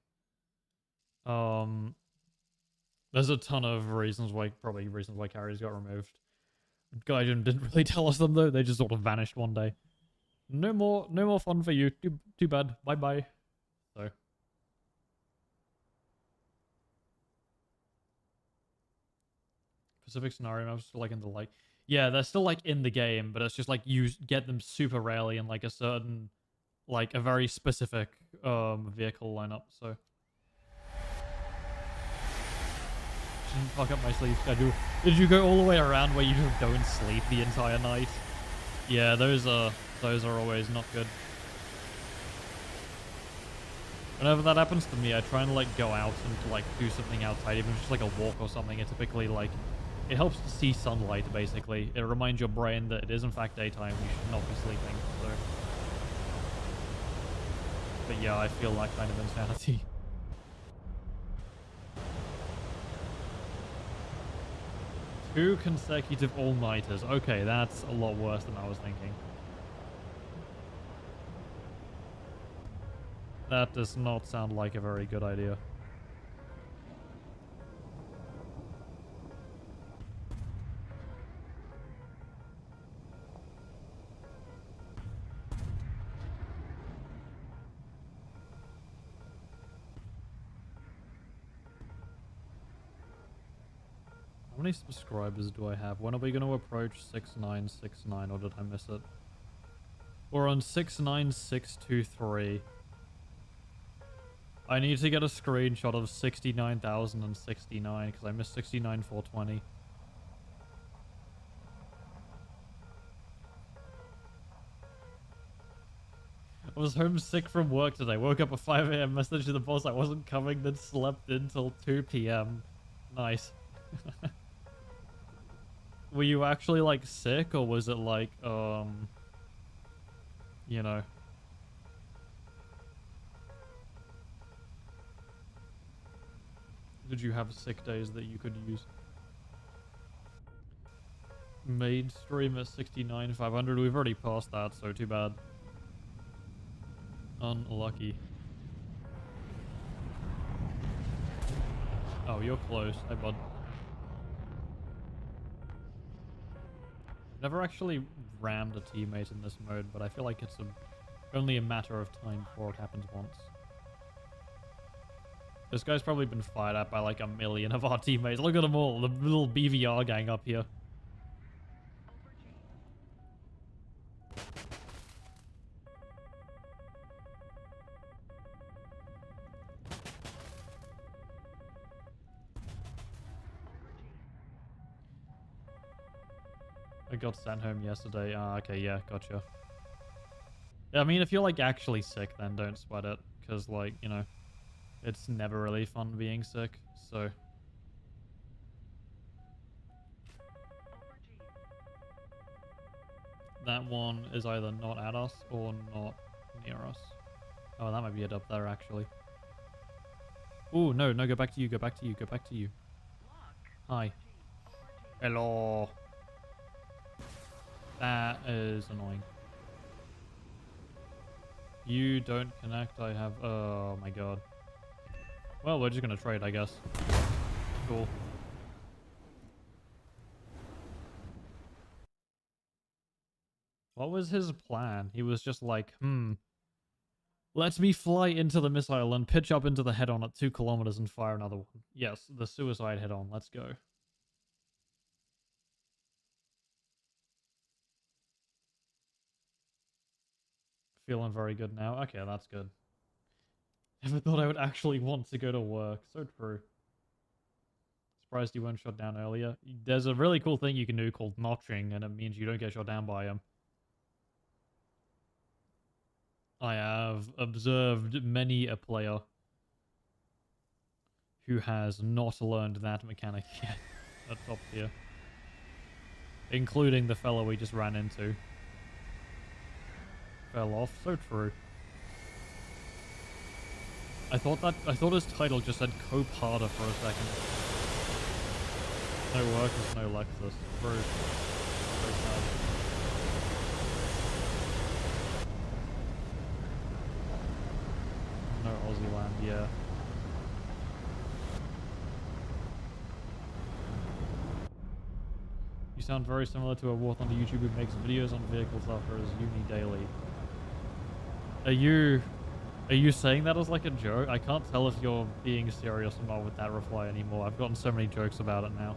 [SPEAKER 1] There's a ton of reasons why... Probably reasons why carriers got removed. Gaijin didn't really tell us them, though. They just sort of vanished one day. No more fun for you. Too bad. Bye-bye. So... Pacific scenario maps still, like, in the, like... Yeah, they're still, like, in the game, but it's just, like, you get them super rarely in, like, a certain... Like, a very specific, vehicle lineup, so... Didn't fuck up my sleep schedule. Did you go all the way around where you just don't sleep the entire night? Yeah, those are always not good. Whenever that happens to me, I try and like go out and like do something outside, even just like a walk or something. It typically like it helps to see sunlight. Basically, it reminds your brain that it is in fact daytime. You should not be sleeping. So, but yeah, I feel that kind of insanity. Two consecutive all-nighters. Okay, that's a lot worse than I was thinking. That does not sound like a very good idea. How many subscribers do I have? When are we going to approach 6969, or did I miss it? We're on 69623. I need to get a screenshot of 69,069 because I missed 69,420. I was homesick from work today. Woke up at 5 a.m. Messaged the boss I wasn't coming, then slept until 2 p.m. Nice. Were you actually like sick, or was it like you know, did you have sick days that you could use? Main stream at 69,500. We've already passed that, so too bad. Unlucky. Oh, you're close. Hey, bud. Never actually rammed a teammate in this mode, but I feel like it's only a matter of time before it happens once. This guy's probably been fired at by like a million of our teammates. Look at them all, the little BVR gang up here. I got sent home yesterday. Ah, okay, yeah, gotcha. Yeah, I mean, if you're like actually sick, then don't sweat it, because like, you know, it's never really fun being sick, so. That one is either not at us or not near us. Oh, that might be it up there, actually. Oh, no, go back to you, go back to you, go back to you. Hi. Hello. That is annoying. You don't connect, I have... Oh my god. Well, we're just gonna trade, I guess. Cool. What was his plan? He was just like, let me fly into the missile and pitch up into the head-on at 2 kilometers and fire another one. Yes, the suicide head-on. Let's go. Feeling very good now. Okay, that's good. Never thought I would actually want to go to work. So true. Surprised you weren't shot down earlier. There's a really cool thing you can do called notching, and it means you don't get shot down by him. I have observed many a player who has not learned that mechanic yet at top tier. Including the fellow we just ran into. Fell off. So true. I thought his title just said co-parter for a second. No workers, no Lexus. Bro. So sad. No Aussie land, yeah. You sound very similar to a Warth on the YouTube who makes videos on vehicles after his uni daily. Are you saying that as like a joke? I can't tell if you're being serious or not with that reply anymore. I've gotten so many jokes about it now.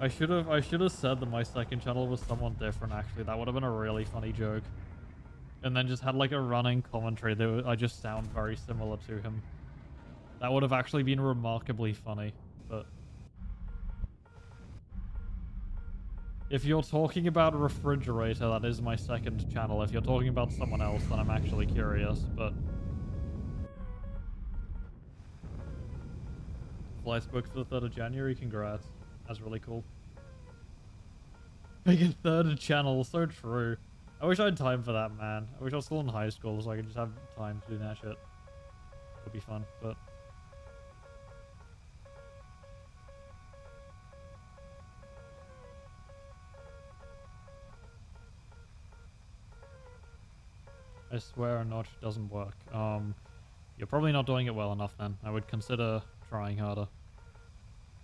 [SPEAKER 1] I should have said that my second channel was someone different, actually. That would have been a really funny joke. And then just had like a running commentary that I just sound very similar to him. That would have actually been remarkably funny, but... If you're talking about a refrigerator, that is my second channel. If you're talking about someone else, then I'm actually curious, but... Flights booked for the 3rd of January, congrats. That's really cool. Make a 3rd channel, so true. I wish I had time for that, man. I wish I was still in high school so I could just have time to do that shit. Would be fun, but... I swear a notch doesn't work. You're probably not doing it well enough then. I would consider trying harder.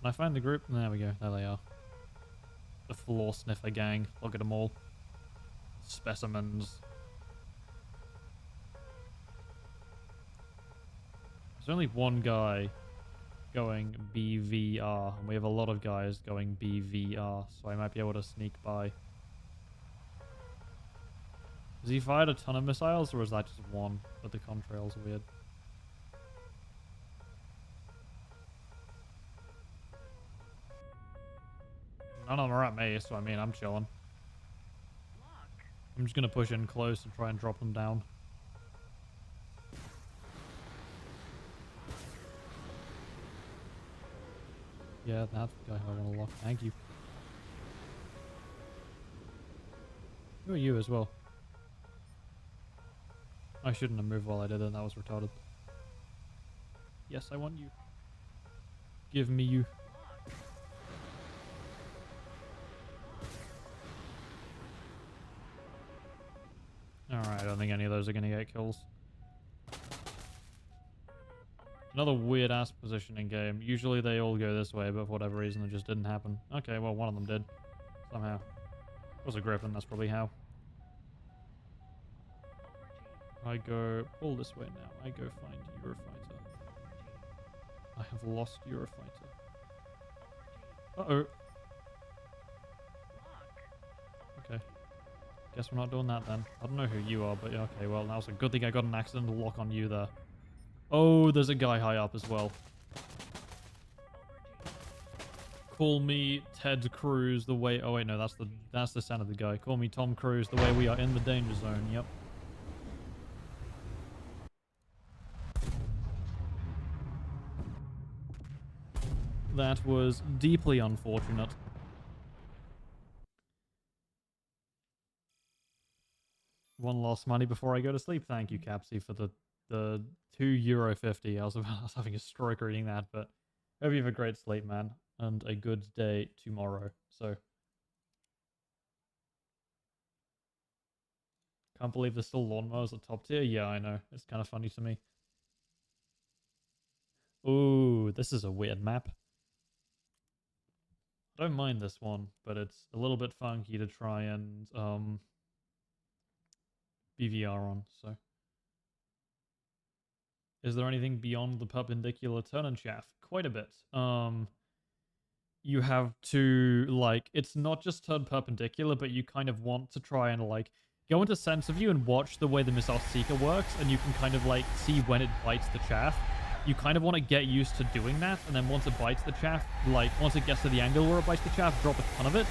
[SPEAKER 1] Can I find the group? There we go. There they are. The floor sniffer gang. Look at them all. Specimens. There's only one guy going BVR, and we have a lot of guys going BVR, so I might be able to sneak by. Has he fired a ton of missiles, or is that just one? But the contrail's weird. None of them are at me, so I mean, I'm chilling. I'm just gonna push in close and try and drop them down. Yeah, that's the guy I want to lock. Thank you. Who are you as well? I shouldn't have moved while I did it. That was retarded. Yes, I want you. Give me you. Alright, I don't think any of those are going to get kills. Another weird-ass positioning game. Usually they all go this way, but for whatever reason it just didn't happen. Okay, well, one of them did. Somehow. It was a griffin, that's probably how. I go all this way now. I go find Eurofighter. I have lost Eurofighter. Uh-oh. Okay. Guess we're not doing that then. I don't know who you are, but yeah, okay, well, that was a good thing I got an accidental lock on you there. Oh, there's a guy high up as well. Call me Ted Cruz the way... Oh, wait, no, that's the sound of the guy. Call me Tom Cruise the way we are in the danger zone. Yep. That was deeply unfortunate. One last money before I go to sleep. Thank you, Capsy, for the €2.50. I was having a stroke reading that, but hope you have a great sleep, man, and a good day tomorrow. So, can't believe there's still lawnmowers at top tier. Yeah, I know. It's kind of funny to me. Ooh, this is a weird map. I don't mind this one, but it's a little bit funky to try and BVR on, so. Is there anything beyond the perpendicular turn and shaft? Quite a bit. You have to, like, it's not just turn perpendicular, but you kind of want to try and, like, go into sense of view and watch the way the missile seeker works, and you can kind of, like, see when it bites the chaff. You kind of want to get used to doing that, and then once it bites the chaff, like, once it gets to the angle where it bites the chaff, drop a ton of it,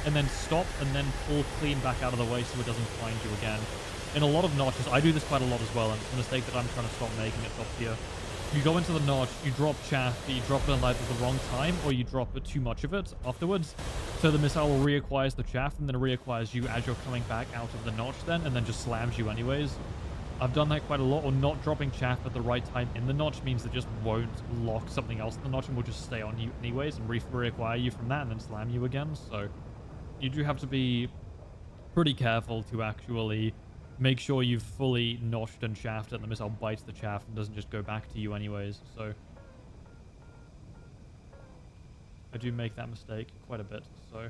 [SPEAKER 1] and then stop, and then pull clean back out of the way so it doesn't find you again. In a lot of notches, I do this quite a lot as well, and it's a mistake that I'm trying to stop making at top tier. You go into the notch, you drop chaff, but you drop it at either the wrong time, or you drop too much of it afterwards. So the missile reacquires the chaff, and then reacquires you as you're coming back out of the notch then, and then just slams you anyways. I've done that quite a lot, or not dropping chaff at the right time in the notch means it just won't lock something else in the notch and will just stay on you anyways, and reacquire you from that, and then slam you again. So you do have to be pretty careful to actually make sure you've fully notched and shafted and the missile bites the chaff and doesn't just go back to you anyways. So I do make that mistake quite a bit, so.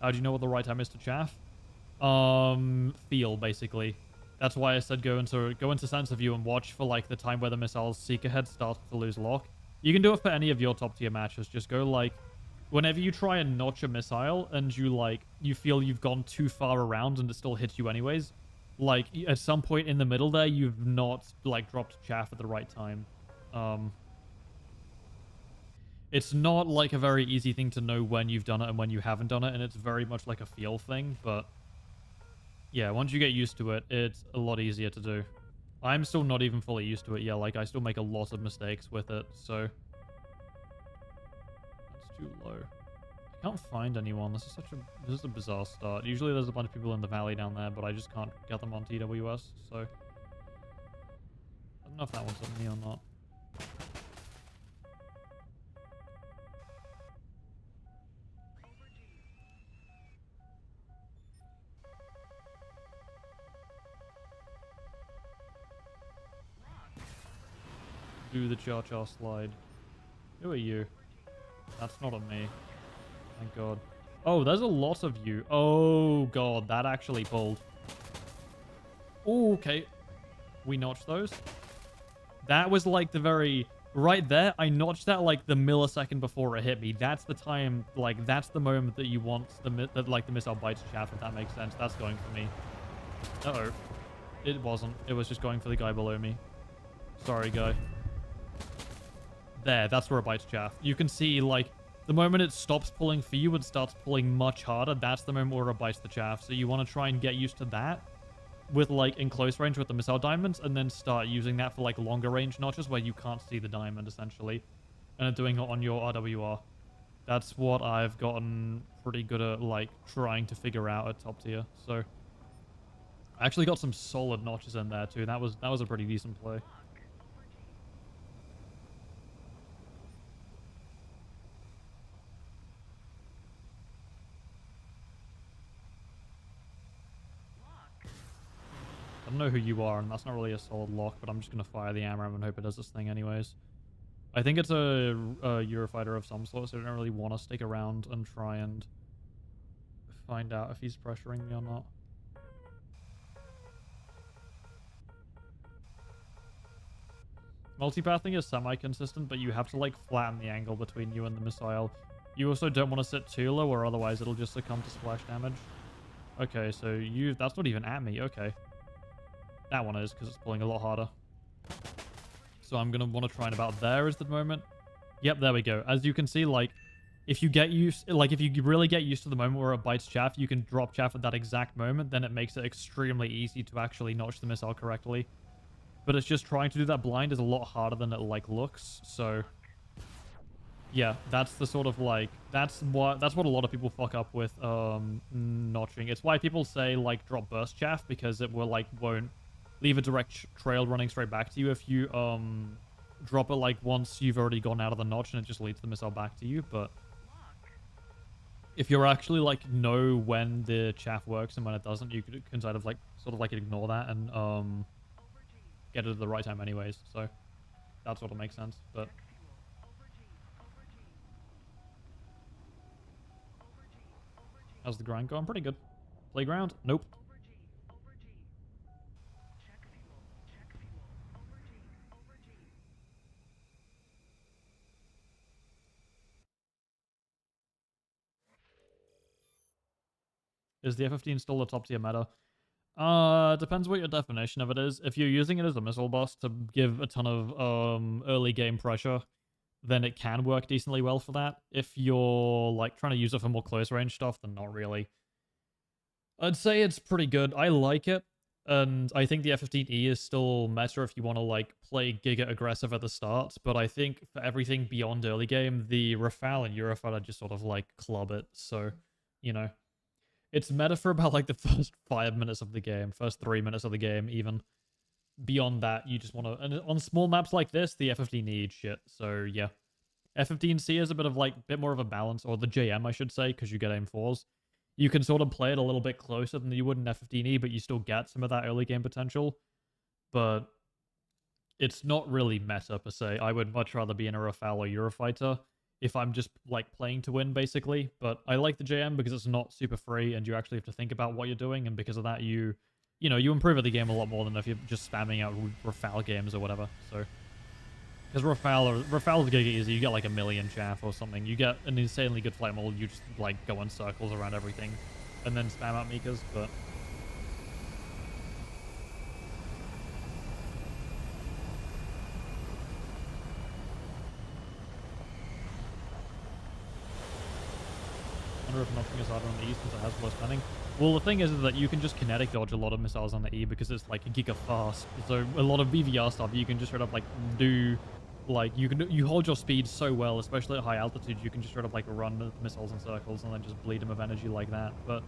[SPEAKER 1] How do you know what the right time is to chaff? Feel, basically. That's why I said go into sense of view and watch for, like, the time where the missile's seeker head starts to lose lock. You can do it for any of your top tier matches. Just go, like, whenever you try and notch a missile and you feel you've gone too far around and it still hits you anyways, like, at some point in the middle there, you've not, like, dropped chaff at the right time. It's not, like, a very easy thing to know when you've done it and when you haven't done it, and it's very much like a feel thing, but yeah, once you get used to it, it's a lot easier to do. I'm still not even fully used to it. Yeah, like, I still make a lot of mistakes with it, so. That's too low. I can't find anyone. This is a bizarre start. Usually there's a bunch of people in the valley down there, but I just can't get them on TWS, so. I don't know if that one's on me or not. Do the cha-cha slide. Who are you? That's not on me. Thank God. Oh, there's a lot of you. Oh, God. That actually pulled. Oh, okay. We notched those. That was like the very... Right there, I notched that like the millisecond before it hit me. That's the time, like, that's the moment that you want the missile bites chaff, if that makes sense. That's going for me. Uh-oh. It wasn't. It was just going for the guy below me. Sorry, guy. There, that's where it bites chaff. You can see, like, the moment it stops pulling for you and starts pulling much harder, that's the moment where it bites the chaff. So you want to try and get used to that with, like, in close range with the missile diamonds, and then start using that for, like, longer range notches where you can't see the diamond, essentially, and doing it on your RWR. That's what I've gotten pretty good at, like, trying to figure out at top tier. So I actually got some solid notches in there, too. That was a pretty decent play. I don't know who you are, and that's not really a solid lock, but I'm just going to fire the AMRAAM and hope it does this thing anyways. I think it's a Eurofighter of some sort, so I don't really want to stick around and try and find out if he's pressuring me or not. Multipathing is semi-consistent, but you have to, like, flatten the angle between you and the missile. You also don't want to sit too low, or otherwise it'll just succumb to splash damage. Okay, so that's not even at me. Okay. That one is, because it's pulling a lot harder. So I'm going to want to try and about there is the moment. Yep, there we go. As you can see, like, if you really get used to the moment where it bites chaff, you can drop chaff at that exact moment, then it makes it extremely easy to actually notch the missile correctly. But it's just trying to do that blind is a lot harder than it, like, looks. So yeah, that's the sort of, like, that's what a lot of people fuck up with notching. It's why people say, like, drop burst chaff, because it won't leave a direct trail running straight back to you if you drop it, like, once you've already gone out of the notch, and it just leads the missile back to you. But if you're actually, like, know when the chaff works and when it doesn't, you can sort of like ignore that and get it at the right time anyways. So that sort of makes sense. But how's the grind going? Pretty good. Playground? Nope. Is the F-15 still the top tier meta? Depends what your definition of it is. If you're using it as a missile boss to give a ton of early game pressure, then it can work decently well for that. If you're, like, trying to use it for more close range stuff, then not really. I'd say it's pretty good. I like it, and I think the F-15E is still meta if you want to, like, play giga aggressive at the start, but I think for everything beyond early game, the Rafale and Eurofighter just sort of, like, club it, so, you know. It's meta for about, like, the first 5 minutes of the game, first 3 minutes of the game, even. Beyond that, you just want to... And on small maps like this, the F-15 needs shit, so yeah. F-15C is a bit of, like, bit more of a balance, or the JM, I should say, because you get aim 4s. You can sort of play it a little bit closer than you would in F-15E, but you still get some of that early game potential. But it's not really meta, per se. I would much rather be in a Rafale or Eurofighter if I'm just, like, playing to win, basically. But I like the JM because it's not super free, and you actually have to think about what you're doing, and because of that, you improve at the game a lot more than if you're just spamming out Rafale games or whatever. So, because Rafale's giga easy, you get like 1,000,000 chaff or something. You get an insanely good flight model, you just, like, go in circles around everything, and then spam out Mikas, but... I wonder if nothing is harder on the E since it has more spanning. Well, the thing is that you can just kinetic dodge a lot of missiles on the E because it's, like, giga fast. So a lot of BVR stuff you can just straight up, like, do, like, you hold your speed so well, especially at high altitude, you can just straight up, like, run the missiles in circles and then just bleed them of energy like that. But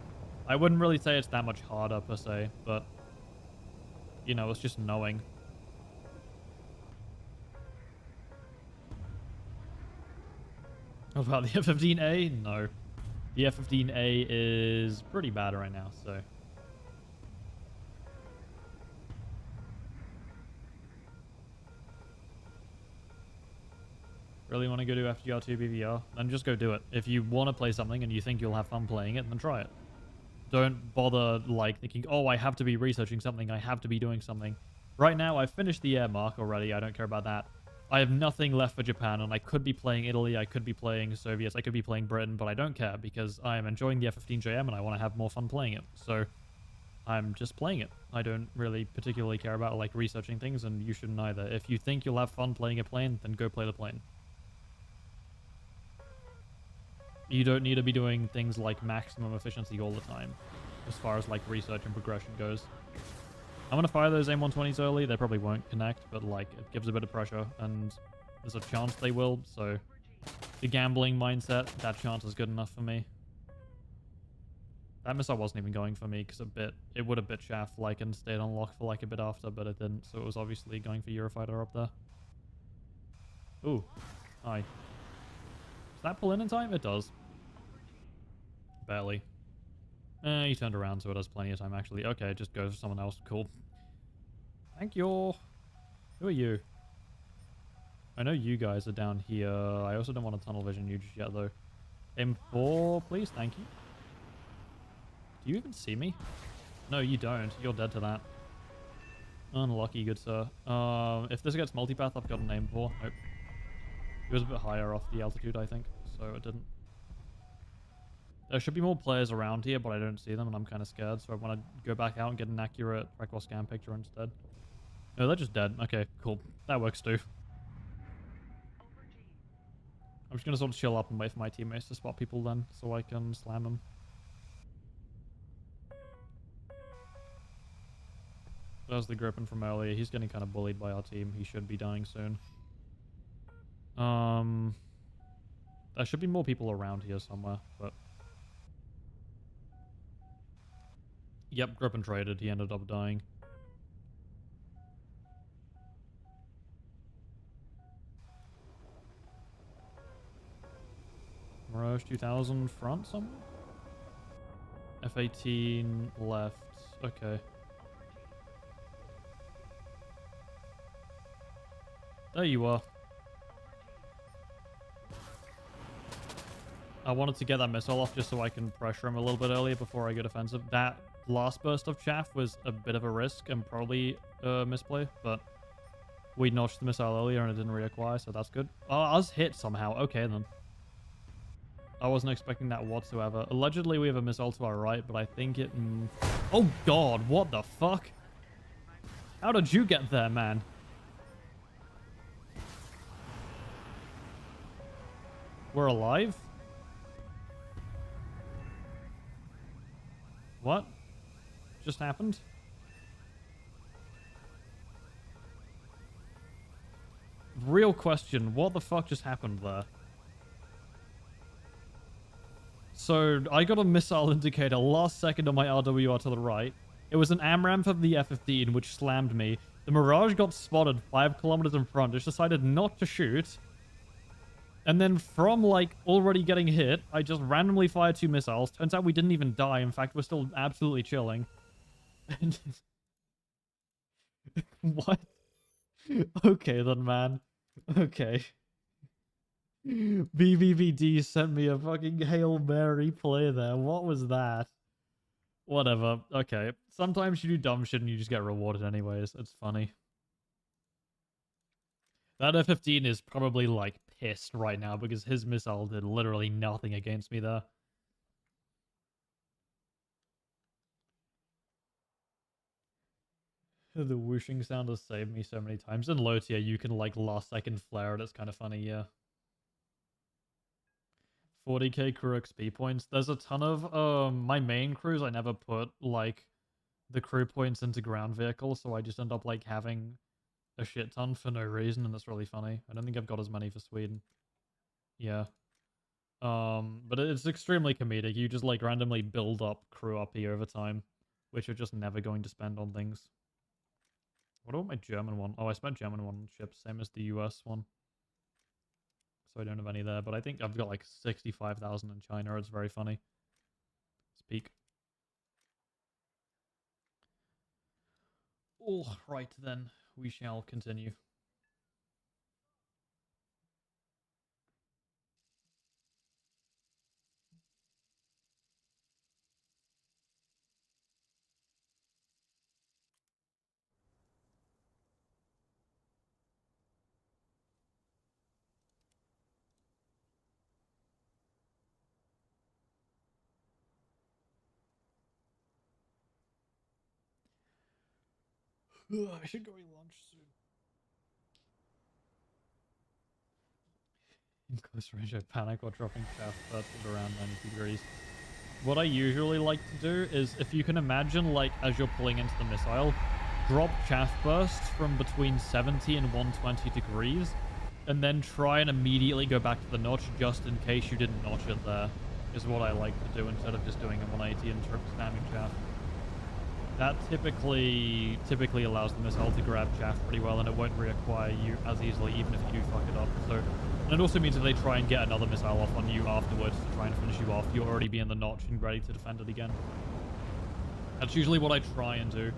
[SPEAKER 1] I wouldn't really say it's that much harder per se, but, you know, it's just knowing. What about the F-15A? No. The F-15A is pretty bad right now, so... Really want to go to FGR2 BVR? Then just go do it. If you want to play something and you think you'll have fun playing it, then try it. Don't bother, like, thinking, oh, I have to be researching something, I have to be doing something. Right now, I've finished the air mark already, I don't care about that. I have nothing left for Japan, and I could be playing Italy, I could be playing Soviets, I could be playing Britain, but I don't care because I am enjoying the F-15JM and I want to have more fun playing it. So I'm just playing it. I don't really particularly care about, like, researching things, and you shouldn't either. If you think you'll have fun playing a plane, then go play the plane. You don't need to be doing things like maximum efficiency all the time, as far as like research and progression goes. I'm going to fire those AIM-120s early. They probably won't connect, but like it gives a bit of pressure and there's a chance they will. So the gambling mindset, that chance is good enough for me. That missile wasn't even going for me because it would have bit shaft like and stayed on lock for like a bit after, but it didn't. So it was obviously going for Eurofighter up there. Ooh, hi. Does that pull in time? It does. Barely. He turned around, so it has plenty of time actually. Okay, just go for someone else. Cool. Thank you. Who are you? I know you guys are down here. I also don't want to tunnel vision you just yet though. M4, please. Thank you. Do you even see me? No, you don't. You're dead to that. Unlucky, good sir. If this gets multipath, I've got a name for. Nope. It was a bit higher off the altitude, I think, so it didn't. There should be more players around here, but I don't see them, and I'm kind of scared, so I want to go back out and get an accurate track scan picture instead. No, they're just dead. Okay, cool. That works too. I'm just going to sort of chill up and wait for my teammates to spot people then, so I can slam them. There's the Griffin from earlier. He's getting kind of bullied by our team. He should be dying soon. There should be more people around here somewhere, but... Yep, Griffin traded. He ended up dying. Mirage 2000 front somewhere? F-18 left. Okay. There you are. I wanted to get that missile off just so I can pressure him a little bit earlier before I go defensive. That last burst of chaff was a bit of a risk and probably a misplay, but we notched the missile earlier and it didn't reacquire, so that's good. Oh, I was hit somehow. Okay, then. I wasn't expecting that whatsoever. Allegedly, we have a missile to our right, but I think it... Oh, God. What the fuck? How did you get there, man? We're alive? What just happened? Real question. What the fuck just happened there? So, I got a missile indicator last second on my RWR to the right. It was an AMRAAM from the F-15, which slammed me. The Mirage got spotted 5 kilometers in front, just decided not to shoot. And then from, like, already getting hit, I just randomly fired 2 missiles. Turns out we didn't even die. In fact, we're still absolutely chilling. What? Okay then, man. Okay. BBBD sent me a fucking Hail Mary play there. What was that? Whatever. Okay. Sometimes you do dumb shit and you just get rewarded anyways. It's funny. That F-15 is probably, like, pissed right now because his missile did literally nothing against me there. The whooshing sound has saved me so many times. In low tier, you can, like, last second flare it. It's kind of funny, yeah. 40k crew XP points. There's a ton of my main crews. I never put like the crew points into ground vehicles, so I just end up like having a shit ton for no reason, and it's really funny. I don't think I've got as many for Sweden. Yeah. But it's extremely comedic. You just like randomly build up crew up here over time, which you're just never going to spend on things. What about my German one? Oh, I spent German one on ships, same as the US one. So I don't have any there, but I think I've got like 65,000 in China. It's very funny. Speak. All right, then. We shall continue. I should go eat lunch soon. In close range, I panic while dropping shaft first at around 90 degrees. What I usually like to do is, if you can imagine, like, as you're pulling into the missile, drop chaff bursts from between 70 and 120 degrees, and then try and immediately go back to the notch just in case you didn't notch it there, is what I like to do instead of just doing a 180 and spamming chaff. That typically allows the missile to grab chaff pretty well, and it won't reacquire you as easily, even if you do fuck it up. So, and it also means if they try and get another missile off on you afterwards to try and finish you off, you'll already be in the notch and ready to defend it again. That's usually what I try and do.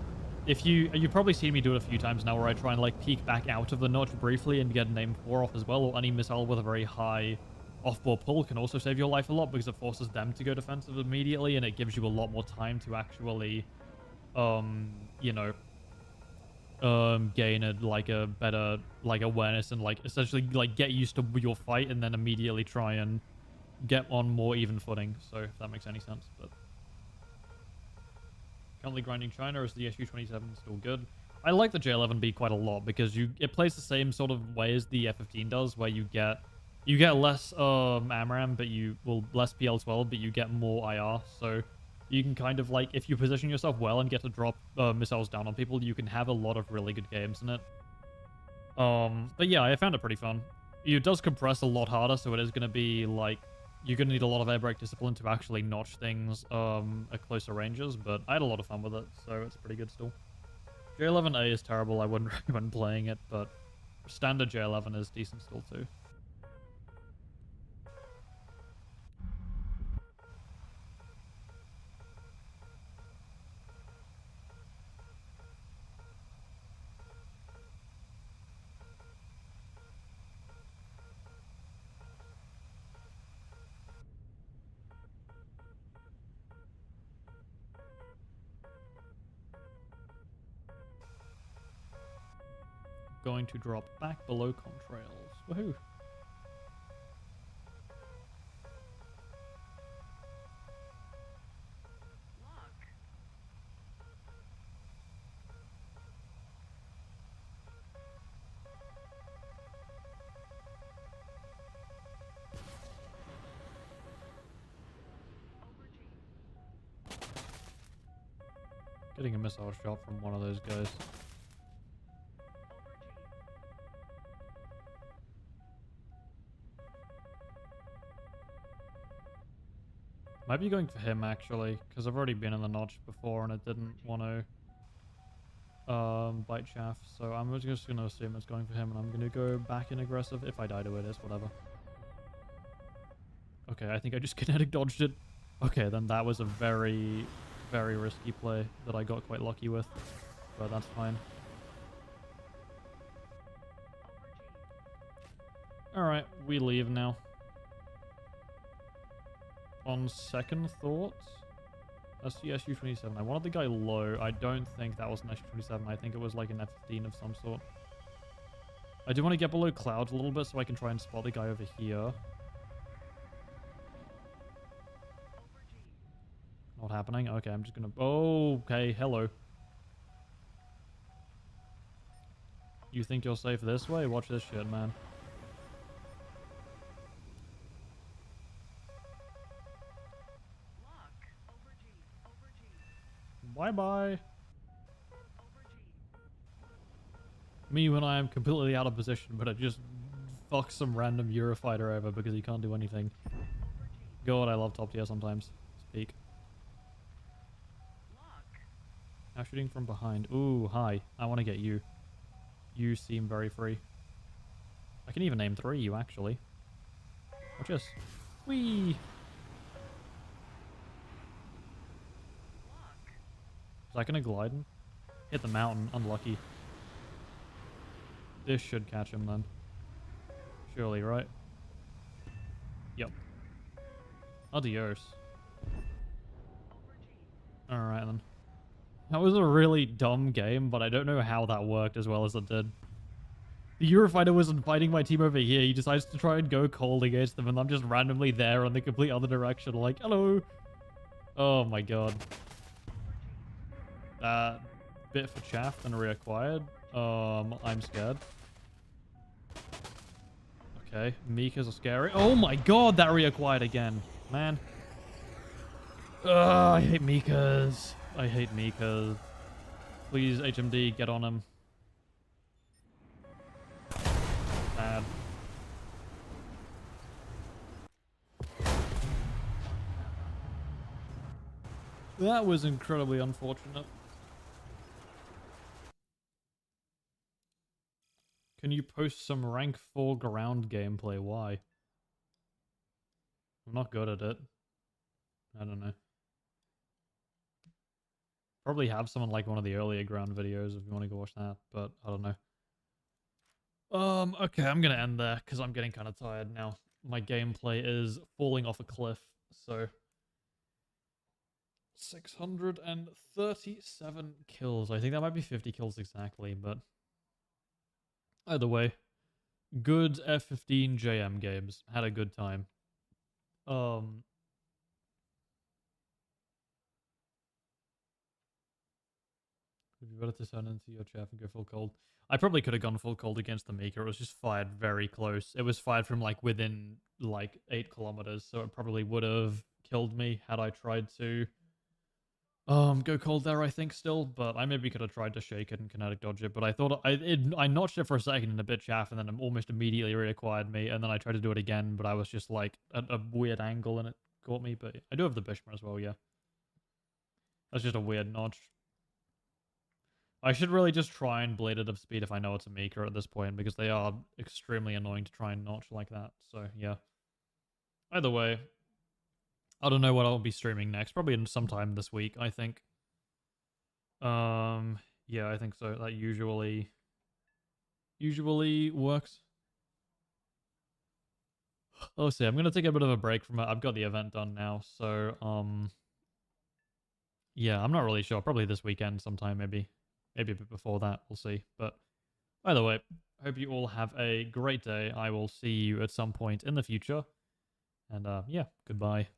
[SPEAKER 1] If you've probably seen me do it a few times now, where I try and like peek back out of the notch briefly and get an aim 4 off as well, or any missile with a very high off-board pull can also save your life a lot because it forces them to go defensive immediately, and it gives you a lot more time to actually you know, gain a better like awareness and like essentially like get used to your fight and then immediately try and get on more even footing. So if that makes any sense. But currently grinding China, is the SU-27 still good? I like the J11B quite a lot because it plays the same sort of way as the F-15 does, where you get less AMRAM, but less PL-12, but you get more IR. So you can kind of like, if you position yourself well and get to drop missiles down on people, you can have a lot of really good games in it. But yeah, I found it pretty fun. It does compress a lot harder, so it is going to be like, you're going to need a lot of air brake discipline to actually notch things at closer ranges, but I had a lot of fun with it, so it's pretty good still. J11A is terrible, I wouldn't recommend playing it, but standard J11 is decent still too. Going to drop back below contrails. Woohoo! Getting a missile shot from one of those guys. Might be going for him actually, because I've already been in the notch before and it didn't want to bite chaff, so I'm just going to assume it's going for him and I'm going to go back in aggressive. If I die to it, is whatever. Okay, I think I just kinetic dodged it. Okay, then that was a very, very risky play that I got quite lucky with, but that's fine. Alright, we leave now. On second thought, that's the SU-27. I wanted the guy low. I don't think that was an SU-27. I think it was like an F-15 of some sort. I do want to get below clouds a little bit so I can try and spot the guy over here. Not happening? Okay, I'm just gonna... Oh, okay, hello. You think you're safe this way? Watch this shit, man. Bye-bye. Me when I am completely out of position, but I just fuck some random Eurofighter over because he can't do anything. God, I love top tier sometimes. Speak. Now shooting from behind. Ooh, hi. I want to get you. You seem very free. I can even aim 3 you, actually. Watch this. Whee! Is that gonna glide him? Hit the mountain. Unlucky. This should catch him then. Surely, right? Yep. Adios. Alright then. That was a really dumb game, but I don't know how that worked as well as it did. The Eurofighter wasn't fighting my team over here. He decides to try and go cold against them, and I'm just randomly there in the complete other direction, like, hello! Oh my god. Bit for chaff and reacquired. I'm scared. Okay, Mika's are scary. Oh my god, that reacquired again. Man. Ugh, I hate Mika's. I hate Mika's. Please, HMD, get on him. Bad. That was incredibly unfortunate. Can you post some rank 4 ground gameplay? Why? I'm not good at it. I don't know. Probably have someone like one of the earlier ground videos if you want to go watch that, but I don't know. Okay, I'm gonna end there because I'm getting kind of tired now. My gameplay is falling off a cliff, so 637 kills. I think that might be 50 kills exactly, but either way, good F15 JM games. Had a good time. Would be better to turn into your chaff and go full cold. I probably could have gone full cold against the Mika. It was just fired very close. It was fired from like within like 8 kilometers, so it probably would have killed me had I tried to go cold there, I think still, but I maybe could have tried to shake it and kinetic dodge it, but I thought I notched it for a second in a bit chaff and then it almost immediately reacquired me, and then I tried to do it again, but I was just like at a weird angle and it caught me. But I do have the Bishma as well, yeah. That's just a weird notch. I should really just try and blade it up speed if I know it's a Mika at this point, because they are extremely annoying to try and notch like that. So, yeah. Either way, I don't know what I'll be streaming next. Probably in sometime this week, I think. Yeah, I think so. That usually works. Oh, see, I'm gonna take a bit of a break from it. I've got the event done now, so yeah, I'm not really sure. Probably this weekend sometime, maybe. Maybe a bit before that, we'll see. But either way, hope you all have a great day. I will see you at some point in the future. And yeah, goodbye.